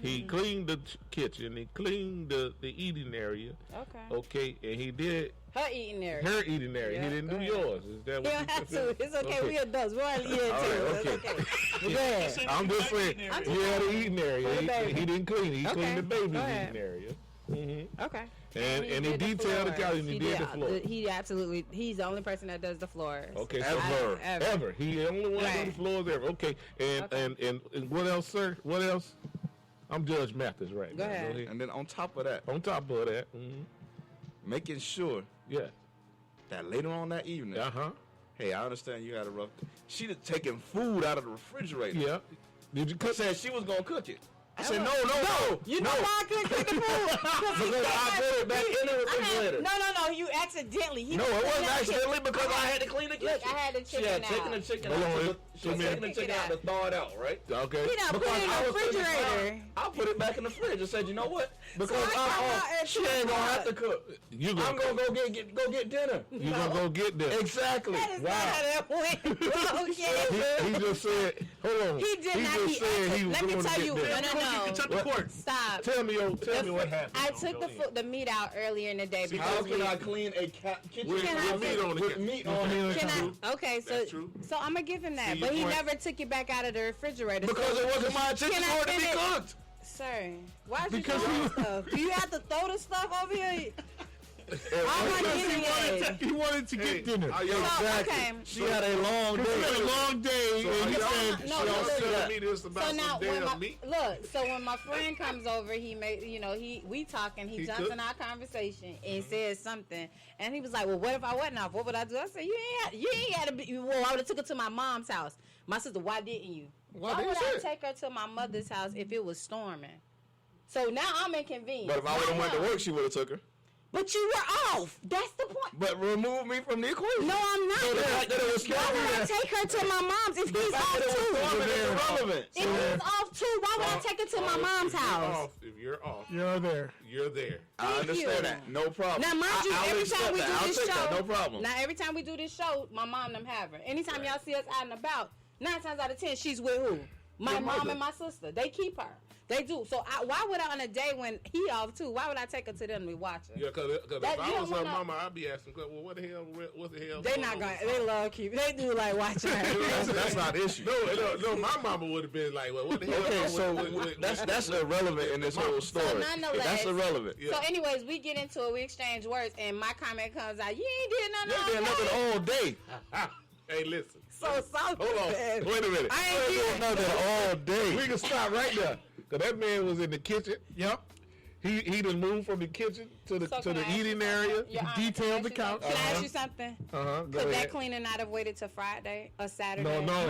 He cleaned the kitchen, he cleaned the eating area, Okay. okay, and he did Her eating area. her eating area. Yeah, he didn't go do ahead. yours. Is that You what don't have to. It's okay. Okay. We adults. We're only eating too. All right, It's okay. okay. But go ahead. I'm just saying, I'm he had an eating area. For the He baby. didn't clean it. He Okay, cleaned the baby's go ahead. eating area. hmm Okay. And he did detailed the floors. couch and he did the floor. He absolutely. He's the only person that does the floors. Okay, so Ever. He the only one Right. on the floors ever. Okay, and, Okay. and what else, sir? What else? I'm Judge Mathis right Go now. ahead. and then on top of that, On top of that, making sure yeah, that later on that evening, uh-huh, hey, I understand you had a rough. She'd have taken food out of the refrigerator. yeah. Did you She cook? said she was gonna cook it. I said was- no. You know why I couldn't cook the food? Because I put it back in the refrigerator. No. You accidentally. No, it wasn't accidentally because I had to clean the kitchen. Look, I had the She chicken had taken out. the chicken Hold out. on, So it- So taking the chicken out to thaw it out, right? Okay. He not put it in the refrigerator. I put it back in the fridge and said, you know what? Because So I come out at she 2 ain't gonna o'clock. have to cook. You I'm gonna go get dinner. You gonna go get them? Exactly. That is not how that went. Okay. He just said, hold on. He did not. just said he was Let me going to tell get you. them. No. It's up to court. Stop. Tell me what happened. I took the meat out earlier in the day because How can I clean a kitchen With Can I meat on with it. meat on it? Can I? Okay, That's true. so I'm gonna give him that, See but your he point? never took it back out of the refrigerator. Because it wasn't my intention Can I for it to be finish? cooked. Sir, why you Because doing stuff? Do you have to throw the stuff over here? I'm not getting it. He wanted to get dinner. Okay. She had a long He had day. a long day, and he said, No, Y'all listen. telling me this about So now some when damn meat? when my friend comes over, he we talking, he jumps in our conversation and says something, and he was like, "Well, what if I wasn't off? What would I do?" I said, "You ain't had to be." Well, I would have took her to my mom's house. My sister, why didn't you? Why would I take her to my mother's house if it was storming? So now I'm inconvenienced. But if I would have went to work, she would have took her. But you were off. That's the point. But remove me from the equation. No, I'm not. So the fact that it was Why would I take her to my mom's if he's off too? irrelevant. If he's off too, why would I take her to my mom's house? If you're off, "You're there." you're there. I Thank understand you. that. No problem. Now, mind you, I'll every accept time we that. do I'll this take show, that. No problem. Now, every time we do this show, my mom them have her. Anytime y'all see us out and about, 9 times out of 10, she's with who? My mom and my sister. They keep her. They do. So why would I, on a day when he off too, why would I take her to them to watch her? Yeah, because if That- I you was don't her wanna- mama, I'd be asking, well, what the hell? They not going to. They love keep. They do like watching her. That's not the issue. No, my mama would have been like, well, what the hell? Okay, so with- that's irrelevant in this whole story. So nonetheless, That's irrelevant. So anyways, we get into it. We exchange words, and my comment comes out, "You ain't did nothing You did nothing all day." all day. Hey, listen. So Hold on. bad. Wait a minute. I ain't You did did nothing all day. We can stop right there. Because that man was in the kitchen. Yep. He done moved from the kitchen to the So can I ask eating you area. something? Your Honor, detailed can I ask the you couch. something? Can I ask you something? Go Could that ahead. cleaner not have waited till Friday or Saturday? No.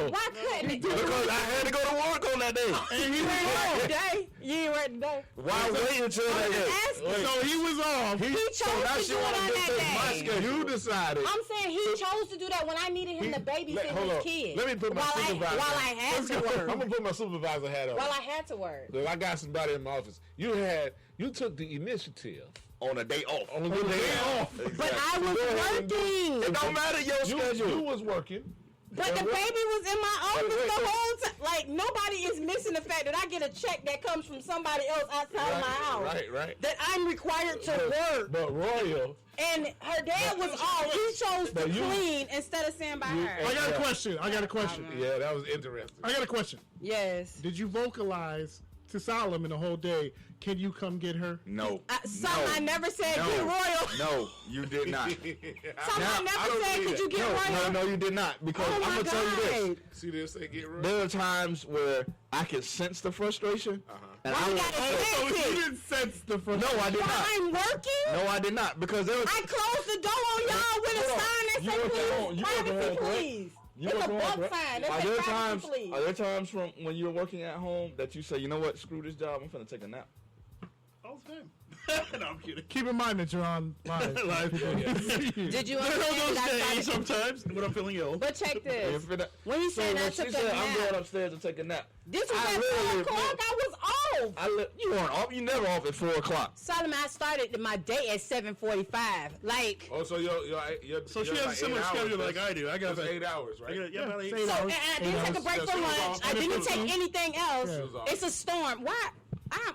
Why couldn't it? Because I had to go to work on that day. You ain't work today. You ain't work today. Why wait until that day? Asking. So he was off. He chose now to she do it wanna on dictate my that day. schedule. You decided. I'm saying he chose to do that when I needed him to babysit hold his on. kid. Let me put my supervisor. While I had to work. I'm gonna put my supervisor hat on. While I had to work. Because I got somebody in my office. You took the initiative On a day off. on the day off. But I was working. It don't matter your You schedule. was working. But the baby was in my office wait. the whole time. Like, nobody is missing the fact that I get a check that comes from somebody else outside of my house. Right. That I'm required to work. But Royal, And her dad was off. He chose to But you- clean instead of staying by her. I got a question. yeah, that was interesting. I got a question. Yes. Did you vocalize to Solomon the whole day, "Can you come get her"? No. I never said No. get Royal. No, you did not. I Now, never said could you get Royal. No, you did not. Because Oh I'm my gonna tell you this. God. See this? Say get Royal. There are times where I can sense the frustration, and Why I you will. gotta So sense you it? didn't sense the first. No, I did While not. I'm working? No, I did not. Because there was. I closed the door on y'all with a Hold on. sign that You said work at home. please, You work at privacy home, correct? please. You It's work a at home, buck correct? sign that Are said there privacy times? please. Are there times from when you're working at home that you say, you know what, screw this job, I'm finna take a nap? All the time. No, I'm kidding. Keep in mind that you're on live. Did you There are understand those that I days started? sometimes when I'm feeling ill. But check You're this. finna- When he So said I when she took a said, I'm going nap, upstairs to take a nap. this was I at 4 literally o'clock. I was off. You weren't off. You never off at 4 o'clock. Solomon, I started my day at 7:45. Like, Oh, so you're So she has a similar schedule like I do. I got That's 8 hours, right? Yeah, about 8. Say so, that. and I didn't take a break Yeah, for so it was lunch. off. I didn't take anything else. Yeah. It's a storm. Why?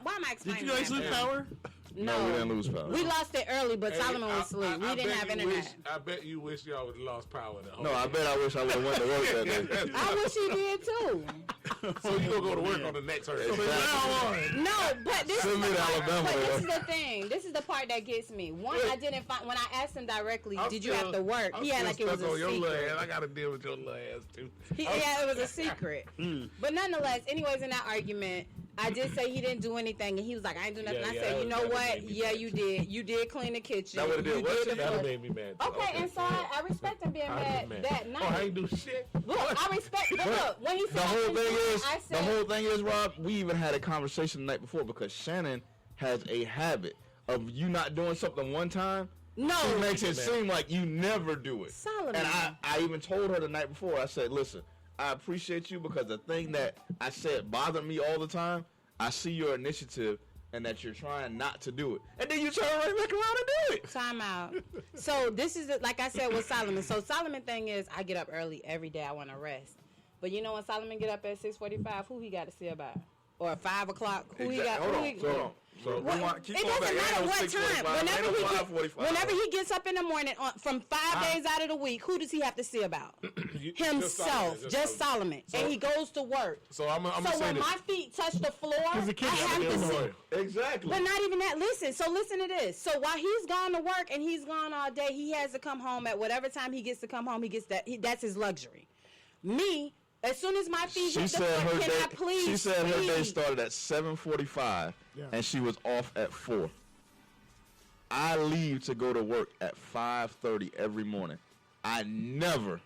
Why am I Did explaining you guys that? lose power? No, we didn't lose power. We lost it early, but Hey, Solomon was asleep. We didn't have internet. I bet you wish y'all would have lost power the whole No, I day. bet I wish I would have went to work that day. I wish he did too. So you gonna go to work on the next Thursday. No, but this Send is me the to part. Alabama, But this though. is the thing. This is the part that gets me. One, I didn't find when I asked him directly, I'm did you still- have to work? I'm He had still like it was stuck a on your little ass. secret. I gotta deal with your little ass too. Yeah, it was a secret. But nonetheless, anyways, in that argument, I did say he didn't do anything, and he was like, "I ain't do nothing." Yeah, I yeah, said, that "You know would've what? made me Yeah, mad. you did. You did clean the kitchen. That would've did You what? the That food." made me mad. Okay, and so I respect him being mad that night. Oh, I ain't do shit. Look, I respect. But look, when he said The whole I thing is, I the said, whole thing is, Rob, we even had a conversation the night before because Shannon has a habit of you not doing something one time. no, She makes it seem like you never do it. Solomon. And I even told her the night before, I said, listen, I appreciate you because the thing that I said bothered me all the time, I see your initiative and that you're trying not to do it. And then you turn right back around and do it. Time out. So this is, like I said with Solomon. So Solomon thing is, I get up early every day. I want to rest. But you know when Solomon get up at 6:45, who he got to see about? Or 5 o'clock, who he got? Hold Who on. he, So What- keep it going doesn't back. matter Ain't no what 6:45, time. ain't no 5:45. Whenever he gets up in the morning, from 5 days out of the week, who does he have to see about? Himself, just Solomon. And he goes to work. So I'm So say when this. my feet touch the floor, I the kids have to see. Exactly. But not even that. Listen to this. So while he's gone to work and he's gone all day, he has to come home at whatever time he gets to come home. He gets that. That's his luxury. Me, as soon as my feet She hit the said floor, her can day. I please? She said her day please? started at 7:45, and she was off at 4. I leave to go to work at 5:30 every morning. I never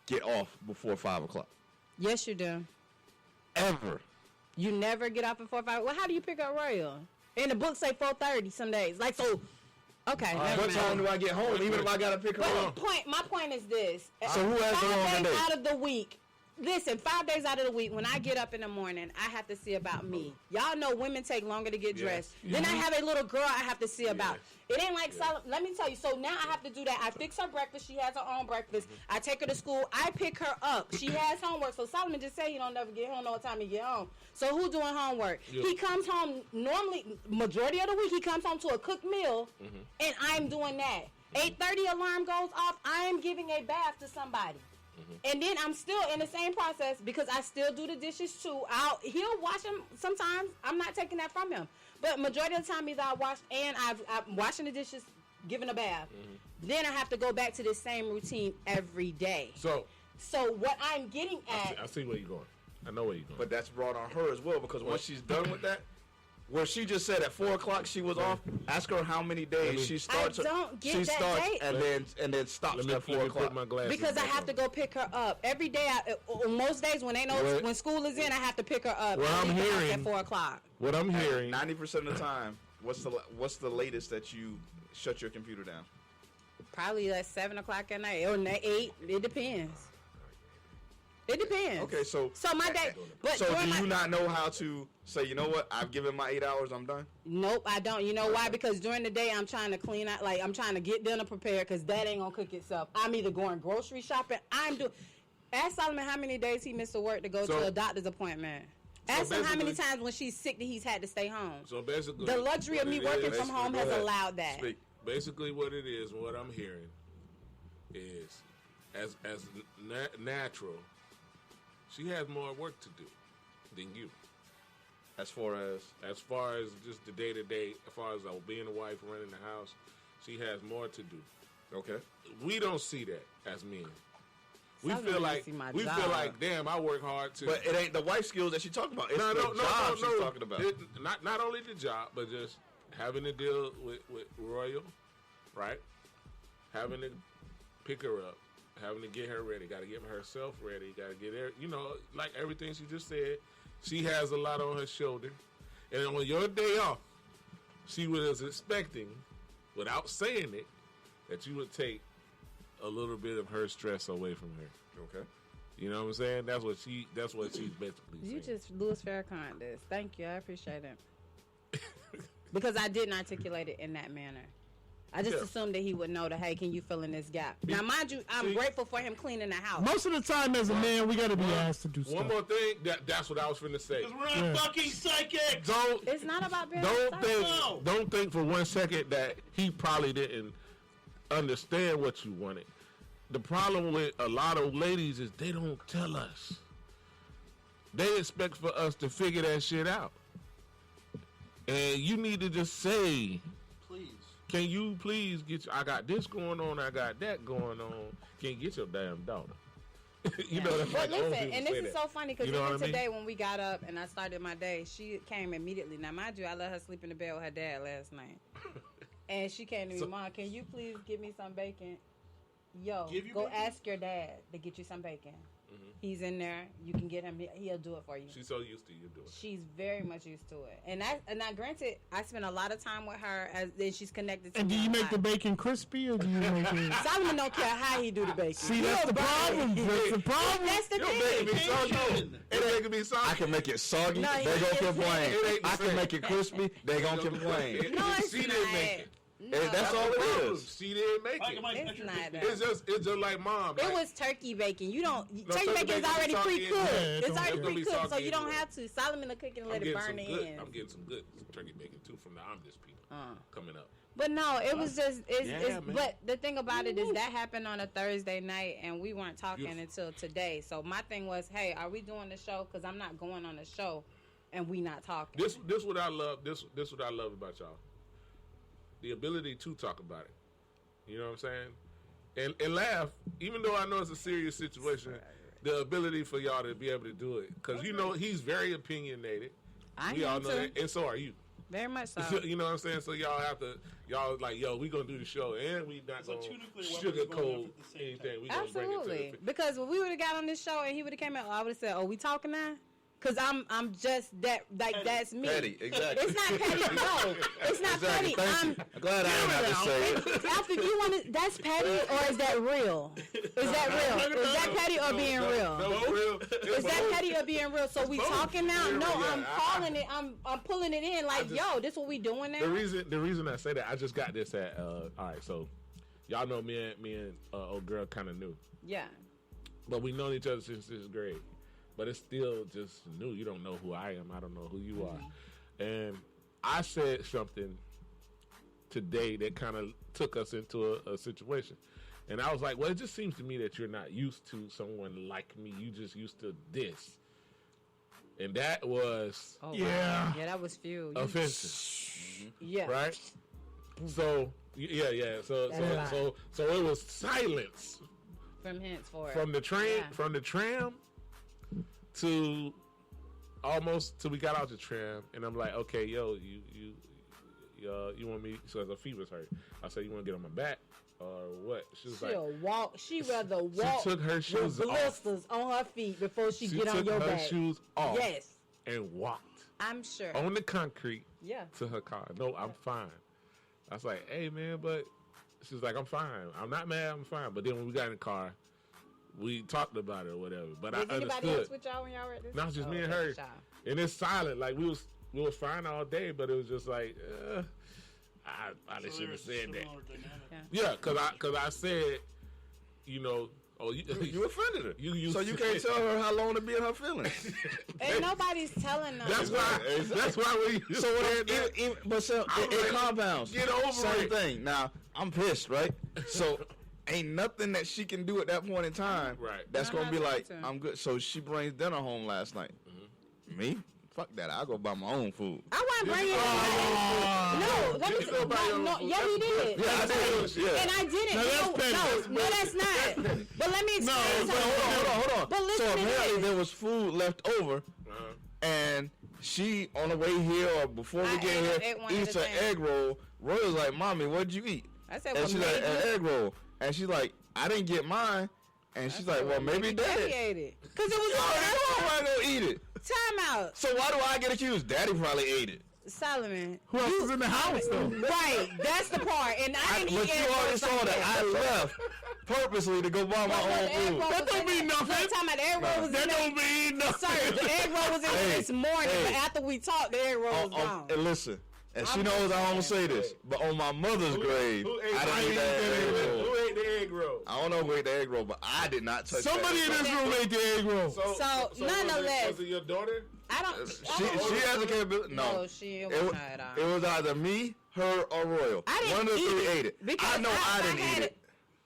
get off before 5 o'clock. Yes, you do. Ever. You never get off at 4 or 5. Well, how do you pick up Royal? And the book say 4:30 some days. Like so. Okay. never What mind. time do I get home? Even if I gotta pick her up. But my point is this. So who has the longer 5 days day? out of the week. Listen, 5 days out of the week, when I get up in the morning, I have to see about me. Y'all know women take longer to get dressed. Then I have a little girl I have to see about. It ain't like let me tell you. So now I have to do that. I fix her breakfast. She has her own breakfast. I take her to school. I pick her up. She has homework. So Solomon just said he don't never get home. Know what time he get home. So who doing homework? He comes home normally majority of the week. He comes home to a cooked meal, and I'm doing that. 8:30 alarm goes off. I am giving a bath to somebody. And then I'm still in the same process because I still do the dishes too. He'll wash them sometimes. I'm not taking that from him. But majority of the time either I wash and I'm washing the dishes, giving a bath. Then I have to go back to this same routine every day. So what I'm getting at, I see where you're going. I know where you're going. But that's brought on her as well because once she's done with that, where she just said at 4 o'clock she was off. Ask her how many days she starts. I don't get she that starts date. and then stops at 4 Let me o'clock. put my glasses because I back have on. to go pick her up every day. Most days when when school is in, I have to pick her up. Well, I I'm leave the house hearing- at 4 o'clock. What I'm hearing. 90% of the time, what's the latest that you shut your computer down? Probably like 7 o'clock at night or 8. It depends. It depends. Okay, so my day. But so during do my, you not know how to say, you know what? I've given my 8 hours. I'm done. Nope, I don't. You know why? Because during the day I'm trying to clean out. Like I'm trying to get dinner prepared because that ain't gonna cook itself. I'm either going grocery shopping. Ask Solomon how many days he missed to work to go to a doctor's appointment. Ask him how many times when she's sick that he's had to stay home. So basically, The luxury of what me it working is- from home has allowed that. Speak. Basically, what it is, what I'm hearing, is as natural, she has more work to do than you. As far as Just the day to day, as far as being a wife, running the house, she has more to do. okay. We don't see that as men. We Solomon feel doesn't like see my job. damn, I work hard too. But it ain't the wife skills that she talking about. It's the job she's talking about. Not only the job, but just having to deal with Royal, right? Having to pick her up, having to get her ready, got to get herself ready, got to get her, like everything she just said. She has a lot on her shoulder. And on your day off, she was expecting, without saying it, that you would take a little bit of her stress away from her. Okay. You know what I'm saying? That's what she's basically saying. You just Louis Farrakhan this. Thank you. I appreciate it. Because I didn't articulate it in that manner. I just assumed that he would know that, hey, can you fill in this gap? Now, mind you, I'm grateful for him cleaning the house. Most of the time, as a man, we got to be asked to do stuff. One more thing. That's what I was finna say. Because we're not fucking psychics. It's not about being Don't think for 1 second that he probably didn't understand what you wanted. The problem with a lot of ladies is they don't tell us. They expect for us to figure that shit out. And you need to just say, Please. can you please I got this going on, I got that going on. Can you get your damn daughter? You know, that's But like old listen, people and say this is that. so funny because You know even what I mean? today when we got up and I started my day, she came immediately. Now, mind you, I let her sleep in the bed with her dad last night. And she came to me, Mom, can you please give me some bacon? Yo, Give you go bacon? ask your dad to get you some bacon. He's in there. You can get him. He'll do it for you. She's so used to you doing it. She's very much used to it. And now, granted, I spend a lot of time with her, and she's connected to And me. do you a make lot. the bacon crispy or do you make it? Solomon don't care how he do the bacon. See, that's the problem. That's the problem. That's the Your bacon be thing. soggy. It ain't gonna be soggy. I can make it soggy. No, they you gonna just complain. it ain't the I can same. make it crispy. They gonna complain. No, it's She not. didn't make it. No, That's all it Problem. is. She didn't make Like, it. Mike, It's extra not crispy. that. It's just like mom. It Like, was turkey bacon. You don't. No, turkey bacon is already soggy pre-cooked. anyway. Yeah, It's it's already gonna be pre-cooked, so soggy you don't anyway. have to. Solomon will cook it and let it burn the ends. I'm getting some good turkey bacon too from the Amish people coming up. But no, it was just. It's, Yeah, it's man. but the thing about it is that happened on a Thursday night, and we weren't talking Beautiful. until today. So my thing was, hey, are we doing the show? Because I'm not going on the show, and we not talking. This what I love. This what I love about y'all. The ability to talk about it. You know what I'm saying? And laugh, even though I know it's a serious situation. The ability for y'all to be able to do it, because you know he's very opinionated. I We all am know too. that, and so are you. Very much so. You know what I'm saying? So y'all like, yo, we gonna do the show, and we not So gonna two nuclear weapons going off sugarcoat at the same anything. time. We gonna bring it to Absolutely. the. Because when we would have got on this show and he would have came out, I would have said, "Oh, we talking now?" Because I'm just that, like, that's me. Petty, exactly. It's not petty. No, it's not Exactly. petty. Thank you. I'm glad I didn't have to say it. After you want to, that's petty or is that real? Is that real? Is that petty or being real? No, real. Is that petty or being real? So we both. talking now? Yeah, No, yeah. I'm calling it. I'm pulling it in. Like, yo, this what we doing now? The reason I say that, I just got this at. All right, so y'all know me and old girl kind of new, Yeah. but we known each other since 6th grade. But it's still just new. You don't know who I am. I don't know who you are. And I said something today that kind of took us into a situation. And I was like, well, it just seems to me that you're not used to someone like me. You just used to this. And that was Oh, Yeah. wow. Yeah, that was few. You- offensive, Yeah. right? So, yeah. So it was silence From henceforth. from the train, Yeah. from the tram to almost till we got out the tram, and I'm like, okay, yo, you want me? So her feet was hurt. I said, you want to get on my back or what? She was She'll like, walk. She rather walk. took her shoes with off. blisters on her feet before she she get on took your her back. shoes off Yes, and walked I'm sure. on the concrete Yeah. to her car. No, I'm fine. I was like, hey man, but she was like, I'm fine. I'm not mad. I'm fine. But then when we got in the car, we talked about it or whatever. But Was I anybody understood. else with y'all when y'all were at this? No, it's just Oh, me and okay, her. child. And it's silent. Like we was fine all day, but it was just like, I probably So shouldn't have there's said that. similar dynamic. Yeah, cause I said, you know, You offended her. You so you can't tell her how long to be in her feelings. And nobody's telling them. That's why. That's why when you So said that, it compounds. Get over Same it. thing. Now I'm pissed, right? So ain't nothing that she can do at that point in time. Right. That's I'm gonna not be going like, to. I'm good. So she brings dinner home last night. Me? Fuck that. I go buy my own food. I wasn't bringing it. No, let me You go buy your own no, food. yeah, he did. Yeah, I did. Yeah. And I didn't. Now that's petty. No, that's not. But let me explain But something. hold on. But listen So to apparently this. there was food left over, Uh-huh. and she on the way here or before we I get ate here one at eats a an time. egg roll. Roy was like, "Mommy, what'd you eat?" I said, And well, she's like, maybe. "An egg roll." And she's like, "I didn't get mine." And she's like, "Well, maybe Daddy Daddy." ate it. Because it was Oh, why go eat it? time out. So why do I get accused? Daddy probably ate it. Solomon. Who else is in the house though? Right, that's the part. And I didn't But eat you egg already rolls saw like that. I left purposely to go buy my Well, own the egg food. roll That was don't in mean there. nothing. No, time about the egg roll was That in don't there. mean nothing. Sir, the egg roll was in there Hey, this morning, hey. but after we talked, the egg roll was gone. And listen, and she I'm knows just I don't saying. say this, but on my mother's grave, Who ate I didn't eat that egg roll. Who ate the egg roll? I don't know who ate the egg roll, but I did not touch Somebody in that. this room ate the egg roll. So, nonetheless- was it your daughter? I don't. She has a capability. No, she it, was wa- not at all. it was either me, her, or Royal. I didn't One of the eat three it ate it. because I know I didn't had eat it.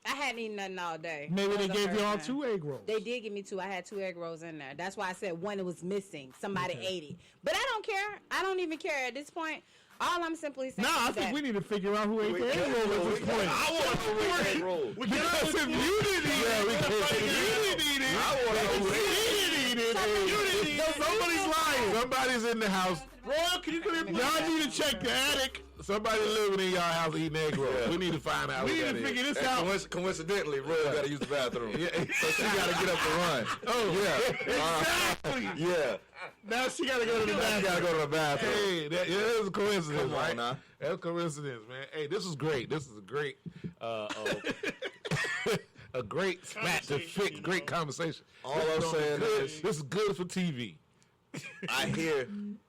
I hadn't eaten nothing all day. Maybe That they was the gave first y'all time. 2 egg rolls. They did give me 2. I had 2 egg rolls in there. That's why I said one was missing. Somebody ate it. But I don't care. I don't even care at this point. All I'm simply saying Nah, I is think that we need to figure out who ate the egg roll at this point. I want to know who ate the egg roll. Because if you didn't eat it, we can't if figure you it out. didn't eat it, I want to know who ate it. he didn't eat it, you didn't eat it, somebody's lying. Somebody's in the house. Royal, can you come here, please? Y'all need to check the attic. Somebody living in y'all house eating egg rolls. Yeah. We need to find out. We who need that to is. figure this And out. coincidentally, Roy got to use the bathroom. Yeah. So she got to get up and run. Exactly. Yeah. Now she got to go to the She bathroom. got to go to the bathroom. Hey, that is a coincidence, Come on right? now. That's a coincidence, man. Hey, this is great. This is a great, a great spot to Conversation, fix. you Great know. conversation. All This I'm is saying good. is- This is good for TV. I hear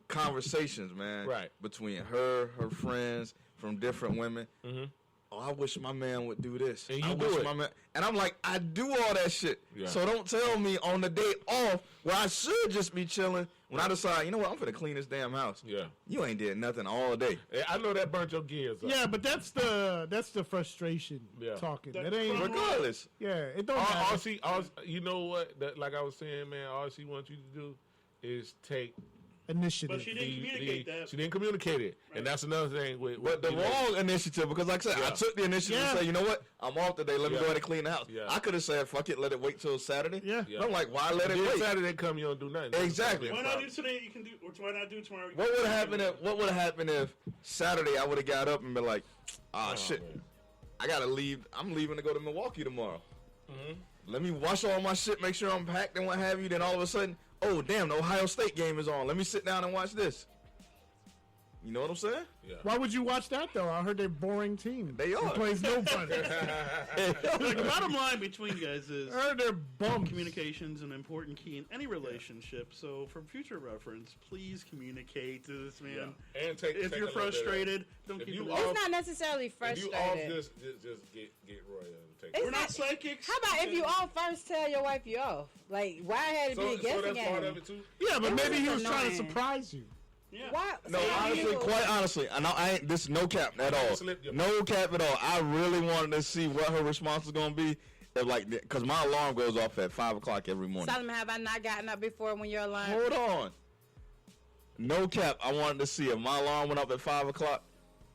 conversations, man, Right. between her friends, from different women. Oh, I wish my man would do this. And you I do wish it. my man, and I'm like, I do all that shit. Yeah. So don't tell me on the day off where I should just be chilling. When I decide, you know what, I'm finna clean this damn house. Yeah. You ain't did nothing all day. Hey, I know that burnt your gears up. Yeah, but that's the frustration Yeah. talking. That That ain't. from- Regardless, Yeah, it don't All matter. you know what? That, like I was saying, man, all she wants you to do is take Initiative. But she didn't communicate that. She didn't communicate it, and that's another thing. With but the you know, wrong initiative, because like I said, I Yeah. took the initiative Yeah. to say, you know what, I'm off today. Let me Yeah. go ahead and clean the house. Yeah. I could have said, fuck it, let it wait till Saturday. Yeah. Yeah. But I'm like, why let it Then wait? Saturday come, you don't do nothing. Exactly. Why not do today? You can do, or why not do tomorrow? What would have happened if Saturday I would have got up and been like, ah, shit, man. I gotta leave. I'm leaving to go to Milwaukee tomorrow. Let me wash all my shit, make sure I'm packed and what have you. Then all of a sudden, oh damn, the Ohio State game is on. Let me sit down and watch this. You know what I'm saying? Yeah. Why would you watch that though? I heard they're boring team. They Who are. plays nobody. Like, the bottom line between you guys is I heard they're bums. communication's an important key in any relationship. So, for future reference, please communicate to this man. Yeah. And take. If take you're a little bit of- frustrated, don't If keep you it. off- It's not necessarily If frustrated. you off, just get Roy and take. It's We're not not- psychics. How about if you off first, tell your wife you off? Like, why had it So, be a so guessing that's part of game? it too. Yeah, but It maybe he was was trying to annoying. surprise you. Yeah. Why? No, so honestly, you- quite honestly, I ain't. This is no cap at all. Slip your- No cap at all. I really wanted to see what her response was gonna be. If like, cause my alarm goes off at 5 o'clock every morning. Solomon, have I not gotten up before when your alarm? Hold on. No cap. I wanted to see if my alarm went up at 5 o'clock,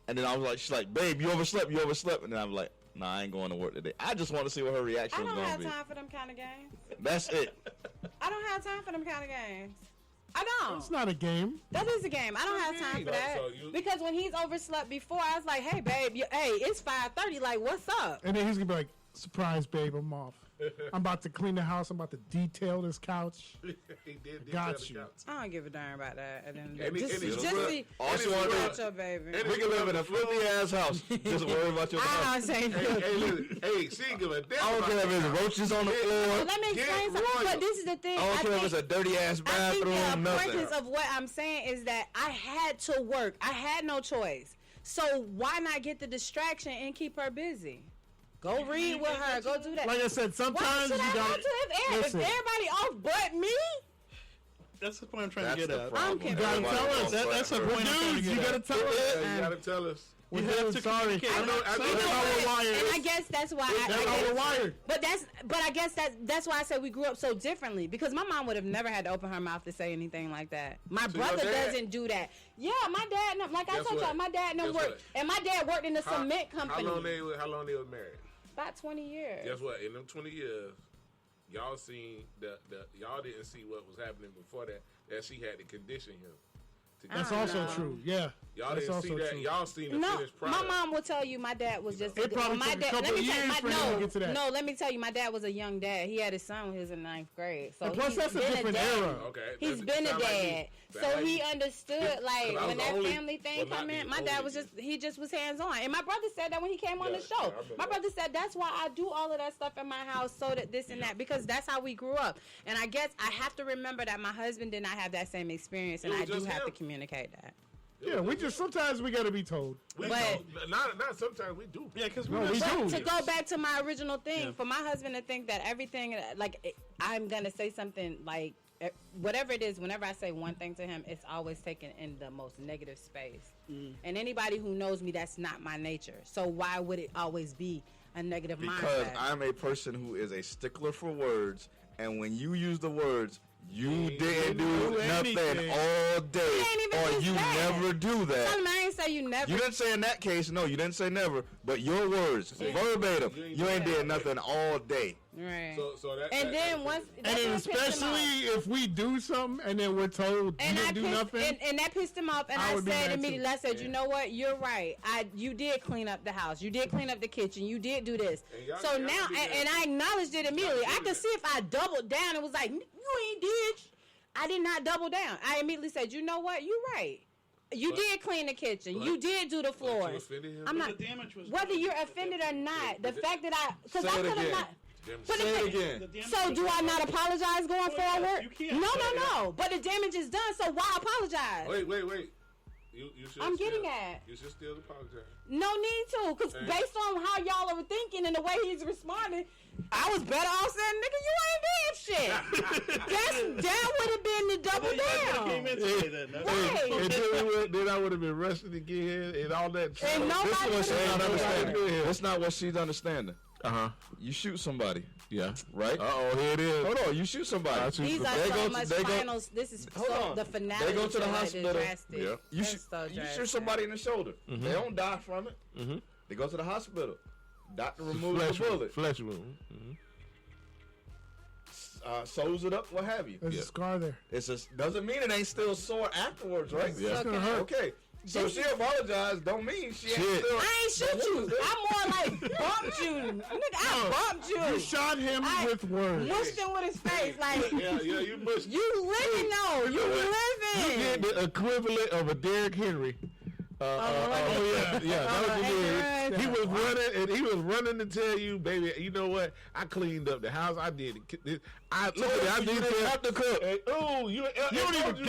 and then I was like, she's like, babe, you overslept, and then I'm like, nah, I ain't going to work today. I just want to see what her reaction I was don't gonna have be. time for them kind of games. That's it. I don't have time for them kind of games. I don't. It's not a game. That is a game. I don't have time for that. So you- Because when he's overslept before, I was like, hey, babe, hey, it's 5:30. Like, what's up? And then he's gonna be like, surprise, babe, I'm off. I'm about to clean the house. I'm about to detail this couch. He did Got tell the you. cops. I don't give a darn about that. And then And he- just and he's just good. be All she just wanna do- about your baby. And We can live in a filthy ass house. Just worry about your I house. don't say Hey, listen, hey, she ain't give a damn. I don't about care if that. it's roaches on the floor. Let me Get explain something. royal. But this is the thing. I don't care if it's a dirty ass I think the bathroom. Nothing. importance of what I'm saying is that I had to work. I had no choice. So why not get the distraction and keep her busy? Go read with her. Go do that. Like I said, Why sometimes should you I gotta. have to if listen. everybody off but me? That's the point I'm trying That's to get the at. problem. confused. gotta tell Everybody us. wants That's the her. point I'm trying to Dudes, get you at. gotta tell us. Yeah, you gotta tell us. We have have to sorry. communicate. I know. I That's know. how we're wired. And I guess that's why That's how we're wired. But I guess that's why I said we grew up so differently, because my mom would have never had to open her mouth to say anything like that. My So your brother dad- doesn't do that. Yeah, my dad, like I Guess told y'all, what? my dad Guess worked, what? and my dad worked in the cement company. How long they was married? About 20 years. Guess what? In them 20 years, y'all seen y'all didn't see what was happening before that she had to condition him. To That's I also know. true. Yeah. Y'all That's didn't see also that. true. Y'all seen the No, finished my product. mom will tell you my dad was just. It probably my took a dad, couple let me years tell you, for him to get to that. No, let me tell you, my dad was a young dad. He had his son when he was in 9th grade. So And plus, he's that's a been different dad. era. Okay. He's that been a sound like dad, me. so Sound like he me. understood. Because Like I was when the that only- family thing well, not come in, the my dad was only he just was hands on. And my brother said that when he came on Yeah, the show. yeah, I remember My that. brother said that's why I do all of that stuff in my house, so that this and that, because that's how we grew up. And I guess I have to remember that my husband did not have that same experience, and It I was do just have to him. communicate that. Yeah, we just sometimes we gotta be told. We But- don't. Not sometimes we do. Yeah, because No, we do. To go back to my original thing, Yeah. for my husband to think that everything, I'm gonna say something like whatever it is. Whenever I say one thing to him, it's always taken in the most negative space. And anybody who knows me, that's not my nature. So why would it always be a negative Because mindset? I'm a person who is a stickler for words, and when you use the words, you ain't didn't do do nothing anything. all day, ain't even or just you that. never do that. Solomon, I ain't say you never. You didn't say in that case, no, you didn't say never, but your words, verbatim, you ain't you ain't do did nothing all day. Right. So that. And then once, And then especially if we do something and then we're told you didn't do nothing. And that pissed him off. And I said immediately, I said, you know what? You're right. You did clean up the house. You did clean up the kitchen. You did do this. So now, and I acknowledged it immediately. I could see if I doubled down and was like, you ain't did. I did not double down. I immediately said, you know what? You're right. You did clean the kitchen. You did do the floors. I'm not. The damage was whether you're offended or not, the fact that because I could have not. Say it again. So do I not apologize going forward? You can't. No. But the damage is done, so why apologize? Wait. You should I'm getting at. You should still apologize. No need to, because based on how y'all are thinking and the way he's responding, I was better off saying, nigga, you ain't did shit. That would have been the double down. Came in today, then. Right. And then I would have been rushed again and all that. And nobody This is what she's not understanding. Yeah. That's not what she's understanding. You shoot somebody. Yeah. Right? Here it is. Hold on, you shoot somebody. These are so much finals. This is the finale. They go to the like hospital. drastic. Yeah. You shoot somebody in the shoulder. Mm-hmm. They don't die from it. Mm-hmm. They go to the hospital. Doctor removes the bullet. Flesh wound. Mm-hmm. Sews it up, what have you. There's a scar there. It's just doesn't mean it ain't still sore afterwards, right? Yeah. It's gonna hurt. Okay. So she apologized. Don't mean she ain't Shit. still. I ain't shoot you. I more like bumped you. Nigga, I bumped you. You shot him with words. Mushed him with his face. Like, Yeah, you must. you living though. You You living. did the equivalent of a Derrick Henry. That was what you did. He was running, and he was running to tell you, baby, you know what? I cleaned up the house. I did it. I didn't have to cook. You don't even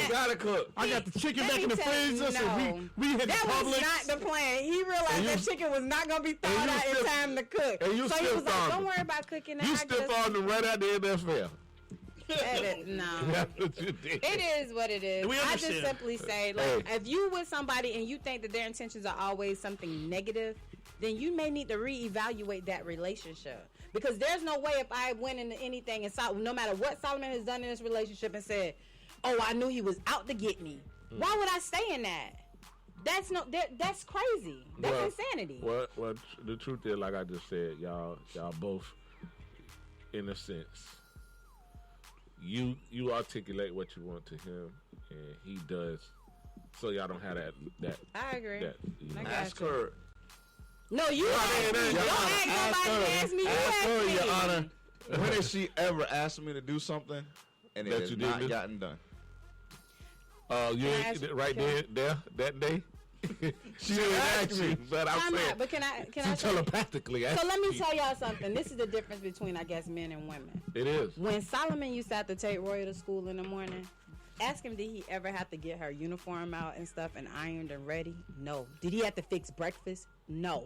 Gotta cook. I got the chicken Let back me in the tell you, freezer, so no. we hit That was Publix. not the plan. He realized that chicken was not going to be thawed out in time to cook. and you So he still was like, thawed don't him. worry about cooking that. You I still just- followed him right out the NFL. No. That's what you did. It is what it is. We I just understand. simply say, like, if you with somebody and you think that their intentions are always something negative, then you may need to reevaluate that relationship. Because there's no way if I went into anything and saw, no matter what Solomon has done in this relationship and said, oh, I knew he was out to get me. Why would I stay in that? That's crazy. That's insanity. Well, the truth is, like I just said, y'all both, in a sense, you articulate what you want to him, and he does. So y'all don't have that. I agree. I got Ask you. her. No, you ask me. Don't ask nobody to ask me. You Ask ask her, me. Your Honor. When has she ever asked me to do something and it That has you not didn't? gotten done? You ask- ain't right there that day. She didn't ask me, but I'm Time saying out, but can I she say- telepathically. So let me tell y'all something. This is the difference between, I guess, men and women. It is. When Solomon used to have to take Royal to school in the morning, ask him, did he ever have to get her uniform out and stuff and ironed and ready? No. Did he have to fix breakfast? No.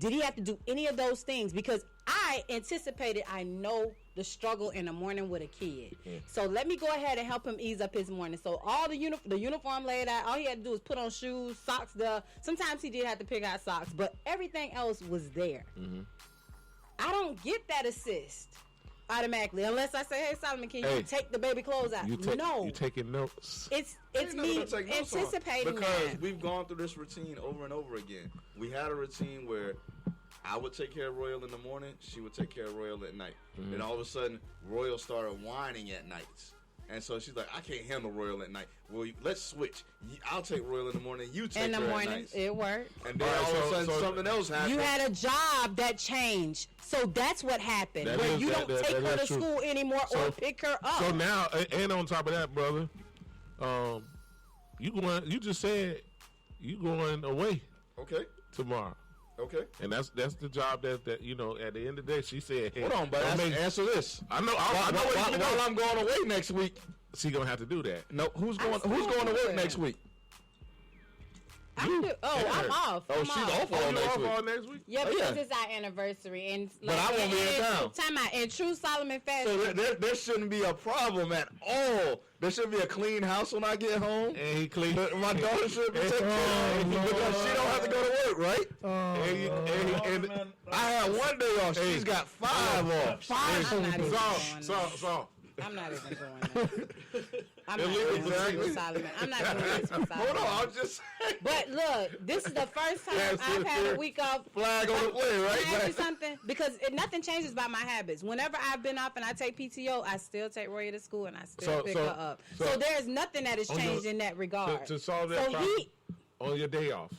Did he have to do any of those things? Because I anticipated, I know the struggle in the morning with a kid. So let me go ahead and help him ease up his morning. So all the uniform laid out, all he had to do was put on shoes, socks there. Sometimes he did have to pick out socks, but everything else was there. I don't get that assist automatically unless I say, hey, Solomon, can you take the baby clothes out? No. You taking notes. It's Ain't nothing me to take notes on, anticipating because that. we've gone through this routine over and over again. We had a routine where I would take care of Royal in the morning, she would take care of Royal at night. Then all of a sudden, Royal started whining at nights. And so she's like, I can't handle Royal at night. Well, let's switch. I'll take Royal in the morning, you take In the her at morning, nights. it worked. And then all of a sudden, something else happened. You had a job that changed. So that's what happened. That where is- you that- don't that- take that her to is true. school anymore or pick her up. So now, and on top of that, brother, you just said you going away Okay. tomorrow. Okay. And that's the job that at the end of the day, she said, hey, Hold on, but answer this. I know what you While I'm going away next week. she gonna have to do that. No, who's going to work next week? I'm off. Oh, I'm she's off. off all next week. all next week? Yeah, Oh, because yeah. it's our anniversary. And But I won't be in town. Time out. In true Solomon fashion. So there shouldn't be a problem at all. There should be a clean house when I get home. And he clean. My daughter should be taken care of because she don't have to go to work, right? And I had 1 day off. She's got 5 off. I'm not even going there. Saw. I'm not even going there. I'm not doing this with Solomon. I'm not doing this with Solomon. Hold on, I'm just saying. But look, this is the first time I've had a week off. Flag on the play, right? Can I ask you something? Because nothing changes about my habits. Whenever I've been off and I take PTO, I still take Roya to school and I still pick her up. So there's nothing that has changed in that regard. To solve that problem, on your day off,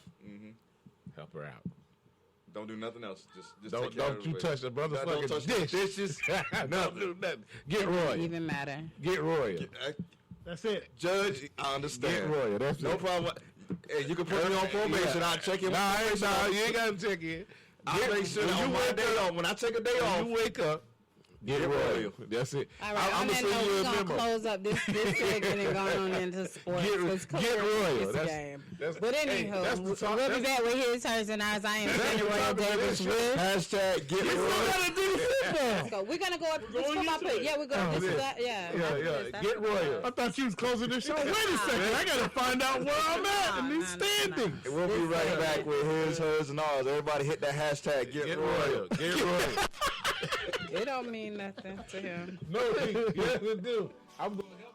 help her out. Don't do nothing else. Just don't you touch the brother's fucking dishes. Don't do nothing. Get Roya. Doesn't even matter. Get Roya. That's it. Judge, I understand. Get Roya. That's no problem. Hey, you can put me on probation. I'll check in. Nah, you ain't got to check in. I'll make sure on my day off. When I take a day off, you wake up. Get Roya. That's it. All right, I'm going to close up this segment and go on into sports. Get Roya. But anywho, we'll be back with his, hers, and ours. I am Roya Davis with hashtag Get Roya. Let's go. We're going to go up. Yeah, we're going to Get Roya. I thought you was closing the show. Wait a second. I got to find out where I'm at in these standings. We'll be right back with his, hers, and ours. Everybody hit that hashtag Get Roya. Get Roya. It don't mean nothing to him. No, yes it do. I'm going to help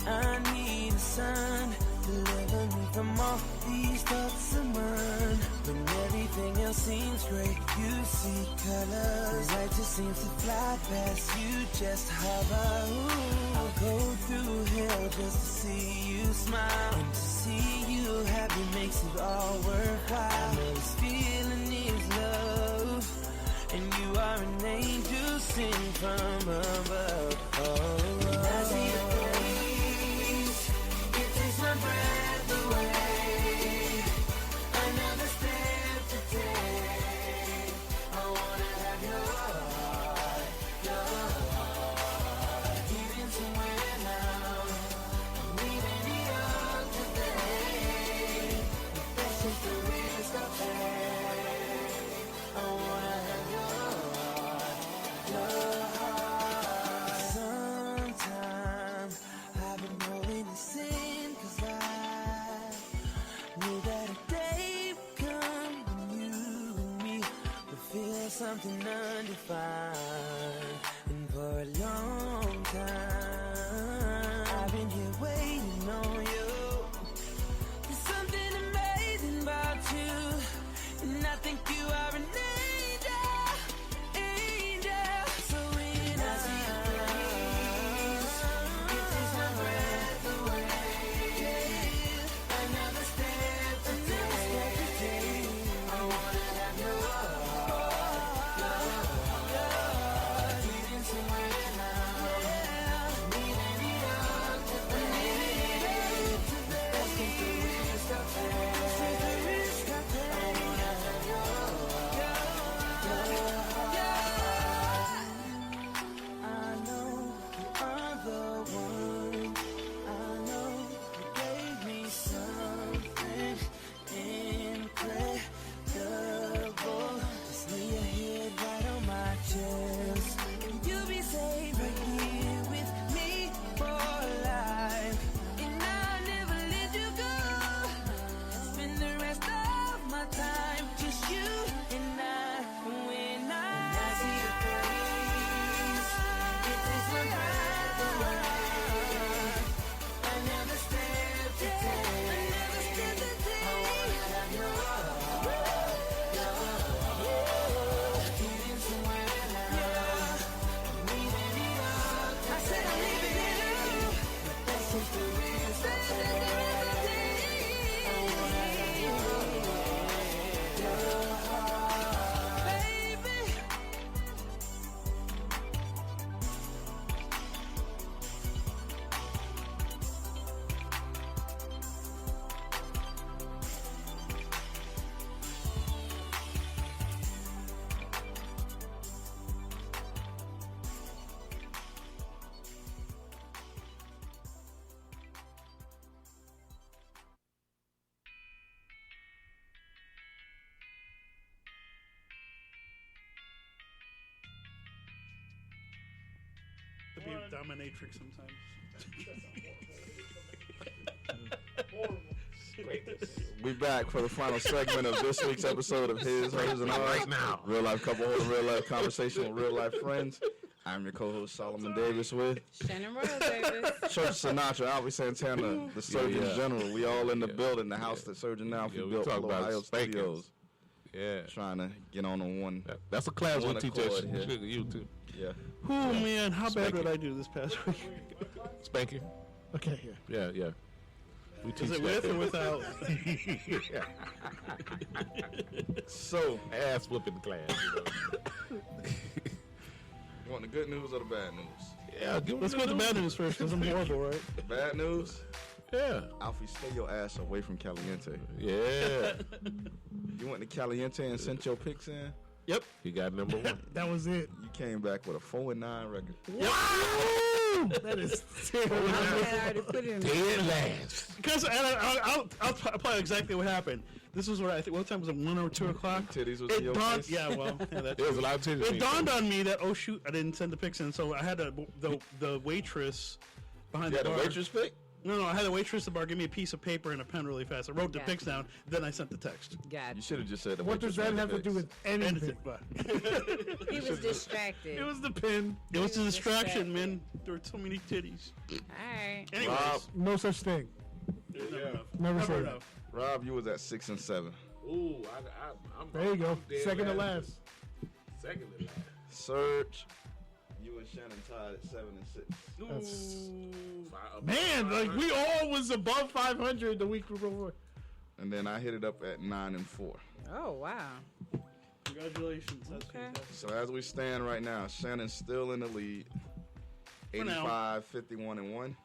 you. I need a sign to deliver me from all these thoughts of mine. When everything else seems great, you see colors. Light just seems to fly past you, just hover. Ooh, I'll go through hell just to see you smile. And to see you happy makes it all worthwhile. I know this feeling is love, and you are an angel sent from above. Oh, I see the place, it takes my breath away. Another step to take. I wanna have your heart, even somewhere now. I'm leaving it all today. That's just the risk I take. I wanna have your heart. Sometimes I've been rolling this in, 'cause I knew that a day would come when you and me would feel something undefined. And for a long time, I've been here waiting on you. There's something amazing about you, and I think you are an angel, angel. So when I see your face, it takes my breath away. Another step to take. I wanna have your heart, even somewhere now. Leaving it up today. Let's take the risk I take. I wanna have your heart. I know you are the one. I know you gave me something incredible. Just lay your head right on my chest. You'll be safe right here with me for life. And I'll never let you go. Spend the rest of my time just you and I. When I see your face, it takes my breath away. Another step to take. I wanna have your heart, even somewhere now. I'm leaving it up. I said I'm leaving it up. That's just the risk I take. I wanna have your heart, baby. To be a dominatrix sometimes. We back for the final segment of this week's episode of His, Hers, and Ours. Right now. Real life couple, real life conversation with real life friends. I'm your co-host Solomon Davis with Shannon Royal Davis. Church Sinatra, Albie Santana, the Surgeon General. We all in the building, the house that Surgeon Alfie we built talk for about Ohio spankings. Studios. Yeah. Trying to get on one. That's a class One we teach accord us. here. You too. Yeah. Oh man, how bad Spanking. did I do this past week? Spanking. Okay, yeah. Yeah. We teach Is it that. with or without? So, Ass whooping class. You know? you want the good news or the bad news? Yeah. Give Let's go with the bad news first, because I'm horrible, right? Bad news? Yeah. Alfie, stay your ass away from Caliente. Yeah. You went to Caliente and sent your picks in. Yep. He got number one. That was it. You came back with a 4-9 record. That is terrible. I already put it in there. Dead last. Because I'll apply exactly what happened. This was what I think. What time was it? 1 or 2 o'clock. Titties was in It your dawned. face. Yeah, well, yeah, that's There was a lot of titties. It dawned on me that shoot, I didn't send the pics in, so I had the waitress behind You the had a bar. waitress pick? No, I had the waitress at the bar give me a piece of paper and a pen really fast. I wrote the Gotcha. pics down, then I sent the text. God, You should have just said the What does waitress that made have the to do picks. with anything? But he was distracted. It was the pin. it was a was distraction, distracted. man. There were so many titties. All right. Anyways, Rob, No such thing. there's never enough. Never Never said enough. Rob, you was at 6 and 7. Ooh, I'm There you go. I'm dead Second to last. Second to last. Serge, you and Shannon tied at 7 and 6. That's- Five- Man, like we all was above 500 the week before. And then I hit it up at 9 and 4. Oh wow. Congratulations. That's Okay. fantastic. So as we stand right now, Shannon's still in the lead. For now. 85, 51 and 1.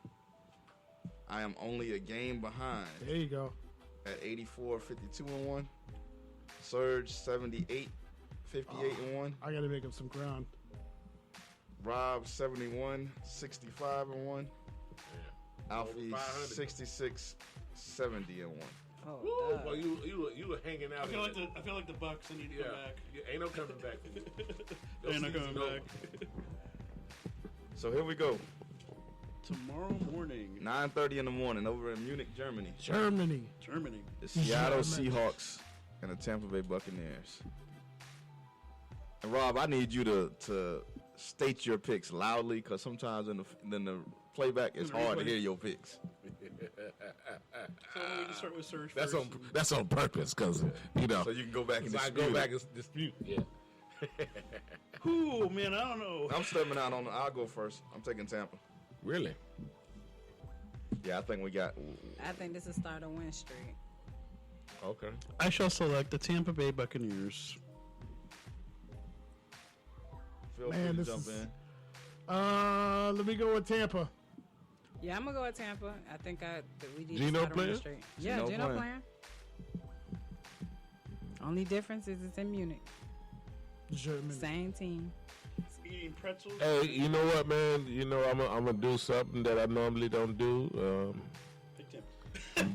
I am only a game behind There you go. at 84, 52 and 1. Serge 78, 58 and 1. I got to make up some ground. Rob 71, 65 and 1. Alfie 500. 66, 70 and 1. Oh, Woo, duh. well, you were hanging out. I feel like the Bucks. I need to yeah. come back. Ain't no coming back. They ain't no coming season's back. So here we go. Tomorrow morning, 9:30 in the morning over in Munich, Germany. Germany. Germany. The Seattle Germany. Seahawks and the Tampa Bay Buccaneers. And Rob, I need you to state your picks loudly because sometimes in the playback it's hard to hear your picks. So we can start with Serge That's first. that's on purpose, cause you know. So you can go back and I dispute. go back and dispute. Yeah. Ooh, man, I don't know. I'm stepping out on. I'll go first. I'm taking Tampa. Really? Yeah, I think we got. I think this is start a win streak. Okay. I shall select the Tampa Bay Buccaneers. Feel Man, free to this jump is- in. Let me go with Tampa. Yeah, I'm gonna go with Tampa. I think that we need Geno to start a win playing? streak. Yeah, Geno Geno playing. playing. Only difference is it's in Munich. Germany. Same team. Eating pretzels. Hey, you know what, man? You know I'm gonna do something that I normally don't do.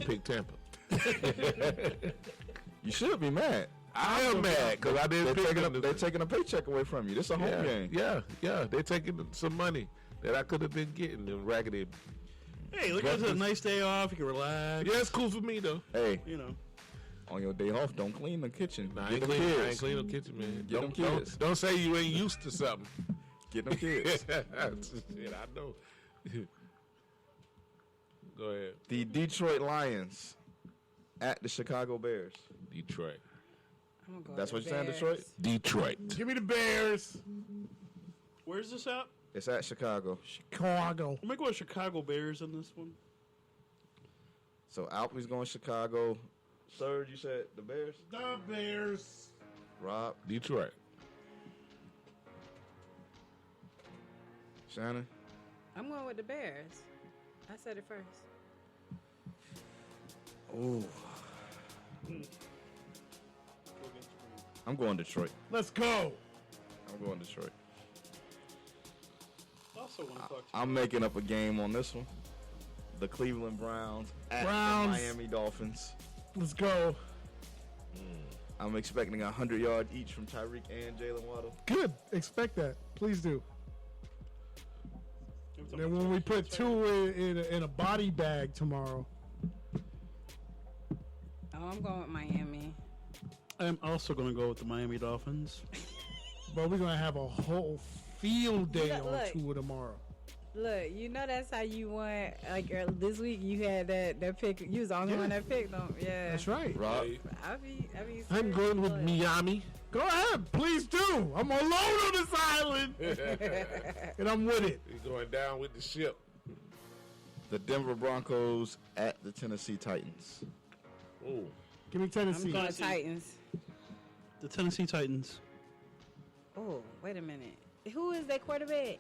Pick Tampa. I'm gonna pick Tampa. You should be mad. I am mad because I didn't pick them. They're taking a paycheck away from you. This is a home yeah, game. yeah. They're taking some money that I could have been getting in raggedy. Hey, look, it's a nice day off. You can relax. Yeah, it's cool for me though. Hey, You know. on your day off, don't clean the kitchen. Nah, I Get ain't them clean. I ain't kids. clean no kitchen, man. Get them kids. Don't say you ain't used to something. Get them kids. Shit, I know. Go ahead, The Detroit Lions at the Chicago Bears. Detroit. I'm gonna go That's with what you're saying, Bears. Detroit? Detroit. Give me the Bears. Where's this at? It's at Chicago. Chicago. I'm going to go with Chicago Bears in this one. So Alfie's going Chicago. Serge, you said the Bears? The Bears. Rob, Detroit. Shannon? I'm going with the Bears. I said it first. Ooh. I'm going Detroit. Let's go. I'm going Detroit. Also want to talk to I'm making up a game on this one. The Cleveland Browns at Browns. the Miami Dolphins. Let's go. I'm expecting 100 yards each from Tyreek and Jalen Waddle. Good. Expect that. Please do. Then when we put two in a body bag tomorrow, Oh, I'm going with Miami. I'm also going to go with the Miami Dolphins. But we're gonna have a whole field day Look, on look. tour tomorrow. Look, you know that's how you won. Like this week, you had that pick. You was the only one that picked them. Yeah, That's right. Rob, I be. I'm going with Miami. Go ahead, please do. I'm alone on this island, and I'm with it. He's going down with the ship. the Denver Broncos at the Tennessee Titans. Ooh. Give me Tennessee. I'm going Tennessee. Titans. The Tennessee Titans. Oh, wait a minute. Who is that quarterback?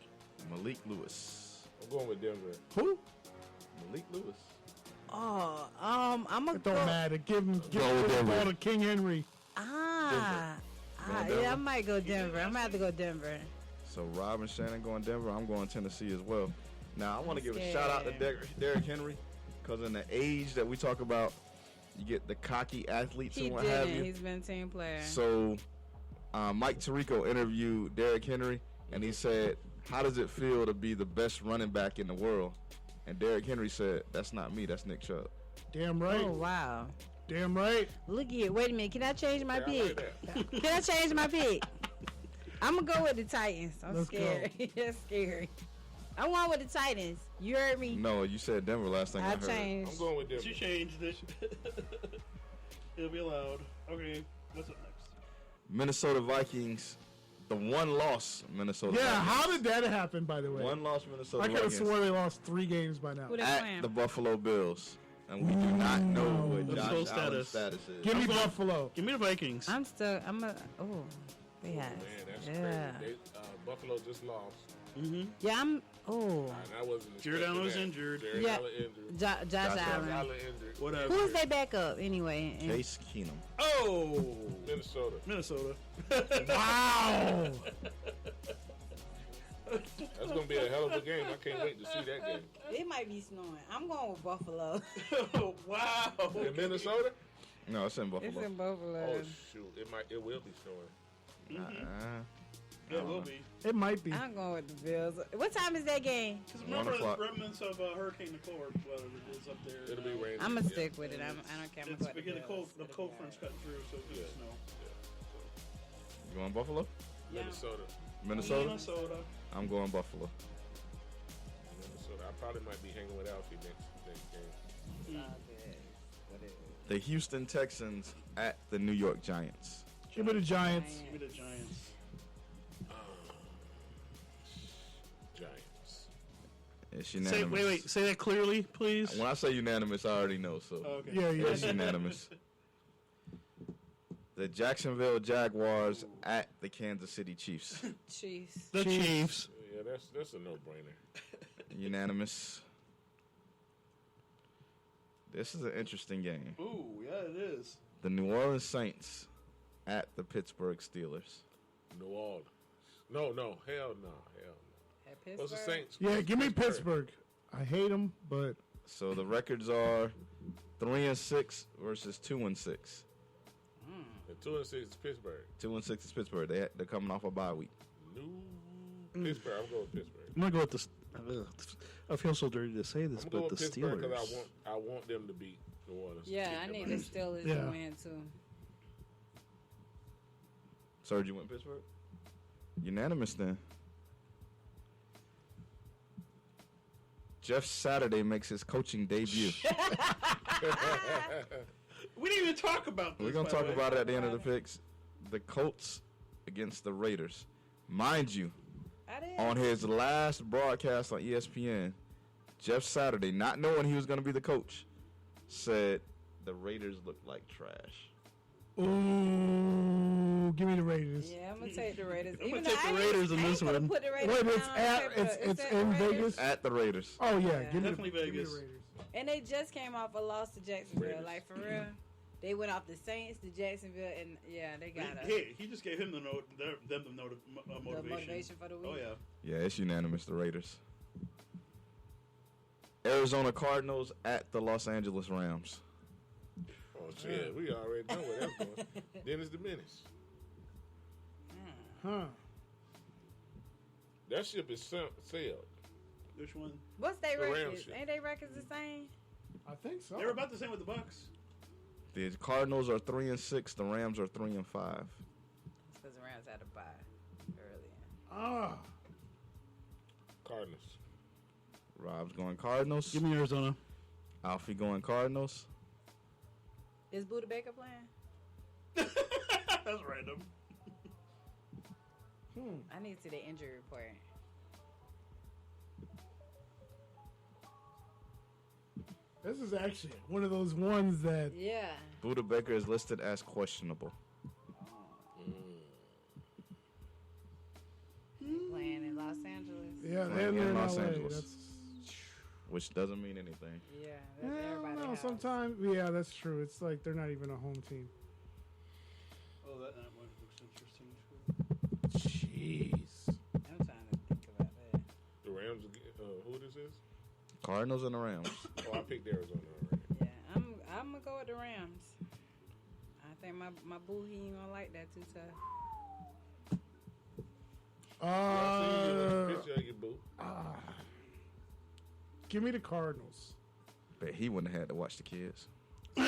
Malik Lewis. I'm going with Denver. Who? Malik Lewis. Oh, I'm gonna It don't go. matter. Give him Go the with Denver. ball to King Henry. Denver. Yeah, I might go Denver. I'm gonna have to go Denver. So Rob and Shannon going Denver. I'm going Tennessee as well. Now I want to give a scared. shout out to Derrick Henry, because in the age that we talk about, you get the cocky athletes He and what have didn't. you. He's been a team player. So Mike Tirico interviewed Derrick Henry, and he said, "How does it feel to be the best running back in the world?" And Derrick Henry said, "That's not me. That's Nick Chubb." Damn right. Oh wow! Damn right. Look at it. Wait a minute. Can I change my Yeah, I like pick? that. Can I change my pick? I'm gonna go with the Titans. I'm Let's scared. That's scary. I want with the Titans. You heard me. No, you said Denver last thing I I heard. changed. I'm going with Denver. You changed it. It'll be allowed. Okay, what's up next? Minnesota Vikings, the one loss Minnesota Yeah, Vikings. how did that happen, by the way? One loss Minnesota I could have Vikings swore they lost 3 games by now. Who they at playing? the Buffalo Bills. And we do not know what What's Josh Bill's Allen's status? status is. Give me I'm going- Buffalo. Give me the Vikings. I'm still. I'm a. Oh, they have. Man, that's Yeah. crazy. Buffalo just lost. Yeah, I'm. Oh, And I wasn't Jared expecting Allen's that. injured. Jared Yeah. Allen injured. Josh Allen. Allen. Allen injured. Whatever. Who is they backup anyway? And- Case Keenum. Oh, Minnesota. Minnesota. Wow. That's going to be a hell of a game. I can't wait to see that game. It might be snowing. I'm going with Buffalo. Oh, wow. In Minnesota? No, it's in Buffalo. It's in Buffalo. Oh, shoot. It will be snowing. Yeah, it will be. It might be. I'm going with the Bills. What time is that game? Because 1 remember o'clock. the remnants of Hurricane Nicole or whatever it is up there. It'll be raining. I'm gonna Yeah. stick with it. I don't care. I'm It's gonna go with beginning the cold. Bills. The cold front's cutting through, so it's gonna snow. You going Buffalo? Yeah. Minnesota. Minnesota? Minnesota. I'm going Buffalo. Minnesota. I probably might be hanging with Alfie next game. The Houston Texans at the New York Giants. Give me the Giants. Give me the Giants. Giants. It's Say, unanimous. wait. Say that clearly, please. When I say unanimous, I already know. So Oh, okay. Yeah, yeah. it's unanimous. The Jacksonville Jaguars at the Kansas City Chiefs. Chiefs. The Chiefs. Yeah, that's a no-brainer. Unanimous. This is an interesting game. Ooh, yeah, it is. The New Orleans Saints at the Pittsburgh Steelers. New Orleans. No, hell no. At What's the Pittsburgh? Saints? Yeah, give me Pittsburgh. I hate them, but So the records are 3-6 versus 2-6. The 2-6 is Pittsburgh. 2-6 is Pittsburgh. They're coming off a bye week. Pittsburgh. I'm going with Pittsburgh. I'm gonna go with this. I feel so dirty to say this, I'm but going the with Pittsburgh Steelers. because I want them to beat New Orleans. Yeah, I need the Steelers to Yeah. win too. Serge, you went Pittsburgh? Unanimous then. Jeff Saturday makes his coaching debut. We didn't even talk about this. We're going to by talk the way. about it at the end of the picks. The Colts against the Raiders. Mind you, I did. on his last broadcast on ESPN, Jeff Saturday, not knowing he was going to be the coach, said the Raiders look like trash. ooh, give me the Raiders. Yeah, I'm gonna take the Raiders. I'm Even gonna though take the I ain't- Raiders in I ain't this gonna one. Put the Raiders Wait, down it's on at paper. it's at in the Raiders. Vegas. At the Raiders. Oh yeah, Yeah. give me Definitely give me the Vegas. Raiders. And they just came off a loss to Jacksonville. Raiders. Like for real, they went off the Saints to Jacksonville, and yeah, they got us. Hey, he just gave him the note, them the note, The motivation. motivation for the week. Oh yeah. Yeah, it's unanimous, the Raiders. Arizona Cardinals at the Los Angeles Rams. Oh, shit. We already know where that's going. Dennis the Menace. Huh? That ship is sailed. Which one? What's their The Rams records? shit. Ain't they records the same? I think so. They were about the same with the Bucks. The Cardinals are 3-6. The Rams are 3-5. Because the Rams had a bye earlier. Ah, Cardinals. Rob's going Cardinals. Give me Arizona. Alfie going Cardinals. Is Buda Baker playing? That's random. I need to see the injury report. this is actually one of those ones that Yeah. Buda Baker is listed as questionable. Playing in Los Angeles. yeah, Right, they're in in Los LA. Angeles. That's, Which doesn't mean anything. Yeah, that's everybody. no, house. sometimes yeah, that's true. It's like they're not even a home team. Oh, that one looks interesting. Jeez. I'm trying to think about that. The Rams. Who this is? Cardinals and the Rams. Oh, I picked Arizona already. Yeah, I'm gonna go with the Rams. I think my boo he ain't gonna like that too tough. I see you picture of your boo. Give me the Cardinals. Bet he wouldn't have had to watch the kids. He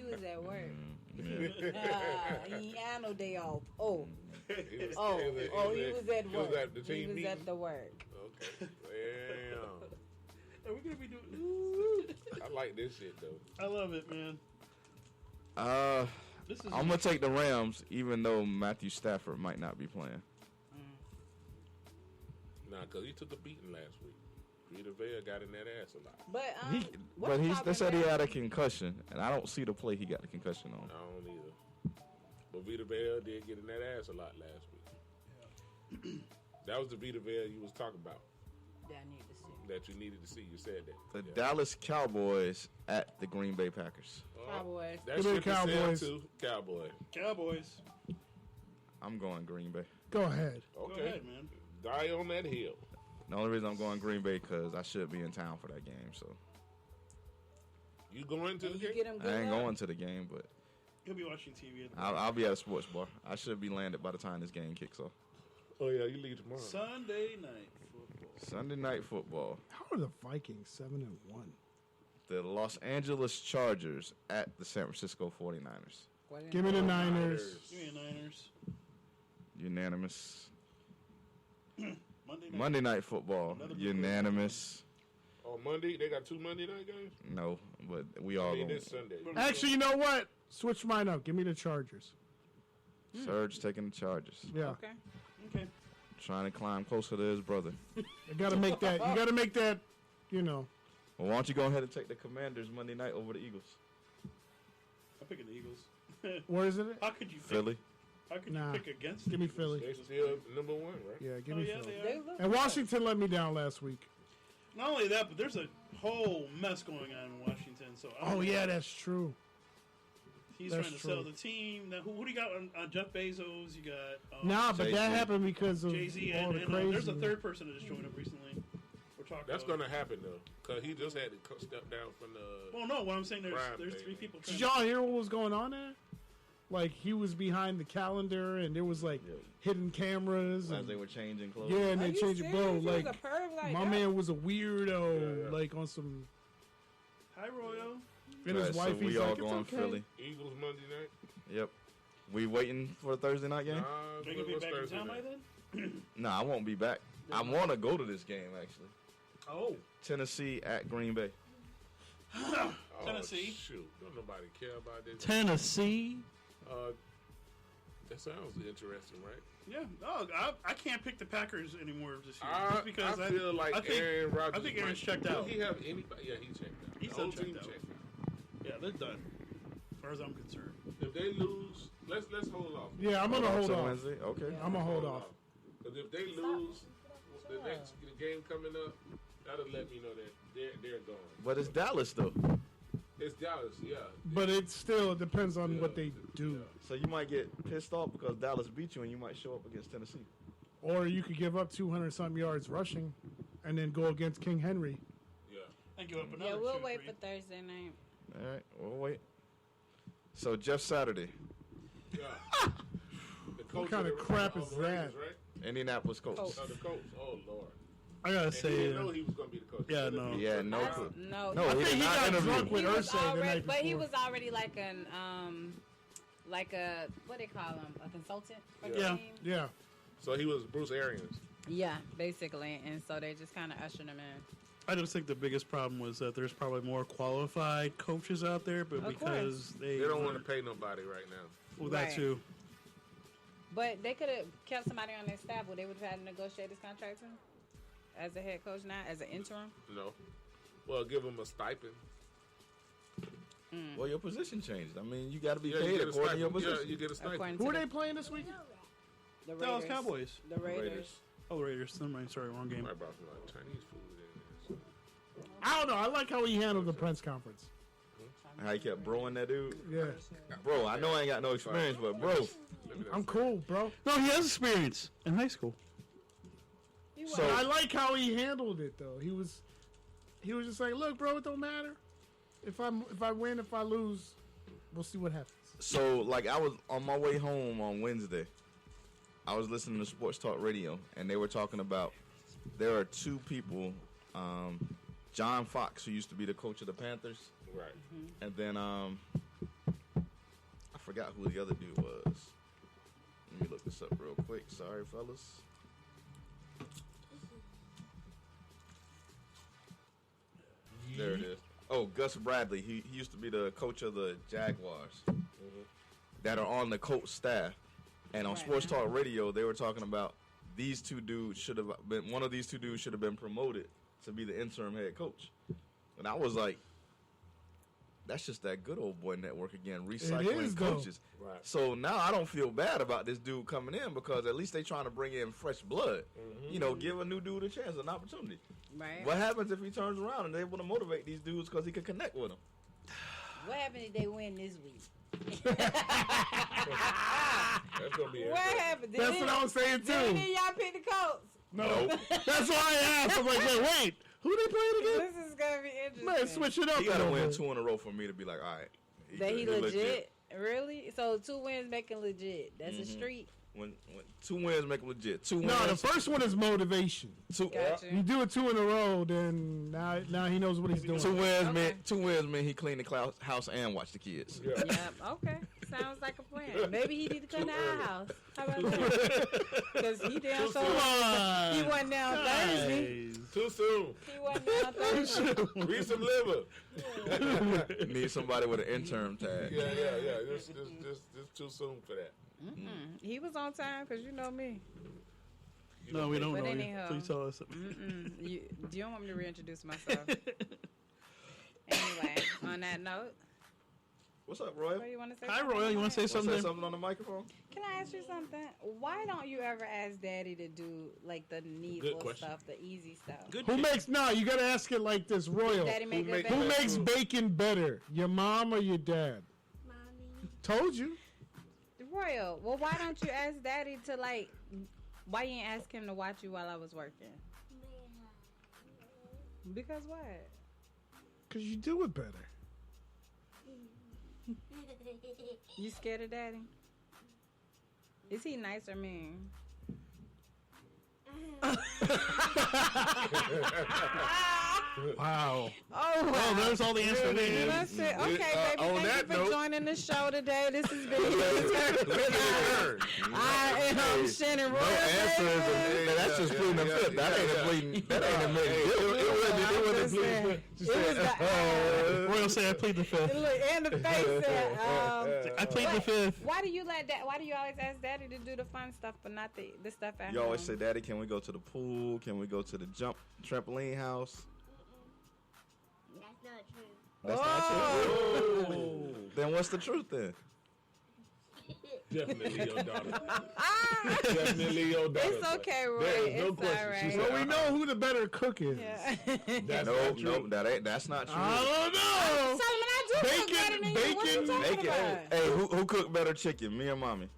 was at work. Yeah. He had no day off. Oh, He was- he was at he work. was at the He team was meeting? at the work. Okay. Damn. Are we gonna be doing? I like this shit though. I love it, man. This is. I'm gonna take the Rams, even though Matthew Stafford might not be playing. Nah, cause he took a beating last week. Vita Vea got in that ass a lot. But They said he had a concussion, and I don't see the play he got the concussion on. I don't either. But Vita Vea did get in that ass a lot last week. That was the Vita Vea you was talking about that I need to see. that you needed to see. You said that. The Dallas Cowboys at the Green Bay Packers. Cowboys. That Give me ship the is sailed Cowboys. too. Cowboy. Cowboys. I'm going Green Bay. Go ahead. Okay. Go ahead, man. Die on that hill. The only reason I'm going Green Bay because I should be in town for that game. So You going to the And you game? get him good I ain't luck. going to the game, but He'll be watching TV. I'll be at a sports bar. I should be landed by the time this game kicks off. Oh yeah, you leave tomorrow. Sunday night football. Sunday night football. How are the Vikings 7-1? The Los Angeles Chargers at the San Francisco 49ers. Give me the Niners. Give me the Niners. Unanimous. Monday night. Monday night football. Another big Unanimous. On Monday, they got 2 Monday night games. No, but we I all mean, going. this Sunday. Actually, you know what? Switch mine up. Give me the Chargers. Surge taking the Chargers. Yeah. Okay. Okay. Trying to climb closer to his brother. You gotta make that. You gotta make that. You know. Well, why don't you go ahead and take the Commanders Monday night over the Eagles? I'm picking the Eagles. Where is it? How could you pick? Philly. How could Nah. you pick against? Give me the Philly. Eagles? They still number 1, right? Yeah, give Oh me yeah, Philly. they They are. look And Washington let me down last week. Not only that, but there's a whole mess going on in Washington. So I don't Oh know. yeah, that's true. He's that's trying to true. sell the team. Now, who do you got on Jeff Bezos? You got Nah, but Jay-Z. that happened because of Jay-Z, all and, the and crazy. there's a third person that just joined up recently. We're talking. That's about, gonna happen though, cause he just had to step down from the. Well, no. What I'm saying, Prime there's thing. 3 people. Did Trying y'all hear what was going on there? Like he was behind the calendar, and there was like hidden cameras. As And, they were changing clothes. yeah, and Are they you changed it, bro. serious? He was Like a perv like my that? man was a weirdo, Yeah. like on some. Hi, Royo. And Right, his so wife, we he's all like, going it's okay. Philly. Eagles Monday night. Yep. We waiting for a Thursday night game? They gonna be back in town by then? Nah, I won't be back. I want to go to this game actually. Oh, Tennessee at Green Bay. Oh, Tennessee. Shoot, don't nobody care about this. Tennessee. That sounds interesting, right? Yeah. Oh, I can't pick the Packers anymore this year. I Just because I feel like I think, Aaron Rodgers. I think Aaron's might- checked out. Does he have anybody? Yeah, he checked out. He's The done whole team checked out. checked out. Yeah, they're done. As far as I'm concerned. If they lose, let's hold off. Yeah, I'm gonna hold till off. Wednesday. Okay. I'm gonna hold off. Because if they lose the game coming up, that'll let me know that they're gone. But it's Dallas though, It's Dallas, yeah. But it still depends on what they do. so you might get pissed off because Dallas beat you, and you might show up against Tennessee. Or you could give up 200 some yards rushing, and then go against King Henry. Yeah. And give up another. Yeah, we'll 2-3. wait for Thursday night. All right, we'll wait. So Jeff Saturday, Yeah. The coach What kind of the- crap oh, is the Raiders, that? right? Indianapolis Colts. Colts. Oh, the coach. Oh, Lord. I gotta And he say, didn't know he was going to be the coach. yeah, no. Yeah, no That's- clue. no, No, I he think did he not got interview. drunk with he was Ursay the already, night but he before. was already like an like a what they call him, a consultant for the Yeah. team. Yeah. So he was Bruce Arians. Yeah, basically, and so they just kind of ushered him in. I just think the biggest problem was that there's probably more qualified coaches out there, but Of because They don't want to pay nobody right now. well, that Right. too. But they could have kept somebody on their staff. Well, they would have had to negotiate his contract too, as a head coach now, as an interim. No. Well, give him a stipend. Well, your position changed. I mean, you got to be Yeah, paid you get a according to your stipend. Yeah, position. you get a stipend. According Who to are they the, playing this week? the Dallas Raiders. Cowboys. The Raiders. Raiders. Oh, the Raiders. Never mind. Sorry, wrong game. I brought some like Chinese food in there. I don't know. I like how he handled the press conference. How he kept broing that dude. Yeah. Bro, I know I ain't got no experience, but bro. I'm cool, bro. No, he has experience in high school. He So- was. I like how he handled it though. He was just like, look, bro, it don't matter. If I win, if I lose, we'll see what happens. So, like, I was on my way home on Wednesday. I was listening to Sports Talk Radio, and they were talking about there are two people. John Fox, who used to be the coach of the Panthers, Right. and then I forgot who the other dude was. Let me look this up real quick. Sorry, fellas. There it is. Oh, Gus Bradley. He used to be the coach of the Jaguars that are on the coach staff. And on Right. Sports Talk Radio, they were talking about these two dudes should have been, one of these two dudes should have been promoted to be the interim head coach. And I was like, that's just that good old boy network again, recycling is, though. coaches. Right. So now I don't feel bad about this dude coming in because at least they trying to bring in fresh blood. You know, give a new dude a chance, an opportunity. Right. What happens if he turns around and they want to motivate these dudes because he can connect with them? What happened if they win this week? That's going to be What happened? That's what I was saying Did too. any of y'all pick the Colts? No, that's why I asked. I'm like, wait, who they playing again? This is gonna be interesting. Man, switch it up. He a got to little win bit. 2 in a row for me to be like, all right. That he good, legit? Really? So 2 wins making legit. That's a streak. When 2 wins make him legit. 2 wins. No, the first one is motivation. Gotcha. You do it 2 in a row, then now he knows what he's doing. 2 wins, Okay. man. 2 wins mean he clean the house and watch the kids. Yeah. Yep. Okay. Sounds like a plan. Maybe he need to come to our house. How about that? Because he damn sure he wasn't down Thursday. Too soon. He wasn't down Thursday. Read some liver. Need somebody with an interim tag. Yeah. This too soon for that. He was on time because you know me. No, we don't But know you. anyhow. Please tell us. You don't want me to reintroduce myself. Anyway, on that note, What's up, Royal? what do you want to say? Hi, something? Royal. You want to say Want to something? say something on the microphone? Can I ask you something? Why don't you ever ask Daddy to do like the needful question. stuff, the easy stuff? Good. Who makes you gotta ask it like this, Royal. Daddy make make- it Who better? makes bacon better, your mom or your dad? Mommy. Told you. Royal, well, why don't you ask Daddy to like? Why you ain't ask him to watch you while I was working? Because what? Cause you do it better. You scared of Daddy? Is he nice or mean? Wow. Oh, wow. Oh, there's all the answers. That's it. Okay, baby. on Thank that you for note- joining the show today. This has been your turn. I am Shannon Roy. That's just pleading the fifth. That ain't a pleading. That ain't a pleading. Royal say I plead the fifth. Look, and the face said, I plead the fifth. why do you let that? Why do you always ask Daddy to do the fun stuff, but not the stuff at You home? always say, Daddy, can we go to the pool? Can we go to the trampoline house? That's not true. That's not true. Then what's the truth then? Definitely your daughter. Definitely your daughter. It's okay, Roy. There is no It's question. all right. She said, But we know who the better cook is. Yeah. That's No, not true. no, that's not true. I don't know. Solomon, I do cook Bacon- better than you. What you bacon- talking Make it. about? Hey, who cooked better chicken, me or mommy?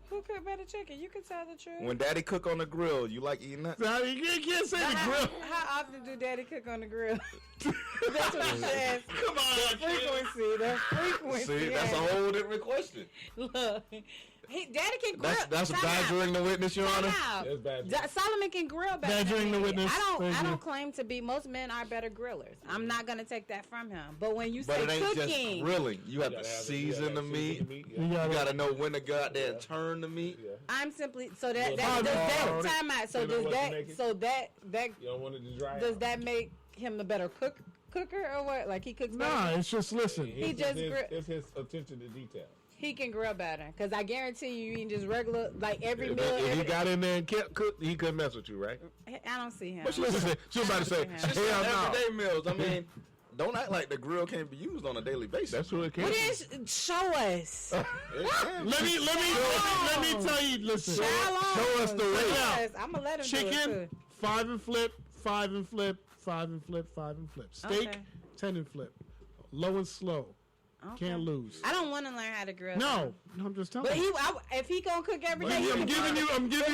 Who cook better chicken? You can tell the truth. When Daddy cook on the grill, you like eating that? Now, you can't say the grill. How often do Daddy cook on the grill? That's what you should ask. Come on, Frequency. The frequency. See, that's a whole different question. Look, Daddy can grill. That's Time out. badgering the witness, Your Honor. Time out. That's badgering. Solomon can grill better. Badgering the than me. witness. I Thank you. don't claim to be. Most men are better grillers. I'm not gonna take that from him. But when you But say it ain't cooking, just grilling. You have to gotta have it. season the meat. Yeah. You You gotta- gotta know when to go out there and turn the meat. Yeah. I'm simply so that Well, that does time that out. time out. So You know does what to that make it? so that You don't want it to dry does out. that make him a better cooker or what? Like he cooks Nah, better. it's just listen. He just It's his attention to detail. He can grill better because I guarantee you eating just regular like every If, meal. if he Every, got in there and kept cook, he couldn't mess with you, right? I don't see him. But she was about to say, It's It's hell no. everyday meals. I mean, don't act like the grill can't be used on a daily basis. That's who it can. What is show us? Let me tell you. Listen, Show us the way. Yes, I'm gonna let him do it chicken, too. 5 and flip, 5 and flip, 5 and flip, 5 and flip. Steak, Okay. 10 and flip. Low and slow. Okay. Can't lose. I don't want to learn how to grill. No, I'm just telling But you. if he gonna cook every day, he I'm can giving you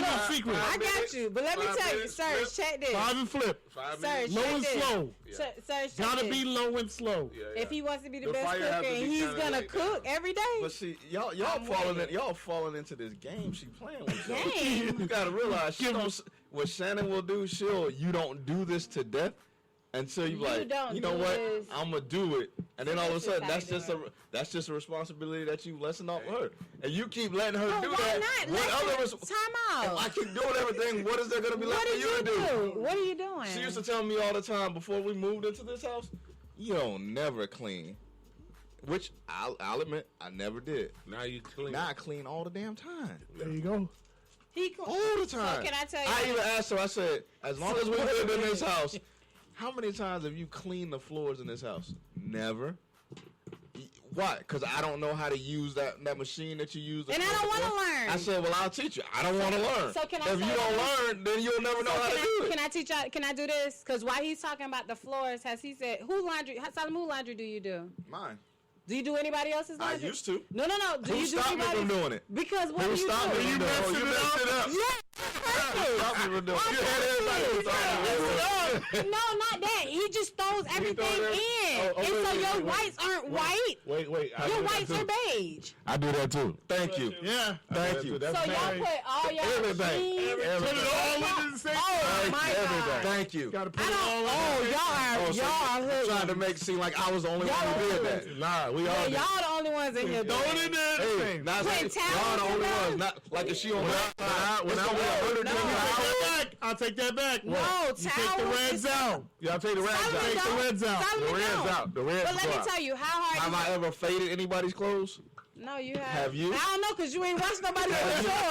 a secret. I got you, but let me 5 tell you, minutes, Serge, flip. check this. 5 and flip. 5 Serge, minutes. Low check and this. slow. Serge, check Gotta this. be low and slow. If he wants to be the The best fire cooker has to and be he's kinda gonna like cook every day, But see, y'all I'm falling into this game she playing with. y'all. Game? You gotta realize what Shannon will do. You don't do this to death until you like. don't You know do what? this. I'm gonna do it, and then all of a That's sudden just how you do that's just a responsibility that you lessen off her, and you keep letting her But do why that. not? What other Time out. If I keep doing everything, what is there gonna be left What for did you to do? What are you doing? She used to tell me all the time before we moved into this house, you don't never clean. Which I'll admit, I never did. Now you clean. Now I clean all the damn time. There you go. All the time. So can I tell you? I even asked her, I said, as long as we lived in this house, how many times have you cleaned the floors in this house? Never. Why? Because I don't know how to use that machine that you use. And I don't want to learn. I said, well, I'll teach you. I don't want to learn. So can I if you say don't this? learn, then you'll never know how to do it. Can I teach y'all? Can I do this? Because while he's talking about the floors, has he said who laundry do you do? Mine. Do you do anybody else's I laundry? used to. No. Do Who you do stopped me anybody? from doing it? Because what Who do you stopped do? me from doing it? You messed it up. Stop me from doing it. You had everybody No, not that. He just throws everything in, and so your whites aren't white. Wait. I Your do that whites too. are beige. I do that too. Thank you. Yeah. Thank you. So That's y'all bad. put all your Everything. machines- Put it all into the same. Oh my Everything. God. Thank you. Gotta put I it all don't. in. Oh, So y'all are trying to hoodlums. make it seem like I was the only one who did that. Nah, we all Yeah, do. y'all the only ones in here. Throw doing it in it. there. Hey, not Put saying towels y'all the in only there? ones. Not like if she on when I I'll take that back. No, You take the towels reds is- out. Y'all take the rags Solomon out. Take the don't. reds out. Solomon The reds don't. out. The reds But let go me out. tell you, how hard Have is I ever faded anybody's clothes? No, you have. Have you? I don't know, because you ain't watched nobody Have else you before.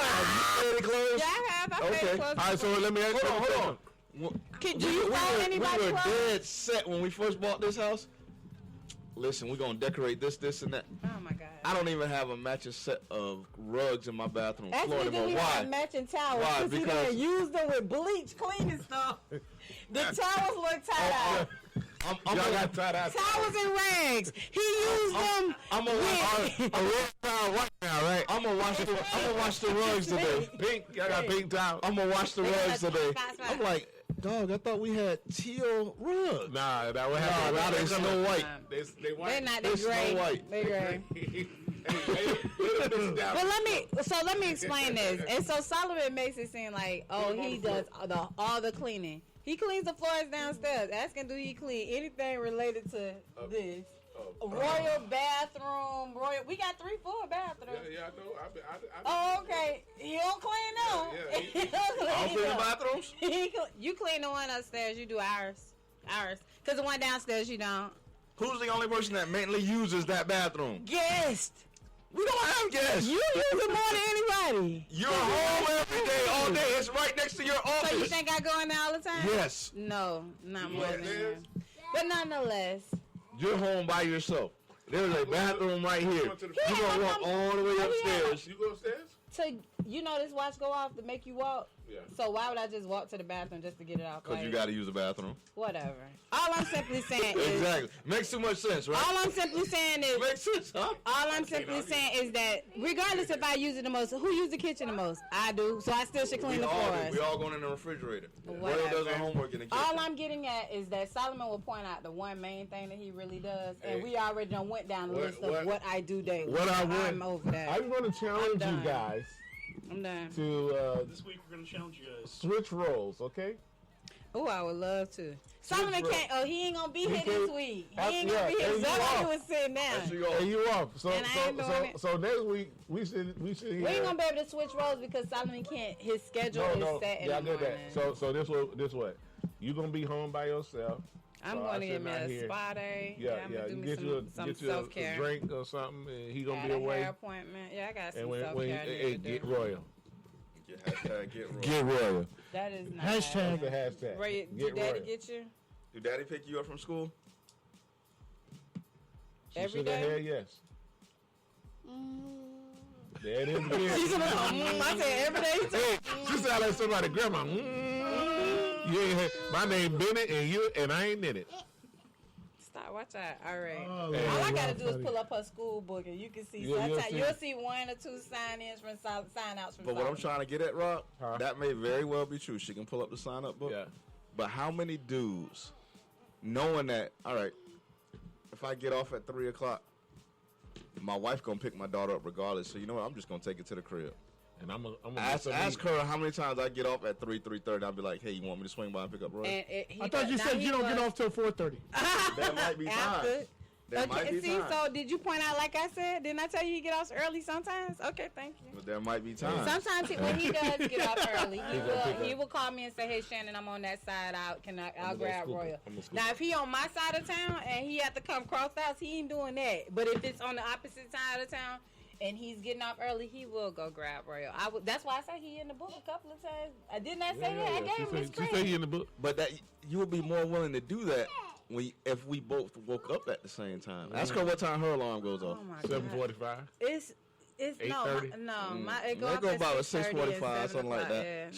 faded clothes? Yeah, I have. I Okay. faded clothes. All right, so let me ask you. Hold on. Do you fold anybody's we were clothes? dead set when we first bought this house. Listen, we're going to decorate this, and that. Oh, my God. I don't even have a matching set of rugs in my bathroom floor Actually, anymore. do we Why? have matching towels? Why? Because he Because- done used them with bleach cleaning stuff. The towels look tied out. I'm Y'all got tied out. Towels and rags. He used them. I'm gonna with- Right now, right? I'm gonna wash the rugs today. Pink. Y'all got pink towel. I'm gonna wash the They got rugs today. spots, I'm like, dog, I thought we had teal rugs. Nah, that what Nah, happened. now they Snow White. They white. They're not. They They're Snow gray. White. They're gray. But But let me explain this. And so Solomon makes it seem like, oh, he does all the cleaning. He cleans the floors downstairs. Asking, do he clean anything related to this? A royal bathroom, royal. We got 3 full bathrooms. Yeah, I know. Oh, okay. You don't clean them. Yeah, You don't All clean three of them. the bathrooms? You clean the one upstairs. You do ours. Because the one downstairs you don't. Who's the only person that mainly uses that bathroom? Guest. We don't have guests. You use it more than anybody. You're home every day, all day. It's right next to your office. So you think I go in there all the time? Yes. No, not more than that. But nonetheless, You're home by yourself. There's a bathroom right here. You're gonna walk all the way upstairs. You go upstairs? to you know this watch go off to make you walk. Yeah. So why would I just walk to the bathroom just to get it off? Because Like, you got to use the bathroom. whatever. All I'm simply saying is. Exactly. Makes too much sense, right? All I'm simply saying is. Makes sense, huh? All I'm simply saying is that regardless if I use it the most, who use the kitchen the most? I do. So I still should clean the floors. We all going in the refrigerator. Whatever. Royal does her homework in the kitchen. All I'm getting at is that Solomon will point out the one main thing that he really does, and Hey. we already done went down the list What- of what I do daily. What I want, I'm over that. I'm going to challenge you done. guys I'm done. to This week we're gonna challenge you guys. switch roles, okay? Oh, I would love to. Solomon Switch can't. Oh, he ain't gonna be He here this can't- week. He I- ain't yeah, gonna be here. and you Somebody off. was sitting down. There you go. And you off. So And I ain't doing it. so next week we should We ain't gonna be able to switch roles because Solomon can't. His schedule is set in yeah, the I get morning. that. So this what? You gonna be home by yourself. I'm so I going to get should me not a hear. spa day. Yeah, I'm yeah. gonna do You me get some you a self-care. drink or something, and he gonna Got be a away. hair appointment. Yeah, I got some And when self-care. I hey, need to get do. royal. Hashtag get royal. Get royal. That is not Hashtag. That's the hashtag. Ray, Get did Daddy royal. get you? Did Daddy pick you up from school? She Every should have day? had yes. There it is again. She's gonna I said every day. Hey, she sound like somebody grandma. You ain't had, my name Bennett and I ain't in it. Stop, watch out. All right. Oh, Hey. All I Lord, gotta do is buddy. pull up her school book and you can see You'll sometimes see. you'll see one or two sign-ins from sign-outs from But what I'm trying to get at, Rob, Huh? that may very well be true. She can pull up the sign up book. Yeah. But how many dudes, knowing that, all right, if I get off at 3 o'clock, my wife gonna pick my daughter up regardless. So you know what? I'm just gonna take it to the crib. And I'm gonna Ask her how many times I get off at 3:30. I'll be like, hey, you want me to swing by and pick up Roy? I thought you said you don't get off till 4:30. That might be After. time. There might be see, time. so did you point out, like I said, didn't I tell you he get off early sometimes? Okay, thank you. But there might be time. Sometimes when he does get off early, gonna pick he up. will call me and say, "Hey Shannon, I'm on that side. I'll go grab scoop it. Royal." I'm gonna scoop Now, if he on my side of town and he have to come cross the house, he ain't doing that. But if it's on the opposite side of town and he's getting off early, he will go grab Royal. That's why I say he in the book a couple of times. I did not say that. I gave him his She say credit. you in the book. But that you would be more willing to do that if we both woke up at the same time. Ask her what time her alarm goes off. Oh my 7:45. It's no, 8:30? it go They off go at about 6:30 6:45, and something like 7 that. o'clock,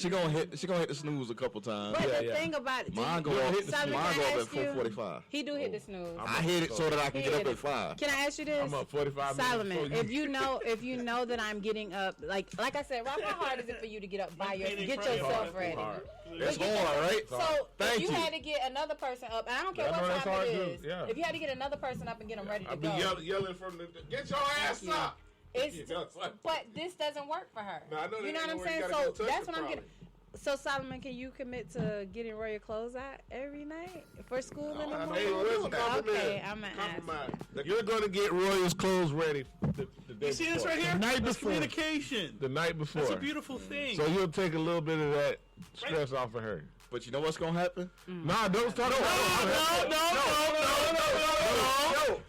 She gonna hit the snooze a couple times. But Yeah, the yeah. thing about it, Mine go do you- off. Solomon, Mine can go I up at ask you? 4:45. He do hit the snooze. I hit it so that I can He get up hit at it. 5. Can I ask you this? I'm up 45 minutes. Solomon, before if you know that I'm getting up, like I said, Rob, how hard is it for you to get up by yourself, get yourself ready? hard. It's But hard, right? So Thank if you you. had to get another person up, and I don't care I what know that's time hard it too, is. yeah. If you had to get another person up and get them ready to I'll be go, yelling from the get your ass you. up. it's You know, it's like- but this doesn't work for her. No, I know that you know what ain't I'm where you saying? gotta So go touch that's her what I'm getting. probably. So Solomon, can you commit to getting Royal clothes out every night for school in the I morning? Hey, listen, compliment. Okay, I'm gonna ask. Compromise. You're going to get Royal's clothes ready the day You see this before. right here? The night That's before. communication. The night before. That's a beautiful thing. So you'll take a little bit of that stress off of her. But you know what's gonna happen? Nah, don't start. No,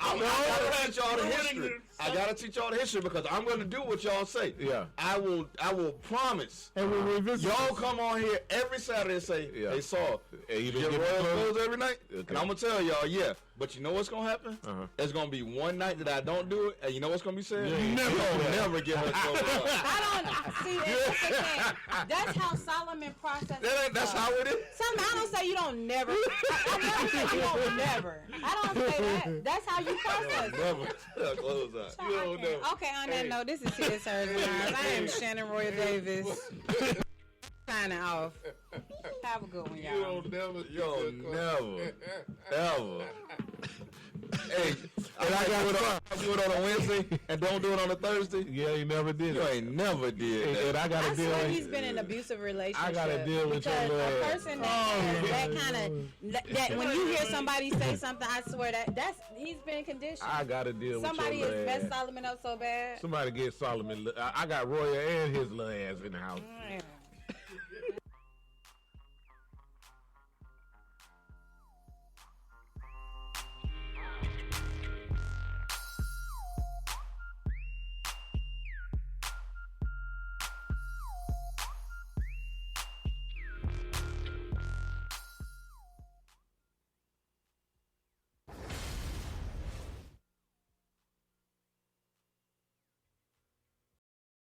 I gotta teach y'all the history. I gotta teach y'all the history because I'm gonna do what y'all say. Yeah. I will promise. And we revisit. Y'all come on here every Saturday and say, Yeah. "Hey, Saul, Hey, you you done get get Royal the clothes? clothes every night?" Okay. And I'm gonna tell y'all, yeah. But you know what's gonna happen? Uh-huh. There's gonna be one night that I don't do it, and you know what's gonna be said? Yeah, You yeah. never get her clothes. I don't see that's the thing. That's how Solomon processes. That's stuff. how it is. Solomon, I don't say you don't never. I never say you don't never. I don't say that. That's how you process. Never get her clothes out. So okay, on that note, this is His, Hers, and Ours. I am Shannon Roy Davis. Signing off. Have a good one, y'all. Yo, never, ever. Hey, and I got do it on a Wednesday and don't do it on a Thursday. Yeah, you never did You it. ain't never did that. And I got I to deal swear he's with been in an abusive relationship. I gotta deal with your because little a ass. person that kind of that when you hear somebody say something, I swear that's he's been conditioned. I got to deal Somebody with has your messed little ass. Solomon up so bad. Somebody get Solomon. I got Roy and his little ass in the house. Mm.